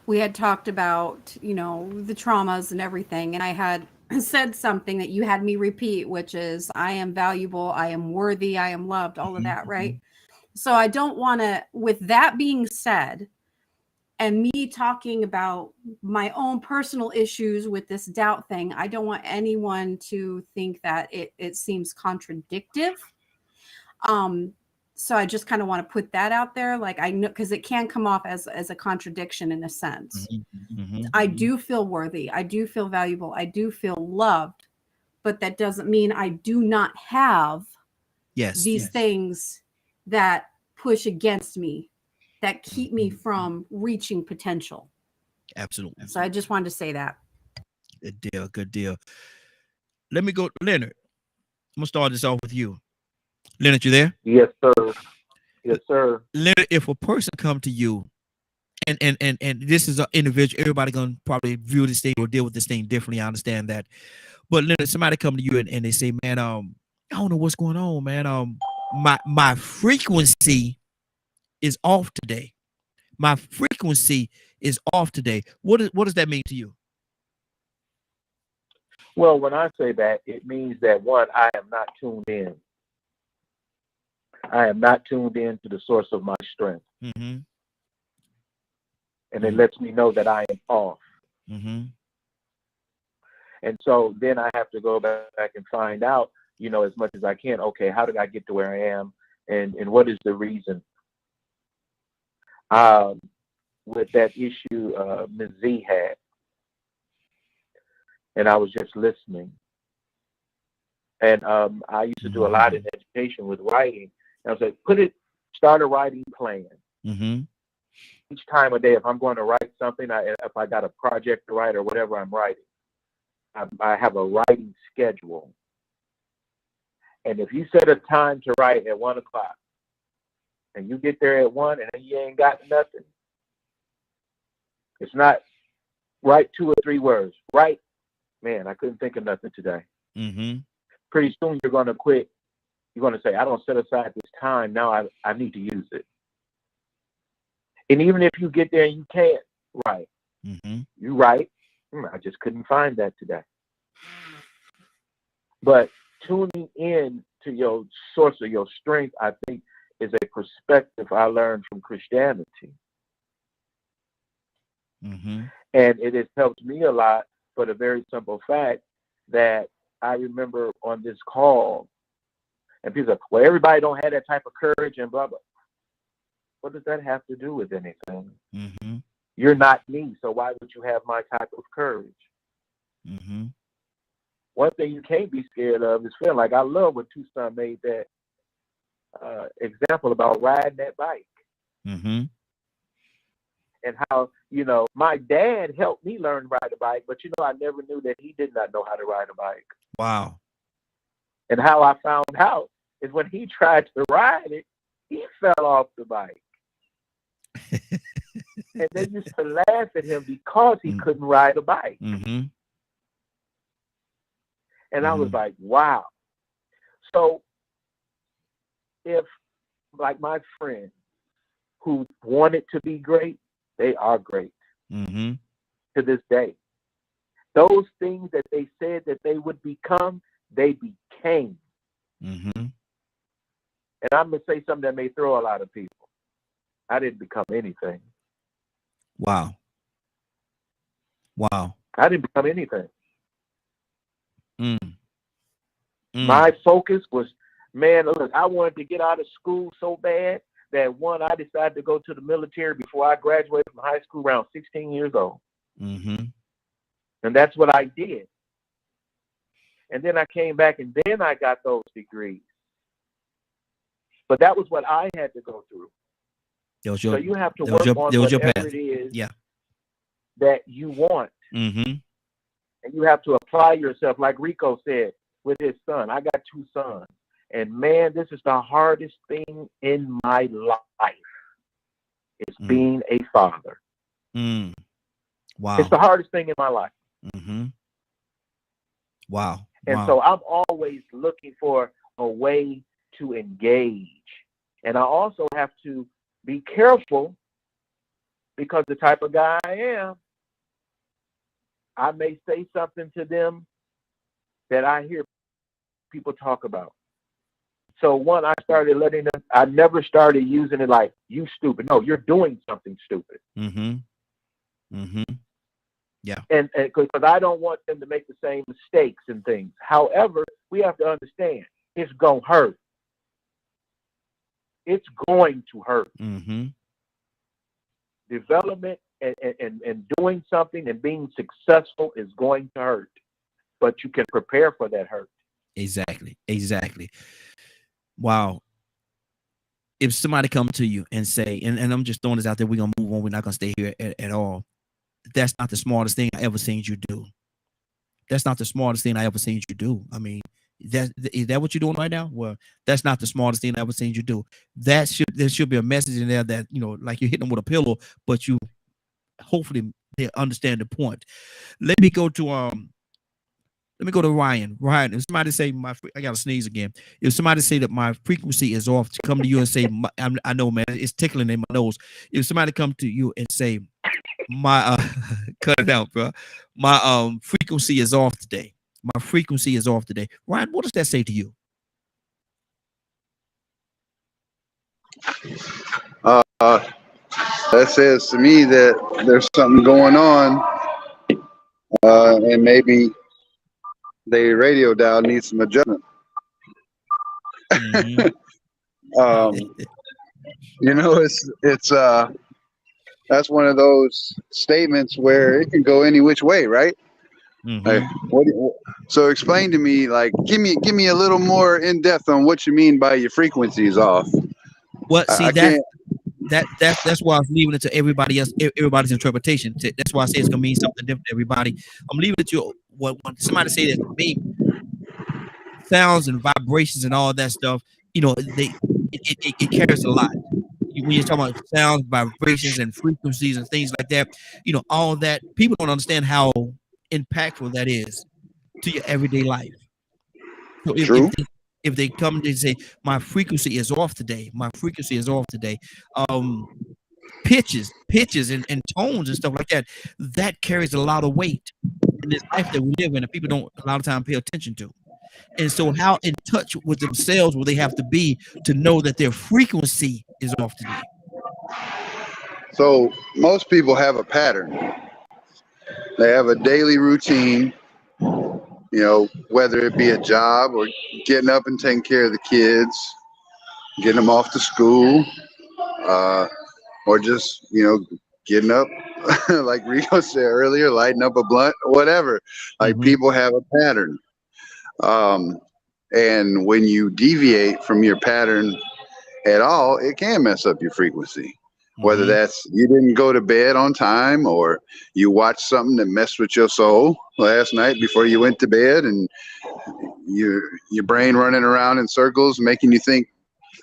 we had talked about, you know, the traumas and everything, and I had said something that you had me repeat, which is, I am valuable, I am worthy, I am loved, all of that, right? So I don't want to, with that being said, and me talking about my own personal issues with this doubt thing, I don't want anyone to think that it seems contradictive. So I just kind of want to put that out there. Like, I know, because it can come off as a contradiction in a sense. I do feel worthy. I do feel valuable. I do feel loved, but that doesn't mean I do not have these things that push against me, that keep me from reaching potential. Absolutely. So I just wanted to say that. Good deal. Let me go, Leonard. I'm gonna start this off with you. Leonard, you there? Yes, sir. Yes, sir. Leonard, if a person come to you, and this is an individual, everybody gonna probably view this thing or deal with this thing differently. I understand that, but Leonard, somebody come to you and they say, man, I don't know what's going on, man. My frequency is off today. My frequency is off today. What does that mean to you? Well, when I say that, it means that, one, I am not tuned in. I am not tuned in to the source of my strength. And it lets me know that I am off. And so then I have to go back and find out, you know, as much as I can, okay, how did I get to where I am? And what is the reason? with that issue Ms. Z had, and I was just listening. And I used to do a lot in education with writing. And I was like, start a writing plan. Each time of day, if I'm going to write something, if I got a project to write or whatever I'm writing, I have a writing schedule. And if you set a time to write at 1 o'clock, and you get there at 1 and you ain't got nothing, it's not write 2 or 3 words. Write, man, I couldn't think of nothing today. Pretty soon you're going to quit. You're going to say, I don't set aside this time. Now I need to use it. And even if you get there and you can't write, you write, I just couldn't find that today. But tuning in to your source of your strength, I think, is a perspective I learned from Christianity. And it has helped me a lot for the very simple fact that I remember on this call, and people say, well, everybody don't have that type of courage and blah, blah. What does that have to do with anything? You're not me, so why would you have my type of courage? One thing you can't be scared of is feeling. Like I love when Tucson made that example about riding that bike. And how, my dad helped me learn to ride a bike, but I never knew that he did not know how to ride a bike. Wow. And how I found out is when he tried to ride it, he fell off the bike. And they used to laugh at him because he couldn't ride a bike. And I was like, wow. So if, like my friend who wanted to be great, they are great to this day. Those things that they said that they would become, they became. And I'm going to say something that may throw a lot of people. I didn't become anything. Wow. Wow. I didn't become anything. My focus was, man, look, I wanted to get out of school so bad that I decided to go to the military before I graduated from high school around 16 years old. And that's what I did. And then I came back and then I got those degrees. But that was what I had to go through. So you have to work on whatever it is that you want. And you have to apply yourself, like Rico said, with his son. I got 2 sons. And man, this is the hardest thing in my life. It's being a father. Wow. It's the hardest thing in my life. Wow. And so I'm always looking for a way to engage. And I also have to be careful because the type of guy I am, I may say something to them that I hear people talk about. So I started letting them, I never started using it like, you stupid. No, you're doing something stupid. Yeah. And because I don't want them to make the same mistakes and things. However, we have to understand it's going to hurt. It's going to hurt. Development and doing something and being successful is going to hurt. But you can prepare for that hurt. Exactly. Wow. If somebody come to you and say, and I'm just throwing this out there, we're going to move on. We're not going to stay here at all. That's not the smartest thing I ever seen you do. That's not the smartest thing I ever seen you do. I mean, is that what you're doing right now? Well, that's not the smartest thing I ever seen you do. There should be a message in there that, like you're hitting them with a pillow, but you hopefully they understand the point. Let me go to Ryan. Ryan, if somebody say I gotta sneeze again. If somebody say that my frequency is off, to come to you and say, I know, man, it's tickling in my nose. If somebody come to you and say, my cut it out, bro. My frequency is off today. My frequency is off today. Ryan, what does that say to you? That says to me that there's something going on, and maybe the radio dial needs some adjustment. that's one of those statements where it can go any which way, right? Like, so explain to me, like, give me a little more in depth on what you mean by your frequency is off. Well, see, I can't. that's why I'm leaving it to everybody else, everybody's interpretation. That's why I say it's gonna mean something different to everybody. I'm leaving it to when somebody say that to me, sounds and vibrations and all that stuff. You know, it carries a lot. When you're talking about sounds, vibrations, and frequencies and things like that, you know, all that, people don't understand how impactful that is to your everyday life. So if they come and say my frequency is off today, my frequency is off today, pitches and tones and stuff like that, that carries a lot of weight in this life that we live in, and people don't a lot of time pay attention to. And so how in touch with themselves will they have to be to know that their frequency is off today? So most people have a pattern. They have a daily routine, you know, whether it be a job or getting up and taking care of the kids, getting them off to school, or just, you know, getting up, like Rico said earlier, lighting up a blunt, whatever. Like people have a pattern. And when you deviate from your pattern at all, it can mess up your frequency. Whether that's you didn't go to bed on time, or you watched something that messed with your soul last night before you went to bed, and your brain running around in circles, making you think,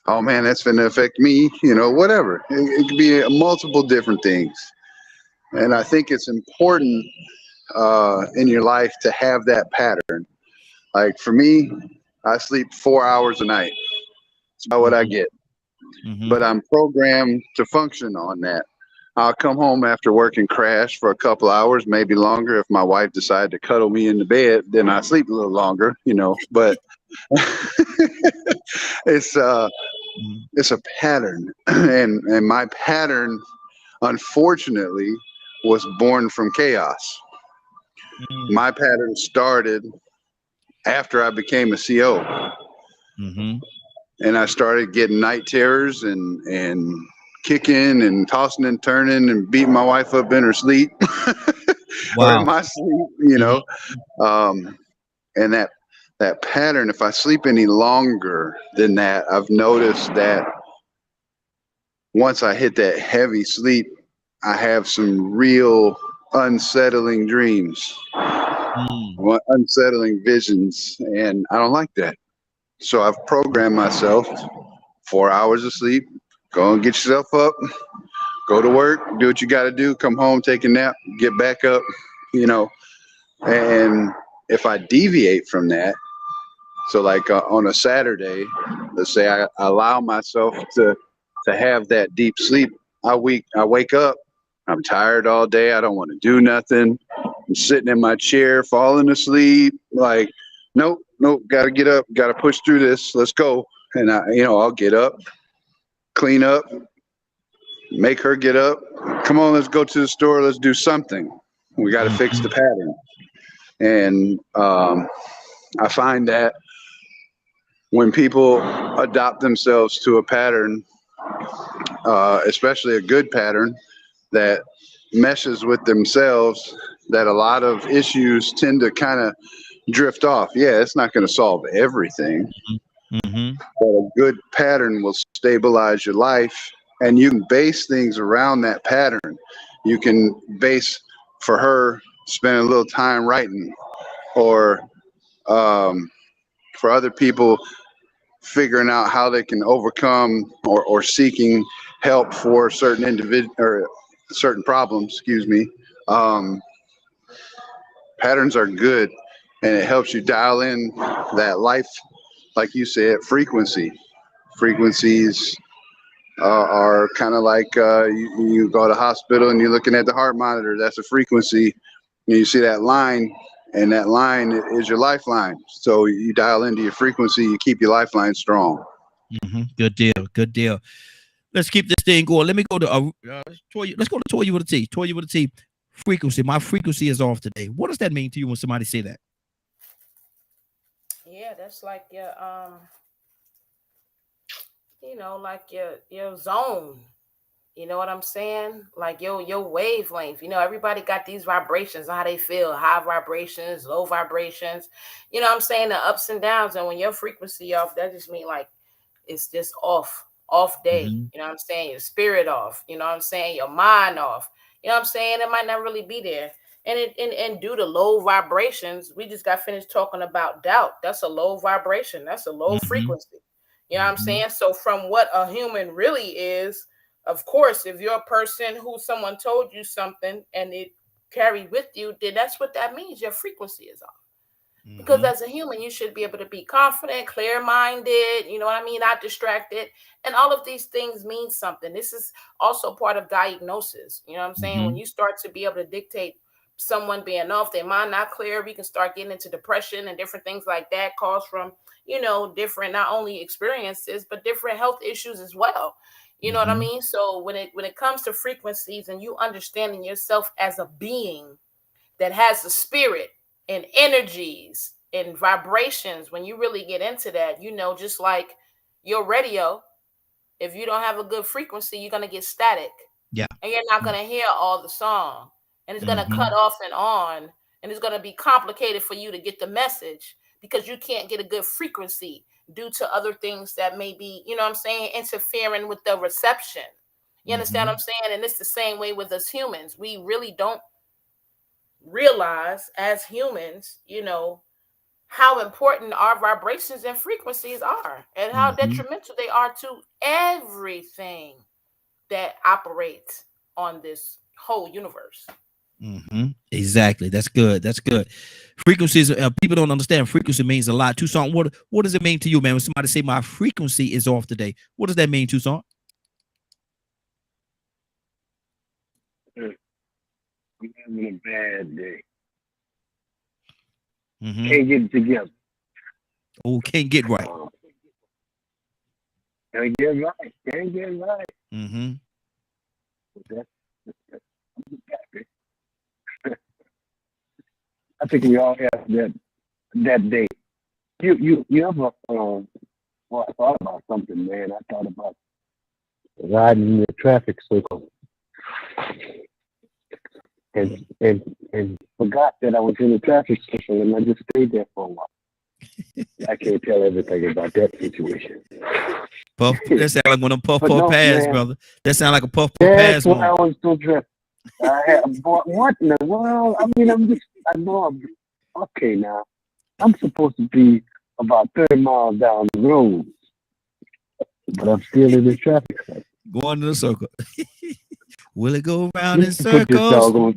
oh man, that's going to affect me, you know, whatever. It could be multiple different things. And I think it's important in your life to have that pattern. Like for me, I sleep 4 hours a night. That's about what I get. But I'm programmed to function on that. I'll come home after work and crash for a couple hours, maybe longer. If my wife decided to cuddle me in the bed, then I sleep a little longer, you know. But it's a pattern, and my pattern, unfortunately, was born from chaos. My pattern started after I became a CO. And I started getting night terrors and kicking and tossing and turning and beating my wife up in her sleep or in my sleep, you know. And that pattern, if I sleep any longer than that, I've noticed that once I hit that heavy sleep, I have some real unsettling dreams, unsettling visions, and I don't like that. So I've programmed myself 4 hours of sleep, go and get yourself up, go to work, do what you got to do, come home, take a nap, get back up, you know. And if I deviate from that, so like on a Saturday, let's say I allow myself to have that deep sleep, I wake up, I'm tired all day, I don't want to do nothing, I'm sitting in my chair, falling asleep, like, nope, gotta get up, gotta push through this, let's go. And I'll get up, clean up, make her get up, come on, let's go to the store, let's do something. We got to fix the pattern. And I find that when people adopt themselves to a pattern, especially a good pattern that meshes with themselves, that a lot of issues tend to kind of drift off. Yeah, it's not going to solve everything, but a good pattern will stabilize your life, and you can base things around that pattern. You can base, for her, spend a little time writing, or for other people, figuring out how they can overcome or seeking help for certain individual or certain problems. Excuse me. Patterns are good, and it helps you dial in that life, like you said, frequency. Frequencies are kind of like you go to the hospital and you're looking at the heart monitor. That's a frequency. And you see that line, and that line is your lifeline. So you dial into your frequency, you keep your lifeline strong. Good deal. Let's keep this thing going. Let me go to Toya. Let's go to Toya with a T. Toya with a T. Frequency. My frequency is off today. What does that mean to you when somebody say that? Yeah, that's like your like your zone. You know what I'm saying? Like your wavelength. You know, everybody got these vibrations, how they feel, high vibrations, low vibrations. You know what I'm saying? The ups and downs. And when your frequency off, that just mean like it's just off day. You know what I'm saying? Your spirit off. You know what I'm saying? Your mind off. You know what I'm saying? It might not really be there. And due to low vibrations, we just got finished talking about doubt. That's a low vibration. That's a low frequency. You know what I'm saying? So from what a human really is, of course, if you're a person who someone told you something and it carried with you, then that's what that means. Your frequency is off. Because as a human, you should be able to be confident, clear-minded, you know what I mean, not distracted. And all of these things mean something. This is also part of diagnosis. You know what I'm saying? When you start to be able to dictate someone being off, their mind not clear, we can start getting into depression and different things like that caused from, you know, different, not only experiences, but different health issues as well. You know what I mean? So when it comes to frequencies and you understanding yourself as a being that has a spirit and energies and vibrations, when you really get into that, you know, just like your radio, if you don't have a good frequency, you're going to get static. Yeah. And you're not going to hear all the song. And it's going to cut off and on. And it's going to be complicated for you to get the message because you can't get a good frequency due to other things that may be, you know what I'm saying, interfering with the reception. You understand what I'm saying? And it's the same way with us humans. We really don't realize as humans, you know, how important our vibrations and frequencies are and how detrimental they are to everything that operates on this whole universe. Exactly. That's good. That's good. Frequencies, people don't understand frequency means a lot. Tucson, what does it mean to you, man? When somebody say my frequency is off today, what does that mean, Tucson? I'm having a bad day. Can't get it together. Oh, can't get right. Can't get right. Can't get right. I think we all have that day. You ever well, I thought about something, man. I thought about riding in the traffic circle and forgot that I was in the traffic circle and I just stayed there for a while. I can't tell everything about that situation. Puff, that sound like one of them puff pass, man, brother. That sound like a puff pass. That's what I was so dressed. What in the world? I mean, I know I'm okay now. I'm supposed to be about 30 miles down the road, but I'm still in the traffic circle. Going in the circle. Will it go around in circles?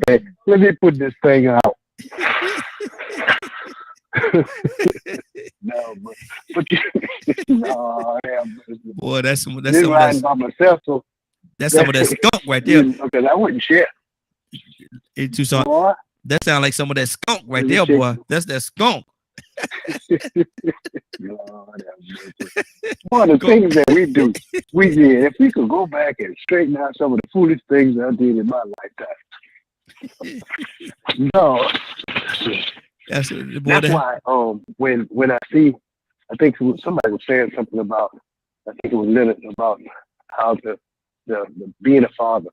Let me put this thing out. No, but no, boy, that's some of that. By myself, so that's some of that skunk right there. Because I wouldn't share. Hey, Tucson, boy, that sound like some of that skunk right there, boy. That's that skunk. One of the things that we did, if we could go back and straighten out some of the foolish things I did in my lifetime. No. That's why when I see, I think somebody was saying something about, I think it was Leonard, about how the being a father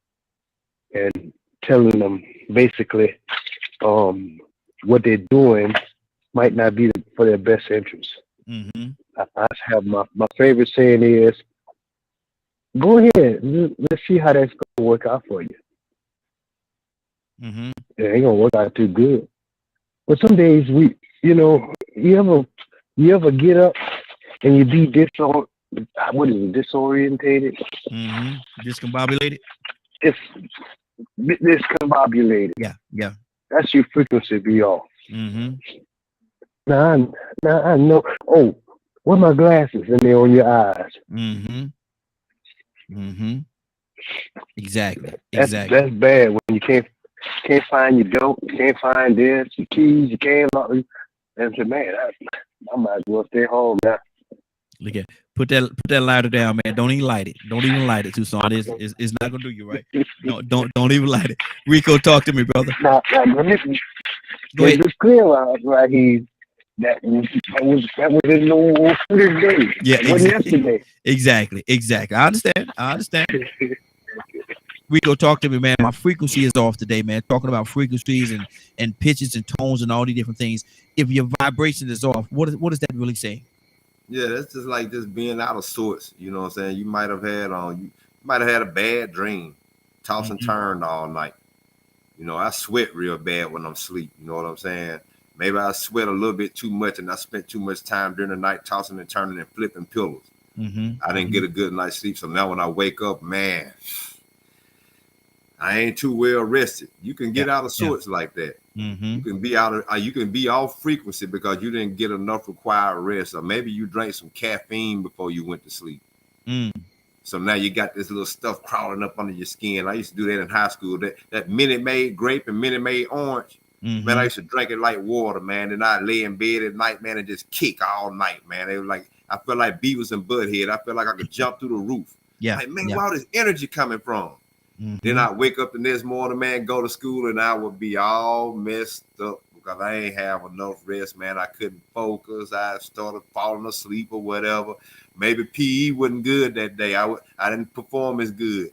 and telling them basically what they're doing might not be for their best interest. I have my favorite saying is, go ahead, let's see how that's going to work out for you. It ain't gonna work out too good. But some days you ever get up and you be disorientated? Discombobulated? Discombobulated. Yeah. That's your frequency be off. Now I know. Oh, what my glasses? And they're on your eyes. Exactly. That's bad when you can't find your belt, you can't find this, your keys, you can't. And say, man, I might as well stay home now. Look at put that lighter down, man. Don't even light it. Don't even light it, Tucson. It's not gonna do you right. No, don't even light it. Rico, talk to me, brother. Now listen. It's clear right here. That was in the day. Yeah, It wasn't yesterday. Exactly. I understand. Rico, talk to me, man. My frequency is off today, man. Talking about frequencies and pitches and tones and all these different things. If your vibration is off, what does that really say? Yeah, that's just like just being out of sorts. You know what I'm saying? You might have had you might have had a bad dream, toss and turn all night. You know, I sweat real bad when I'm asleep. You know what I'm saying? Maybe I sweat a little bit too much and I spent too much time during the night tossing and turning and flipping pillows. I didn't get a good night's sleep. So now when I wake up, man, I ain't too well rested. You can get out of sorts like that. You can be you can be off frequency because you didn't get enough required rest, or maybe you drank some caffeine before you went to sleep. So now you got this little stuff crawling up under your skin. I used to do that in high school. That Minute Maid grape and Minute Maid orange. Man, I used to drink it like water, man. And I'd lay in bed at night, man, and just kick all night, man. It was like I felt like Beavis and Butthead. I felt like I could jump through the roof. Like, man, where all this energy coming from? Then I wake up the next morning, man, go to school, and I would be all messed up because I ain't have enough rest, man. I couldn't focus. I started falling asleep or whatever. Maybe PE wasn't good that day. I didn't perform as good.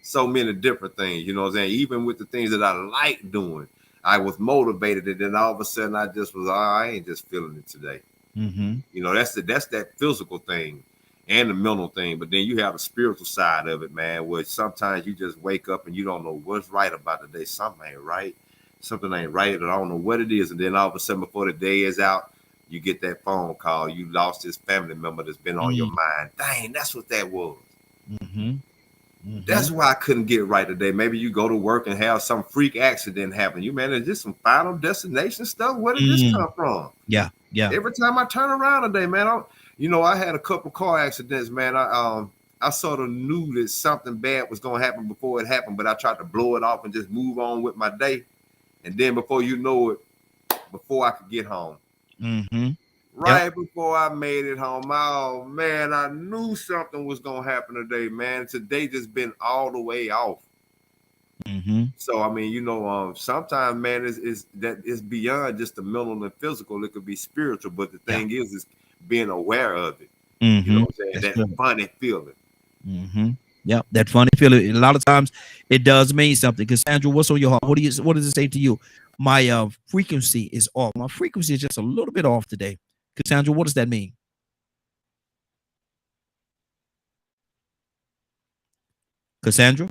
So many different things, you know what I'm saying? Even with the things that I like doing, I was motivated, and then all of a sudden I just was, I ain't just feeling it today. You know, that's that physical thing and the mental thing, but then you have the spiritual side of it, man, where sometimes you just wake up and you don't know what's right about the day. Something ain't right. Something ain't right, and I don't know what it is. And then all of a sudden, before the day is out, you get that phone call. You lost this family member that's been on your mind. Dang, that's what that was. That's why I couldn't get right today. Maybe you go to work and have some freak accident happen. You, man, is this some Final Destination stuff? Where did this come from? Yeah. Every time I turn around today, man, I had a couple car accidents, man. I sort of knew that something bad was going to happen before it happened, but I tried to blow it off and just move on with my day. And then before you know it, before I could get home, right before I made it home, oh man, I knew something was going to happen today, man. Today just been all the way off. So, I mean, sometimes, man, it's beyond just the mental and physical. It could be spiritual, but the thing is being aware of it. You know what I'm saying? That funny feeling. Yeah, that funny feeling. A lot of times it does mean something. Cassandra, what's on your heart? What does it say to you? My frequency is off. My frequency is just a little bit off today. Cassandra, what does that mean? Cassandra?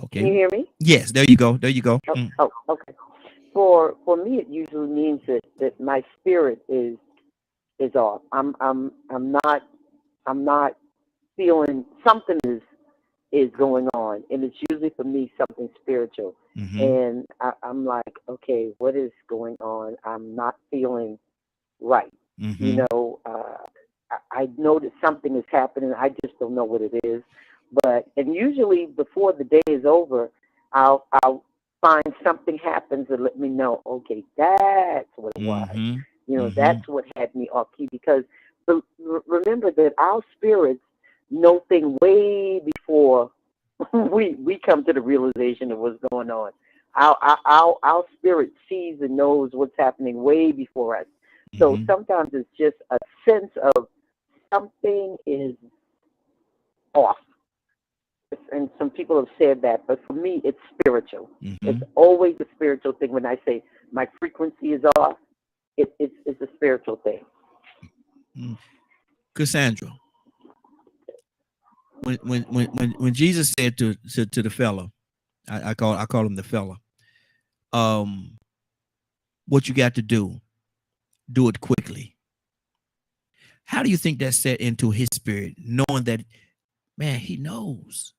Okay. Can you hear me? Yes, there you go. Oh, okay. For me, it usually means that my spirit is off. I'm not feeling something is going on, and it's usually for me something spiritual. And I'm like, okay, what is going on? I'm not feeling right. I know that something is happening. I just don't know what it is. And usually before the day is over, I'll find something happens and let me know, okay, that's what it was. That's what had me off key, because remember that our spirits know things way before we come to the realization of what's going on. Our spirit sees and knows what's happening way before us. So sometimes it's just a sense of something is off. And some people have said that, but for me, it's spiritual. It's always a spiritual thing. When I say my frequency is off, it's a spiritual thing. Cassandra, when Jesus said to the fella, I call him the fella, what you got to do it quickly. How do you think that set into his spirit, knowing that, man, he knows?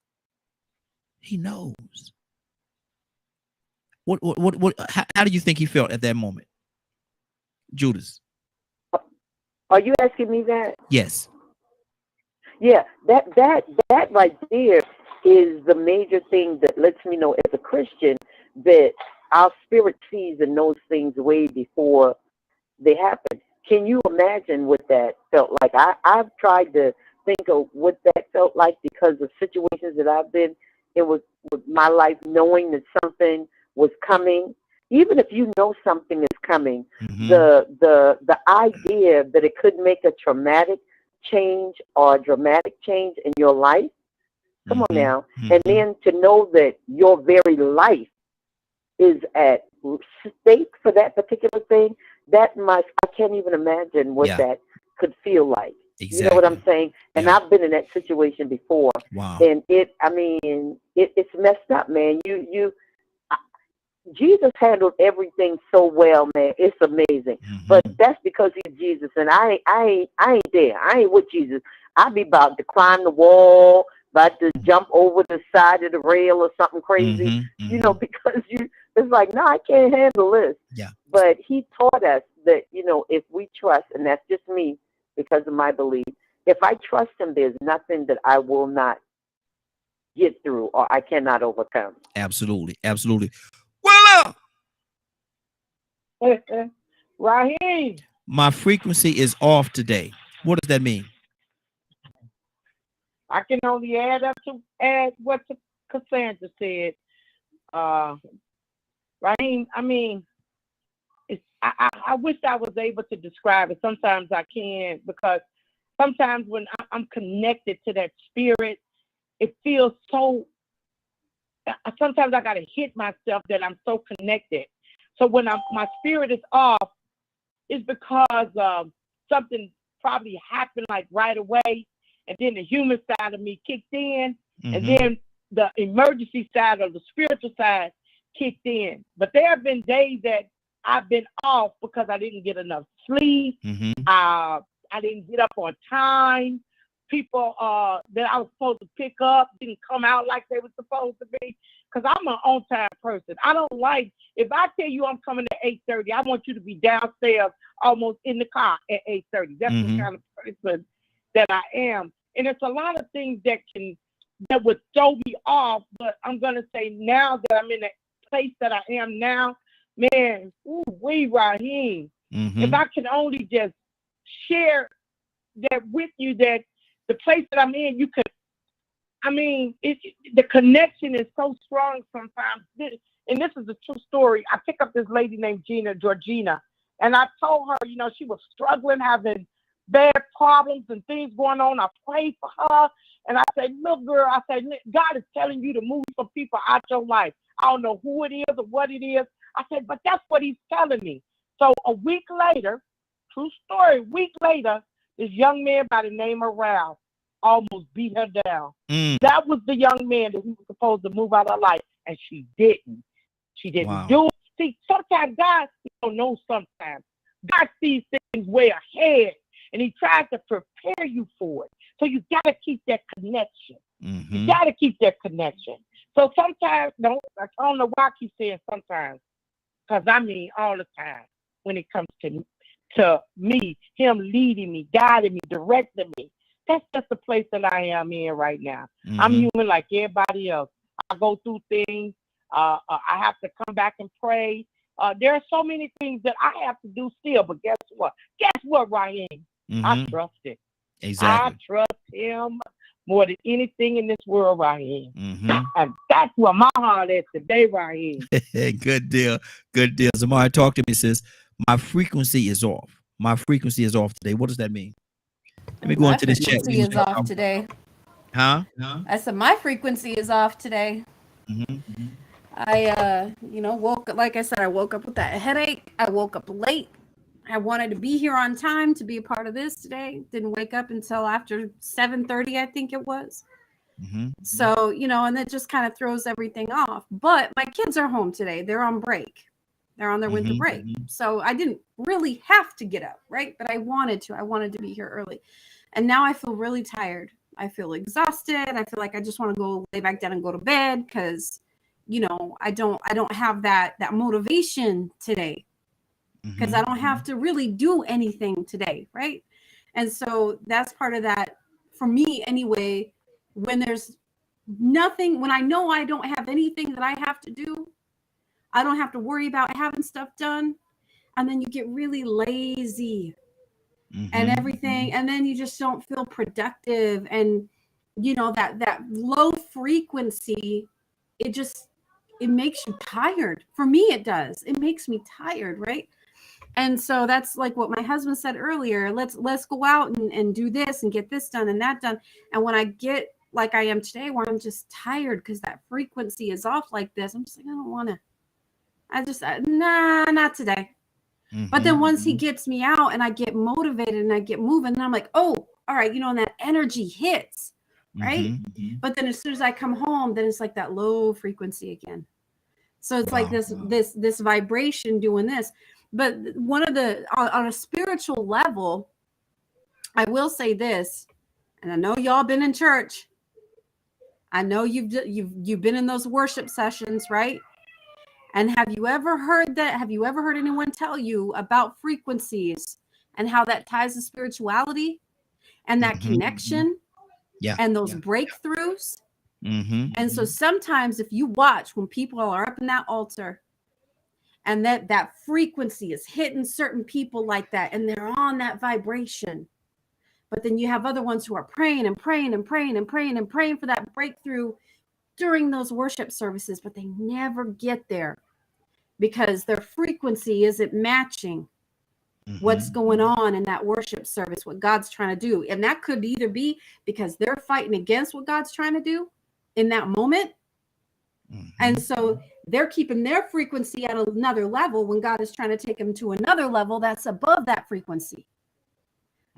He knows. How do you think he felt at that moment? Judas. Are you asking me that? Yes. Yeah, that right there is the major thing that lets me know as a Christian that our spirit sees and knows things way before they happen. Can you imagine what that felt like? I've tried to think of what that felt like because of situations that I've been. It was with my life, knowing that something was coming. Even if you know something is coming, the idea that it could make a traumatic change or dramatic change in your life. Come on now. Mhm. And then to know that your very life is at stake for that particular thing, I can't even imagine what Yeah. that could feel like. Exactly. You know what I'm saying? And Yeah. I've been in that situation before. Wow. And it's messed up, man. Jesus handled everything so well, man. It's amazing. But that's because he's Jesus, and I ain't there. I ain't with Jesus. I be about to climb the wall, about to jump over the side of the rail or something crazy. You know, because it's like, no, I can't handle this. Yeah. But he taught us that, you know, if we trust, and that's just me because of my belief, if I trust him, there's nothing that I will not get through or I cannot overcome. Absolutely. Absolutely. Well, Raheem, my frequency is off today. What does that mean? I can only add what Cassandra said. Raheem, I mean, I wish I was able to describe it. Sometimes I can't, because sometimes when I'm connected to that spirit, it feels so. Sometimes I gotta hit myself that I'm so connected. So when my spirit is off, it's because something probably happened like right away, and then the human side of me kicked in, and then the emergency side or the spiritual side kicked in. But there have been days that I've been off because I didn't get enough sleep. I didn't get up on time. People that I was supposed to pick up didn't come out like they were supposed to be, because I'm an on-time person. I don't like, if I tell you I'm coming at 8:30, I want you to be downstairs almost in the car at 8:30. That's the kind of person that I am. And it's a lot of things that would throw me off, but I'm going to say now that I'm in the place that I am now, man, Raheem, if I can only just share that with you, that the place that I'm in, you could, I mean, the connection is so strong sometimes. And this is a true story. I pick up this lady named Georgina, and I told her, you know, she was struggling, having bad problems and things going on. I prayed for her, and I said, look, girl, I said, God is telling you to move some people out your life. I don't know who it is or what it is. I said, but that's what he's telling me. So a week later, true story, a week later, this young man by the name of Ralph almost beat her down. That was the young man that he was supposed to move out of her life, and she didn't. She didn't do it. See, sometimes God, you don't know sometimes. God sees things way ahead, and he tries to prepare you for it. So you got to keep that connection. You got to keep that connection. So sometimes, I don't know why I keep saying sometimes, because I mean all the time when it comes to me, him leading me, guiding me, directing me. That's just the place that I am in right now. I'm human like everybody else. I go through things. I have to come back and pray. There are so many things that I have to do still, but guess what? Guess what, Ryan? I trust it. Exactly. I trust him more than anything in this world, Ryan. And that's where my heart is today, Ryan. Good deal. Good deal. Zamari, talk to me, sis. My frequency is off. My frequency is off today. What does that mean? Let me go into this chat. Frequency is off today. Huh? I said my frequency is off today. I woke up with that headache. I woke up late. I wanted to be here on time to be a part of this today. Didn't wake up until after 7:30, I think it was. So, and that just kind of throws everything off. But my kids are home today. They're on break. They're on their winter break. So I didn't really have to get up, right? But I wanted to. I wanted to be here early. And now I feel really tired. I feel exhausted. I feel like I just want to go lay back down and go to bed because, I don't have that motivation today because I don't have to really do anything today, right? And so that's part of that for me anyway. When there's nothing, when I know I don't have anything that I have to do, I don't have to worry about having stuff done. And then you get really lazy and everything. And then you just don't feel productive. And, that low frequency, it makes you tired. For me, it does. It makes me tired, right? And so that's like what my husband said earlier. Let's go out and do this and get this done and that done. And when I get like I am today, where I'm just tired because that frequency is off like this, I'm just like, I don't want to. Nah, not today. But then once he gets me out and I get motivated and I get moving, and I'm like, oh, all right, and that energy hits, right? But then as soon as I come home, then it's like that low frequency again. So it's like this vibration doing this. But one of the on a spiritual level, I will say this, and I know y'all been in church. I know you've been in those worship sessions, right? And have you ever heard that? Have you ever heard anyone tell you about frequencies and how that ties to spirituality and that connection and those breakthroughs? And so sometimes if you watch when people are up in that altar and that frequency is hitting certain people like that, and they're on that vibration, but then you have other ones who are praying and praying and praying and praying and praying for that breakthrough during those worship services, but they never get there because their frequency isn't matching what's going on in that worship service, what God's trying to do. And that could either be because they're fighting against what God's trying to do in that moment. And so they're keeping their frequency at another level when God is trying to take them to another level that's above that frequency.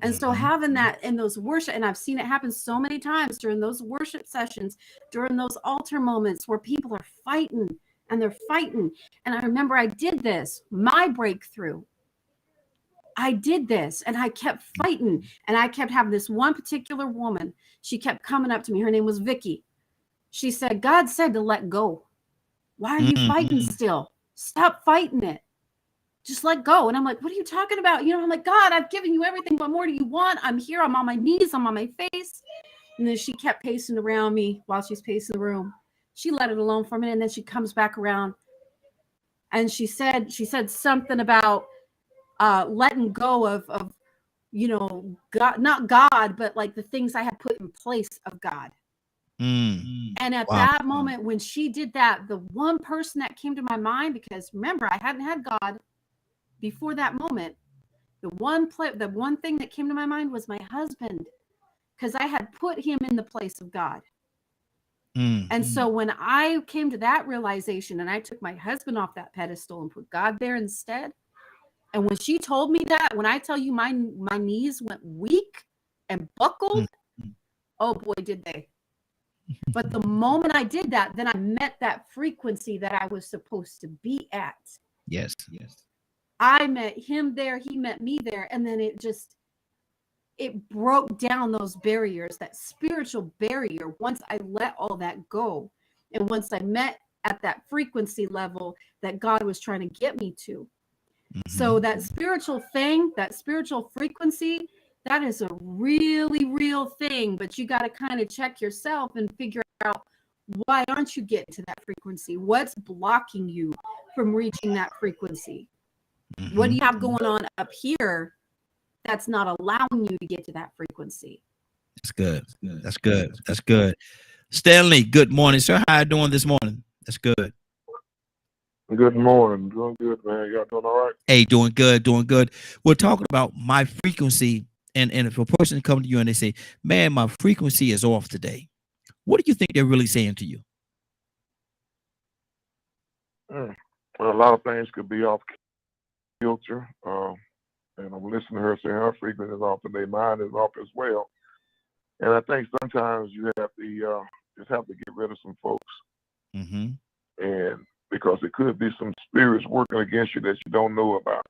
And so having that in those worship, and I've seen it happen so many times during those worship sessions, during those altar moments where people are fighting and they're fighting. And I remember I did this, my breakthrough. I did this and I kept fighting, and I kept having this one particular woman. She kept coming up to me. Her name was Vicky. She said, God said to let go. Why are you fighting still? Stop fighting it. Just let go. And I'm like, what are you talking about? I'm like, God, I've given you everything. What more do you want? I'm here. I'm on my knees. I'm on my face. And then she kept pacing around me while she's pacing the room. She let it alone for a minute. And then she comes back around. And she said something about letting go of God, not God, but like the things I had put in place of God. And at that moment, when she did that, the one person that came to my mind, because remember, I hadn't had God before that moment, the one thing that came to my mind was my husband, because I had put him in the place of God. And so when I came to that realization and I took my husband off that pedestal and put God there instead, and when she told me that, when I tell you my knees went weak and buckled, oh boy, did they. But the moment I did that, then I met that frequency that I was supposed to be at. Yes. I met him there. He met me there. And then it broke down those barriers, that spiritual barrier. Once I let all that go, and once I met at that frequency level that God was trying to get me to. So that spiritual thing, that spiritual frequency, that is a really real thing, but you got to kind of check yourself and figure out, why aren't you getting to that frequency? What's blocking you from reaching that frequency? What do you have going on up here that's not allowing you to get to that frequency? That's good. That's good. That's good. Stanley, good morning, sir. How are you doing this morning? That's good. Good morning. Doing good, man. Y'all doing all right? Hey, doing good, doing good. We're talking about my frequency. And if a person comes to you and they say, man, my frequency is off today, what do you think they're really saying to you? Well, a lot of things could be off kilter. And I'm listening to her say her frequency is off today. Mine is off as well. And I think sometimes you have to just have to get rid of some folks. And because it could be some spirits working against you that you don't know about.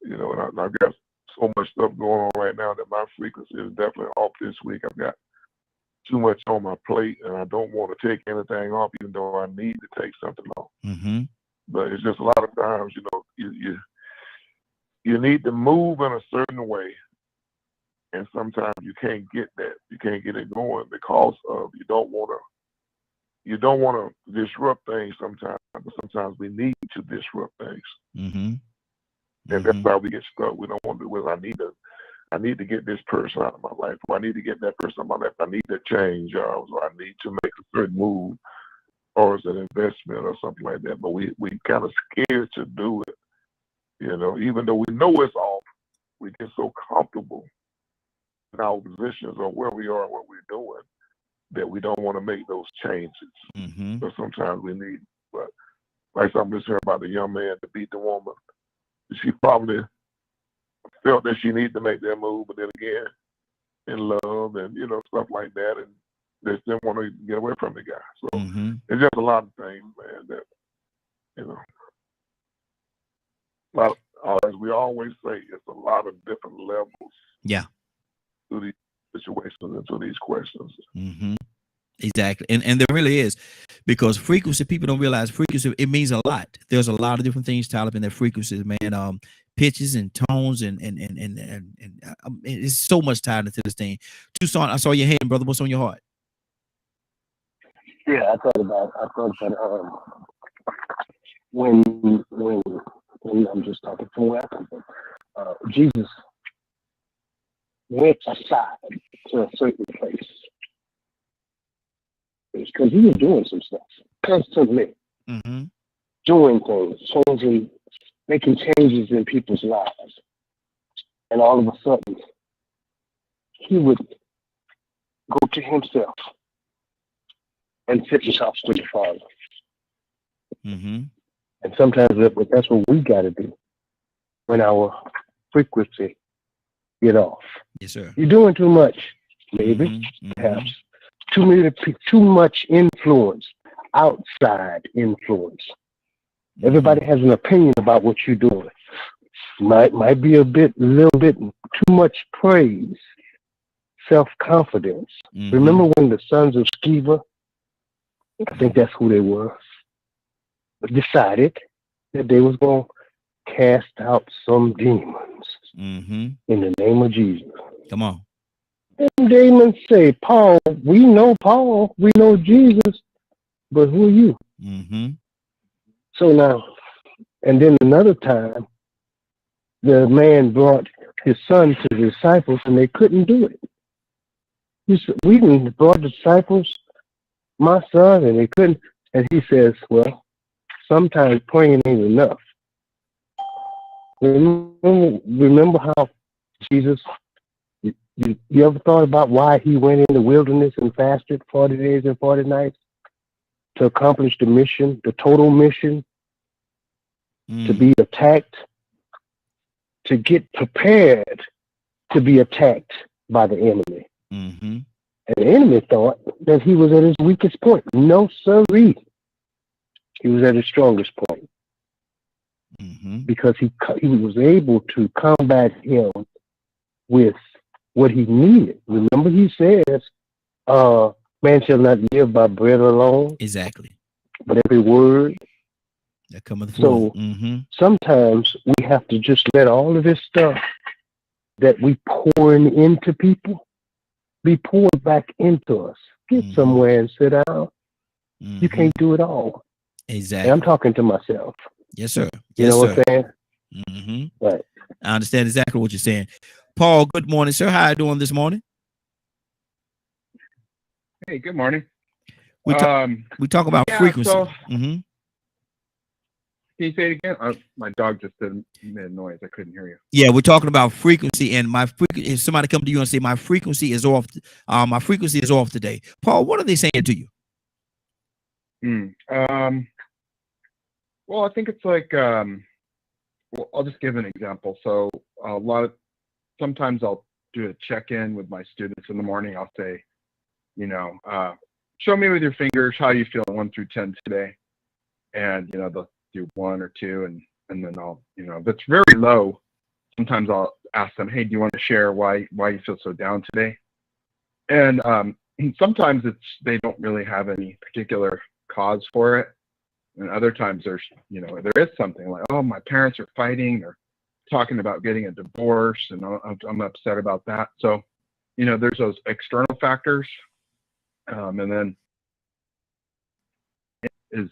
And I've got so much stuff going on right now that my frequency is definitely off this week. I've got too much on my plate, and I don't want to take anything off, even though I need to take something off. But it's just a lot of times, you need to move in a certain way, and sometimes you can't get that. You can't get it going because of you don't want to disrupt things sometimes, but sometimes we need to disrupt things. And that's why we get stuck. We don't want to do it. I need to get this person out of my life. Or I need to get that person out of my life. I need to change jobs, or I need to make a certain move, or it's an investment or something like that. But we kind of scared to do it You know, even though we know it's off, we get so comfortable in our positions or where we are and what we're doing that we don't want to make those changes. Mm-hmm. So sometimes we need, but like I'm just hearing about the young man to beat the woman. She probably felt that she needed to make that move, but then again, in love and, you know, stuff like that, and they just didn't want to get away from the guy. So it's just a lot of things, man, that, you know, as we always say, it's a lot of different levels Yeah. to these situations and to these questions. Mm-hmm. Exactly. And there really is, because frequency, people don't realize frequency, it means a lot. There's a lot of different things tied up in that frequency, man. Pitches and tones and it's so much tied into this thing. Tucson, I saw your hand, brother. What's on your heart? Yeah, I thought about when I'm just talking from where I come from, Jesus went aside to a certain place. It's because he was doing some stuff constantly, doing things, changing, making changes in people's lives, and all of a sudden, he would go to himself and sit and talk with the Father. And sometimes that's what we got to do when our frequency get off. Yes, sir. You're doing too much, maybe, perhaps. Too much influence, outside influence. Everybody has an opinion about what you're doing. Might be little bit too much praise, self-confidence. Remember when the sons of Sceva, I think that's who they were, decided that they was going to cast out some demons in the name of Jesus. Come on. And demons say, Paul, we know Jesus, but who are you? So now, and then another time, the man brought his son to the disciples and they couldn't do it. He said, we didn't brought the disciples, my son, and they couldn't. And he says, well, sometimes praying ain't enough. Remember how Jesus, you ever thought about why he went in the wilderness and fasted 40 days and 40 nights? To accomplish the mission, the total mission, to be attacked, to get prepared to be attacked by the enemy. And the enemy thought that he was at his weakest point. No, sirree. He was at his strongest point. Because he was able to combat him with what he needed. Remember, he says, man shall not live by bread alone. Exactly. But every word that cometh forth. So sometimes we have to just let all of this stuff that we pouring into people be poured back into us. Get somewhere and sit down. You can't do it all. Exactly. And I'm talking to myself. Yes, sir. You know what I'm saying? Right. I understand exactly what you're saying. Paul, good morning, sir. How are you doing this morning? Hey, good morning. We talk about frequency. So, can you say it again? My dog just made a noise. I couldn't hear you. Yeah, we're talking about frequency, and if somebody come to you and say my frequency is off, today. Paul, what are they saying to you? Well, I think it's like, well, I'll just give an example. So sometimes I'll do a check-in with my students in the morning. I'll say, show me with your fingers how you feel 1 through 10 today. And, they'll do 1 or 2 and then I'll, if it's very low, sometimes I'll ask them, hey, do you want to share why you feel so down today? And sometimes they don't really have any particular cause for it. And other times there is something like, oh, my parents are fighting or talking about getting a divorce and I'm upset about that. So, there's those external factors. And then is,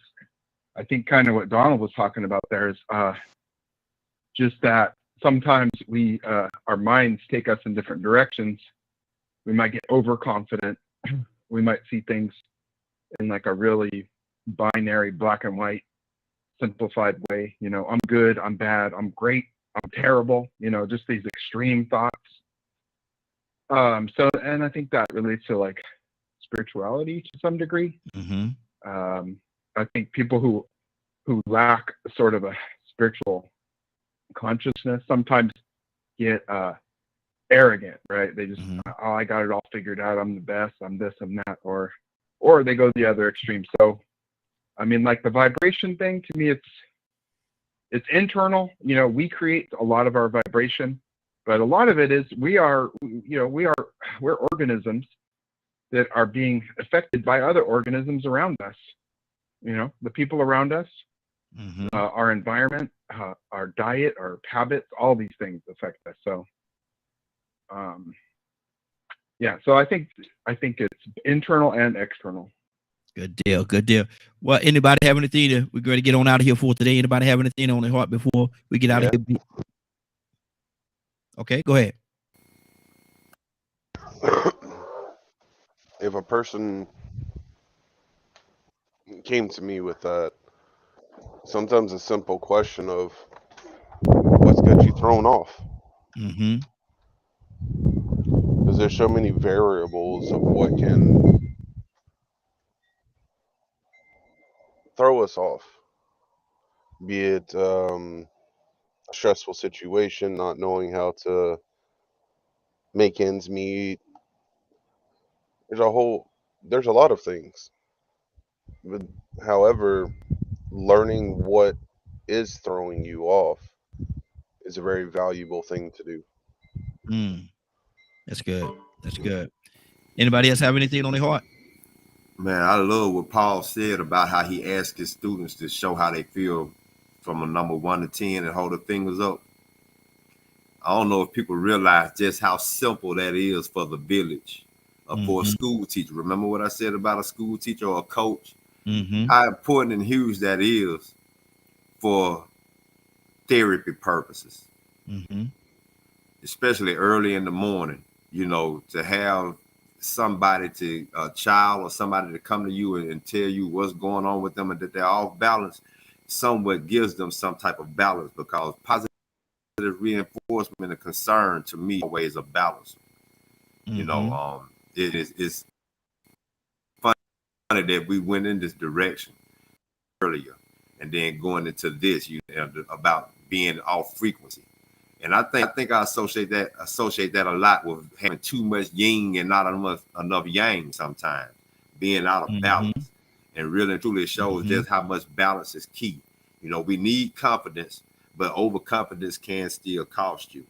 I think kind of what Donald was talking about there is just that sometimes our minds take us in different directions. We might get overconfident. We might see things in like a really binary black and white simplified way. You know, I'm good, I'm bad, I'm great, I'm terrible. You know, just these extreme thoughts. So, and I think that relates to like spirituality to some degree. I think people who lack sort of a spiritual consciousness sometimes get arrogant, right? They just, oh, I got it all figured out, I'm the best, I'm this and that, or they go the other extreme. So I mean, like the vibration thing, to me, it's internal. You know, we create a lot of our vibration, but a lot of it is we're organisms that are being affected by other organisms around us. You know, the people around us, our environment, our diet, our habits, all these things affect us. So, yeah. So I think it's internal and external. Good deal. Good deal. Well, anybody have anything we're going to get on out of here for today? Anybody have anything on their heart before we get out of here? Okay, go ahead. If a person came to me with that, sometimes a simple question of what's got you thrown off? Because there's so many variables of what can throw us off, be it a stressful situation, not knowing how to make ends meet. There's a lot of things. But however, learning what is throwing you off is a very valuable thing to do. That's good. That's good. Anybody else have anything on their heart? Man, I love what Paul said about how he asked his students to show how they feel from a number 1 to 10 and hold their fingers up. I don't know if people realize just how simple that is for the village, for a school teacher. Remember what I said about a school teacher or a coach? How important and huge that is for therapy purposes, especially early in the morning, you know, to have somebody a child or somebody to come to you and tell you what's going on with them and that they're off balance, somewhat gives them some type of balance, because positive reinforcement and concern to me always a balance. You know, it's funny that we went in this direction earlier and then going into this, you know, about being off frequency. And I think I associate that a lot with having too much yin and not enough yang sometimes, being out of balance. And really and truly shows just how much balance is key. You know, we need confidence, but overconfidence can still cost you.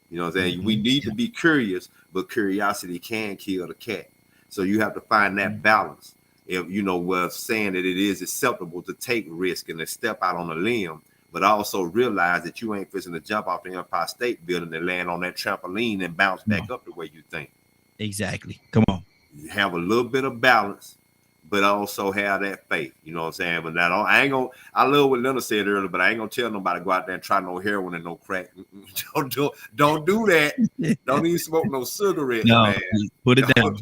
You know what I'm saying? We need to be curious, but curiosity can kill the cat. So you have to find that balance. If you know, with saying that it is acceptable to take risk and to step out on a limb, but also realize that you ain't fixing to jump off the Empire State Building and land on that trampoline and bounce back up the way you think. Exactly. Come on. You have a little bit of balance, but also have that faith. You know what I'm saying? But now I love what Leonard said earlier, but I ain't gonna tell nobody to go out there and try no heroin and no crack. Don't do that. Don't even smoke no cigarettes, man. Put it down.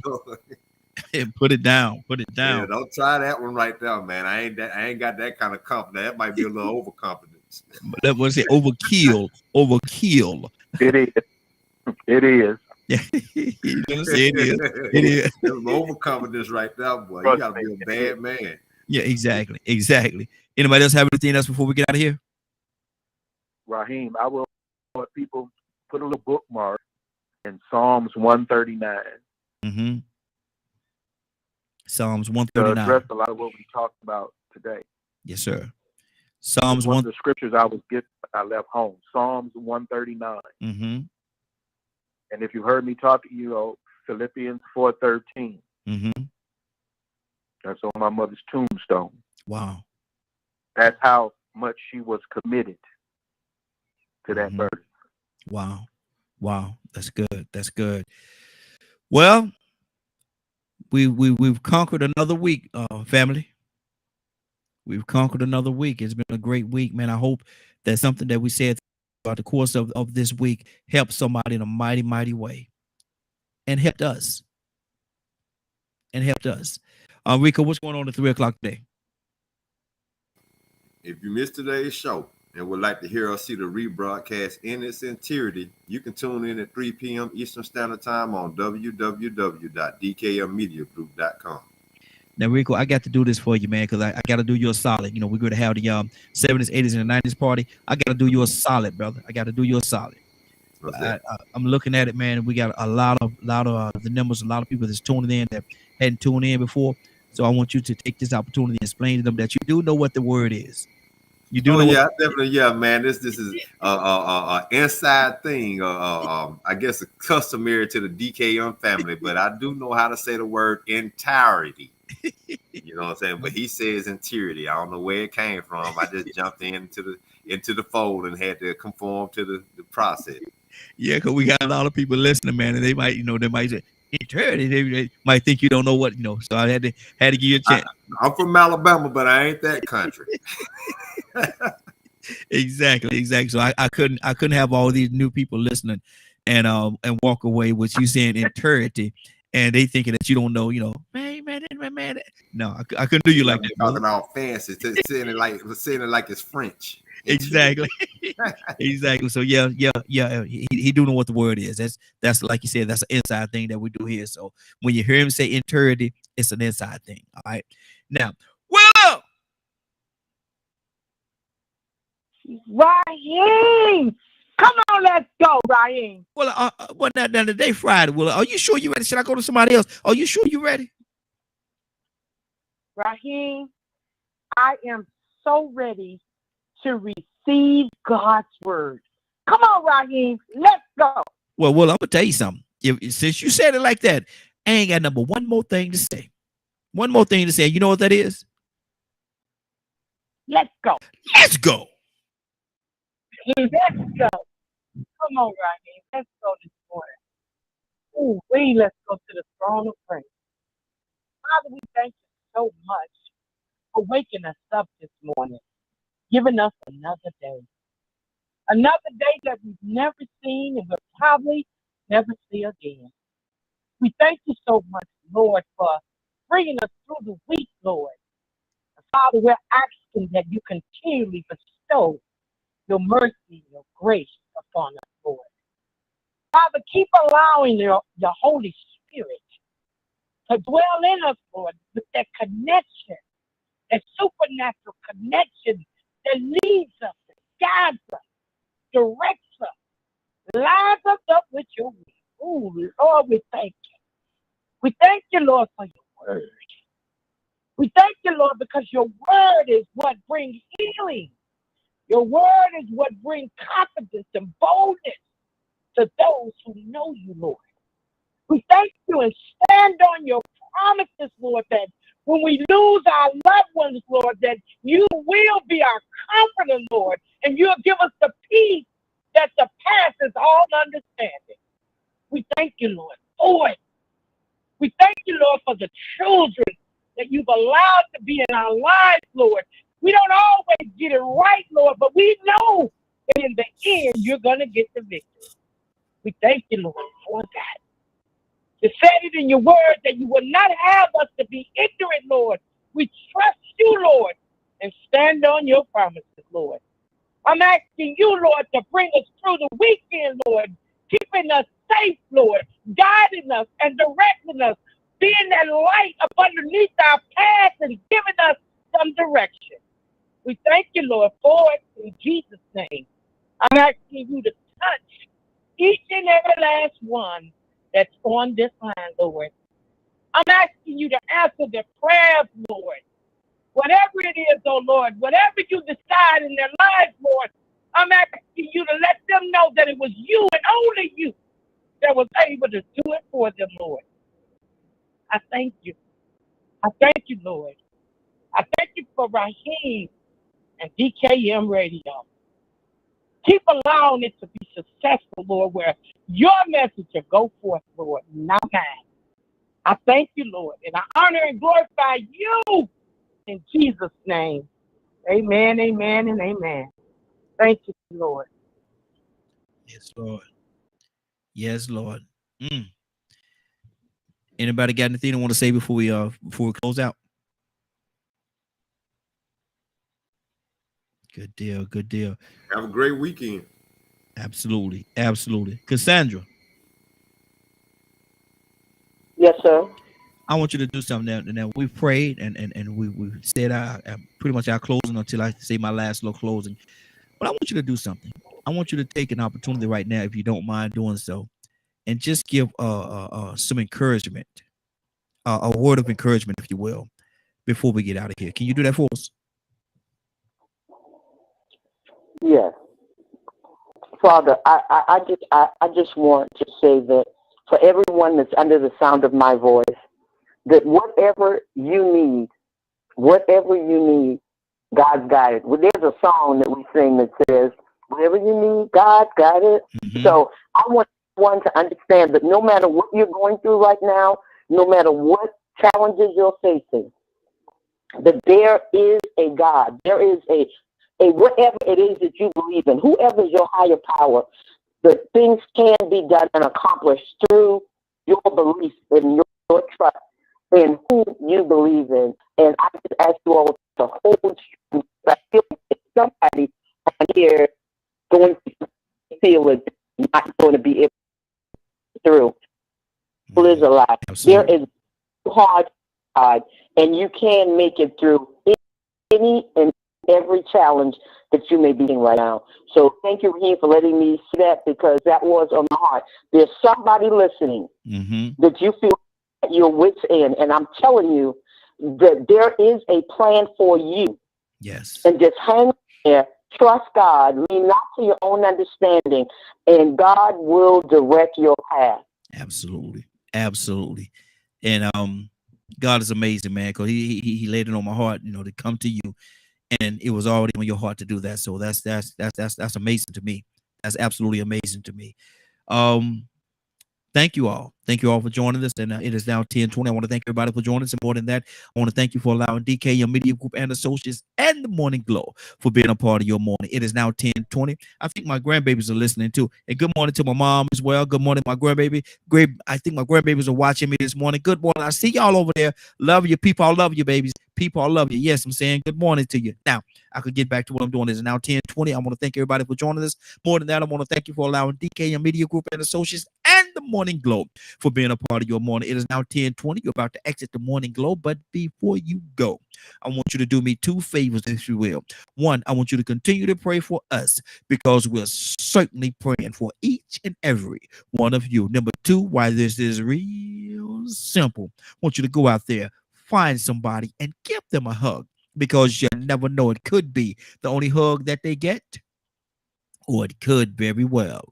Put it down. Put it down. Yeah, don't try that one right there, man. I ain't got that kind of confidence. That might be a little overconfidence. That was it. Overkill. It is. It is. It is. Overconfidence right there, boy. You gotta be a bad man. Yeah, exactly. Anybody else have anything else before we get out of here? Raheem, I will want people put a little bookmark in Psalms 139. Psalms To 139. address a lot of what we talked about today. Yes, sir. Psalms one of the scriptures I was given when I left home. Psalms 139. And if you heard me talk to you, Philippians 4:13. That's on my mother's tombstone. Wow. That's how much she was committed to that burden. Wow. That's good. Well, we've conquered another week, family. We've conquered another week. It's been a great week, man. I hope that something that we said throughout the course of this week helped somebody in a mighty, mighty way, and helped us. Rico, what's going on at 3 o'clock today? If you missed today's show and would like to hear or see the rebroadcast in its entirety, you can tune in at 3 p.m. Eastern Standard Time on www.dkmmediagroup.com. Now, Rico, I got to do this for you, man, because I got to do you a solid. You know, we're going to have the 70s, 80s, and the 90s party. I got to do you a solid, brother. I got to do you a solid. I'm looking at it, man. We got a lot of the numbers, a lot of people that's tuning in that hadn't tuned in before. So I want you to take this opportunity and explain to them that you do know what the word is. You do know. Yeah, definitely. Yeah, man. This is inside thing. I guess customary to the DKM family, but I do know how to say the word entirety. You know what I'm saying? But he says entirety. I don't know where it came from. I just jumped into the fold and had to conform to the process. Yeah, because we got a lot of people listening, man, and they might say entirety. They might think you don't know what, So I had to give you a chance. I'm from Alabama, but I ain't that country. Exactly. So I couldn't have all these new people listening and walk away with you saying entirety, and they thinking that you don't know, man. No, I couldn't do you like that. Talking all fancy, saying it like it's French. Exactly. Exactly. So yeah. He do know what the word is. That's like you said, that's an inside thing that we do here. So when you hear him say entirety, it's an inside thing. All right. Now, Willow. Raheem, come on, let's go, Raheem. Well, now today Friday. Well, are you sure you ready? Should I go to somebody else? Are you sure you ready? Raheem, I am so ready to receive God's word. Come on, Raheem, let's go. Well, I'm gonna tell you something. Since you said it like that, I ain't got one more thing to say. One more thing to say. You know what that is? Let's go. Let's go. Let's go. Come on, Raheem. Let's go this morning. Ooh, let's go to the throne of praise. Father, we thank you so much for waking us up this morning, giving us another day. Another day that we've never seen and we'll probably never see again. We thank you so much, Lord, for bringing us through the week, Lord. Father, we're asking that you continually bestow your mercy, your grace upon us, Lord. Father, keep allowing your Holy Spirit to dwell in us, Lord, with that connection, that supernatural connection that leads us, that guides us, directs us, lines us up with your will. Oh, Lord, we thank you. We thank you, Lord, for your word. We thank you, Lord, because your word is what brings healing. Your word is what brings confidence and boldness to those who know you, Lord. We thank you and stand on your promises, Lord, that when we lose our loved ones, Lord, that you will be our comforter, Lord, and you'll give us the peace that surpasses all understanding. We thank you, Lord, for it. We thank you, Lord, for the children that you've allowed to be in our lives, Lord. We don't always get it right, Lord, but we know that in the end, you're going to get the victory. We thank you, Lord, for that. You said it in your word that you will not have us to be ignorant, Lord. We trust you, Lord, and stand on your promises, Lord. I'm asking you, Lord, to bring us through the weekend, Lord, keeping us safe, Lord, guiding us and directing us, being that light up underneath our path and giving us some direction. We thank you, Lord, for it in Jesus' name. I'm asking you to touch each and every last one that's on this line, Lord. I'm asking you to answer their prayers, Lord. Whatever it is, oh Lord, whatever you decide in their lives, Lord, I'm asking you to let them know that it was you and only you that was able to do it for them, Lord. I thank you. I thank you, Lord. I thank you for Raheem and DKM Radio. Keep allowing it to be successful, Lord, where your message will go forth, Lord, not mine. I thank you, Lord, and I honor and glorify you in Jesus' name. Amen, amen, and amen. Thank you, Lord. Yes, Lord. Yes, Lord. Anybody got anything they want to say before we close out? Good deal. Good deal. Have a great weekend. Absolutely. Absolutely. Cassandra. Yes, sir. I want you to do something now. We prayed and we said pretty much our closing until I say my last little closing. But I want you to do something. I want you to take an opportunity right now, if you don't mind doing so, and just give some encouragement, a word of encouragement, if you will, before we get out of here. Can you do that for us? Yes. Father, I just want to say that for everyone that's under the sound of my voice, that whatever you need, God's got it. Well, there's a song that we sing that says, whatever you need, God's got it. Mm-hmm. So I want everyone to understand that no matter what you're going through right now, no matter what challenges you're facing, that there is a God. There is a whatever it is that you believe in, whoever is your higher power, that things can be done and accomplished through your belief and your trust in who you believe in. And I just ask you all to hold true. I feel like somebody on here going to feel it, not going to be able to through. It is a lot. There is hard, and you can make it through any and every challenge that you may be in right now. So thank you, Raheem, for letting me see that, because that was on my heart. There's somebody listening that you feel at your wit's end, and I'm telling you that there is a plan for you. Yes. And just hang there, trust God, lean not to your own understanding, and God will direct your path. Absolutely. Absolutely. And God is amazing, man, because he laid it on my heart, to come to you. And it was already on your heart to do that. So that's amazing to me. That's absolutely amazing to me. Thank you all. Thank you all for joining us. And it is now 10:20. I want to thank everybody for joining us. And more than that, I want to thank you for allowing DK, your media group, and associates, and the Morning Glow for being a part of your morning. It is now 10:20. I think my grandbabies are listening too. And good morning to my mom as well. Good morning, my grandbaby. Great. I think my grandbabies are watching me this morning. Good morning. I see y'all over there. Love you, people. I love you, babies. People, I love you. Yes, I'm saying good morning to you. Now, I could get back to what I'm doing. It's now 10:20. I want to thank everybody for joining us. More than that, I want to thank you for allowing DK, your media group, and associates, and the Morning Glow for being a part of your morning. It is now 10:20. You're about to exit the Morning Glow, but before you go, I want you to do me two favors, if you will. One, I want you to continue to pray for us, because we're certainly praying for each and every one of you. Number two, why this is real simple, I want you to go out there, find somebody, and give them a hug, because you never know. It could be the only hug that they get, or it could very well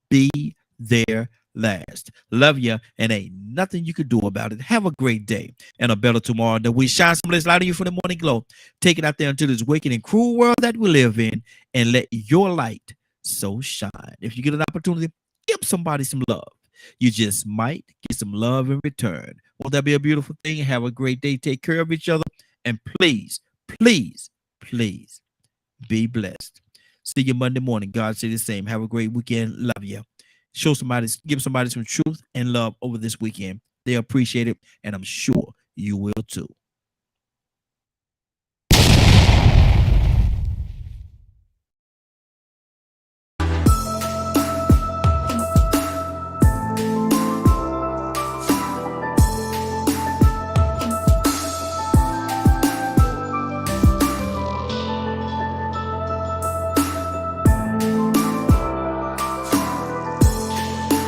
be their last. Love you, and ain't nothing you can do about it. Have a great day and a better tomorrow. That we shine some of this light on you for the Morning Glow. Take it out there into this wicked and cruel world that we live in, and let your light so shine. If you get an opportunity, give somebody some love. You just might get some love in return. Won't that be a beautiful thing? Have a great day. Take care of each other. And please, please, please be blessed. See you Monday morning. God say the same. Have a great weekend. Love you. Give somebody some truth and love over this weekend. They appreciate it, and I'm sure you will too.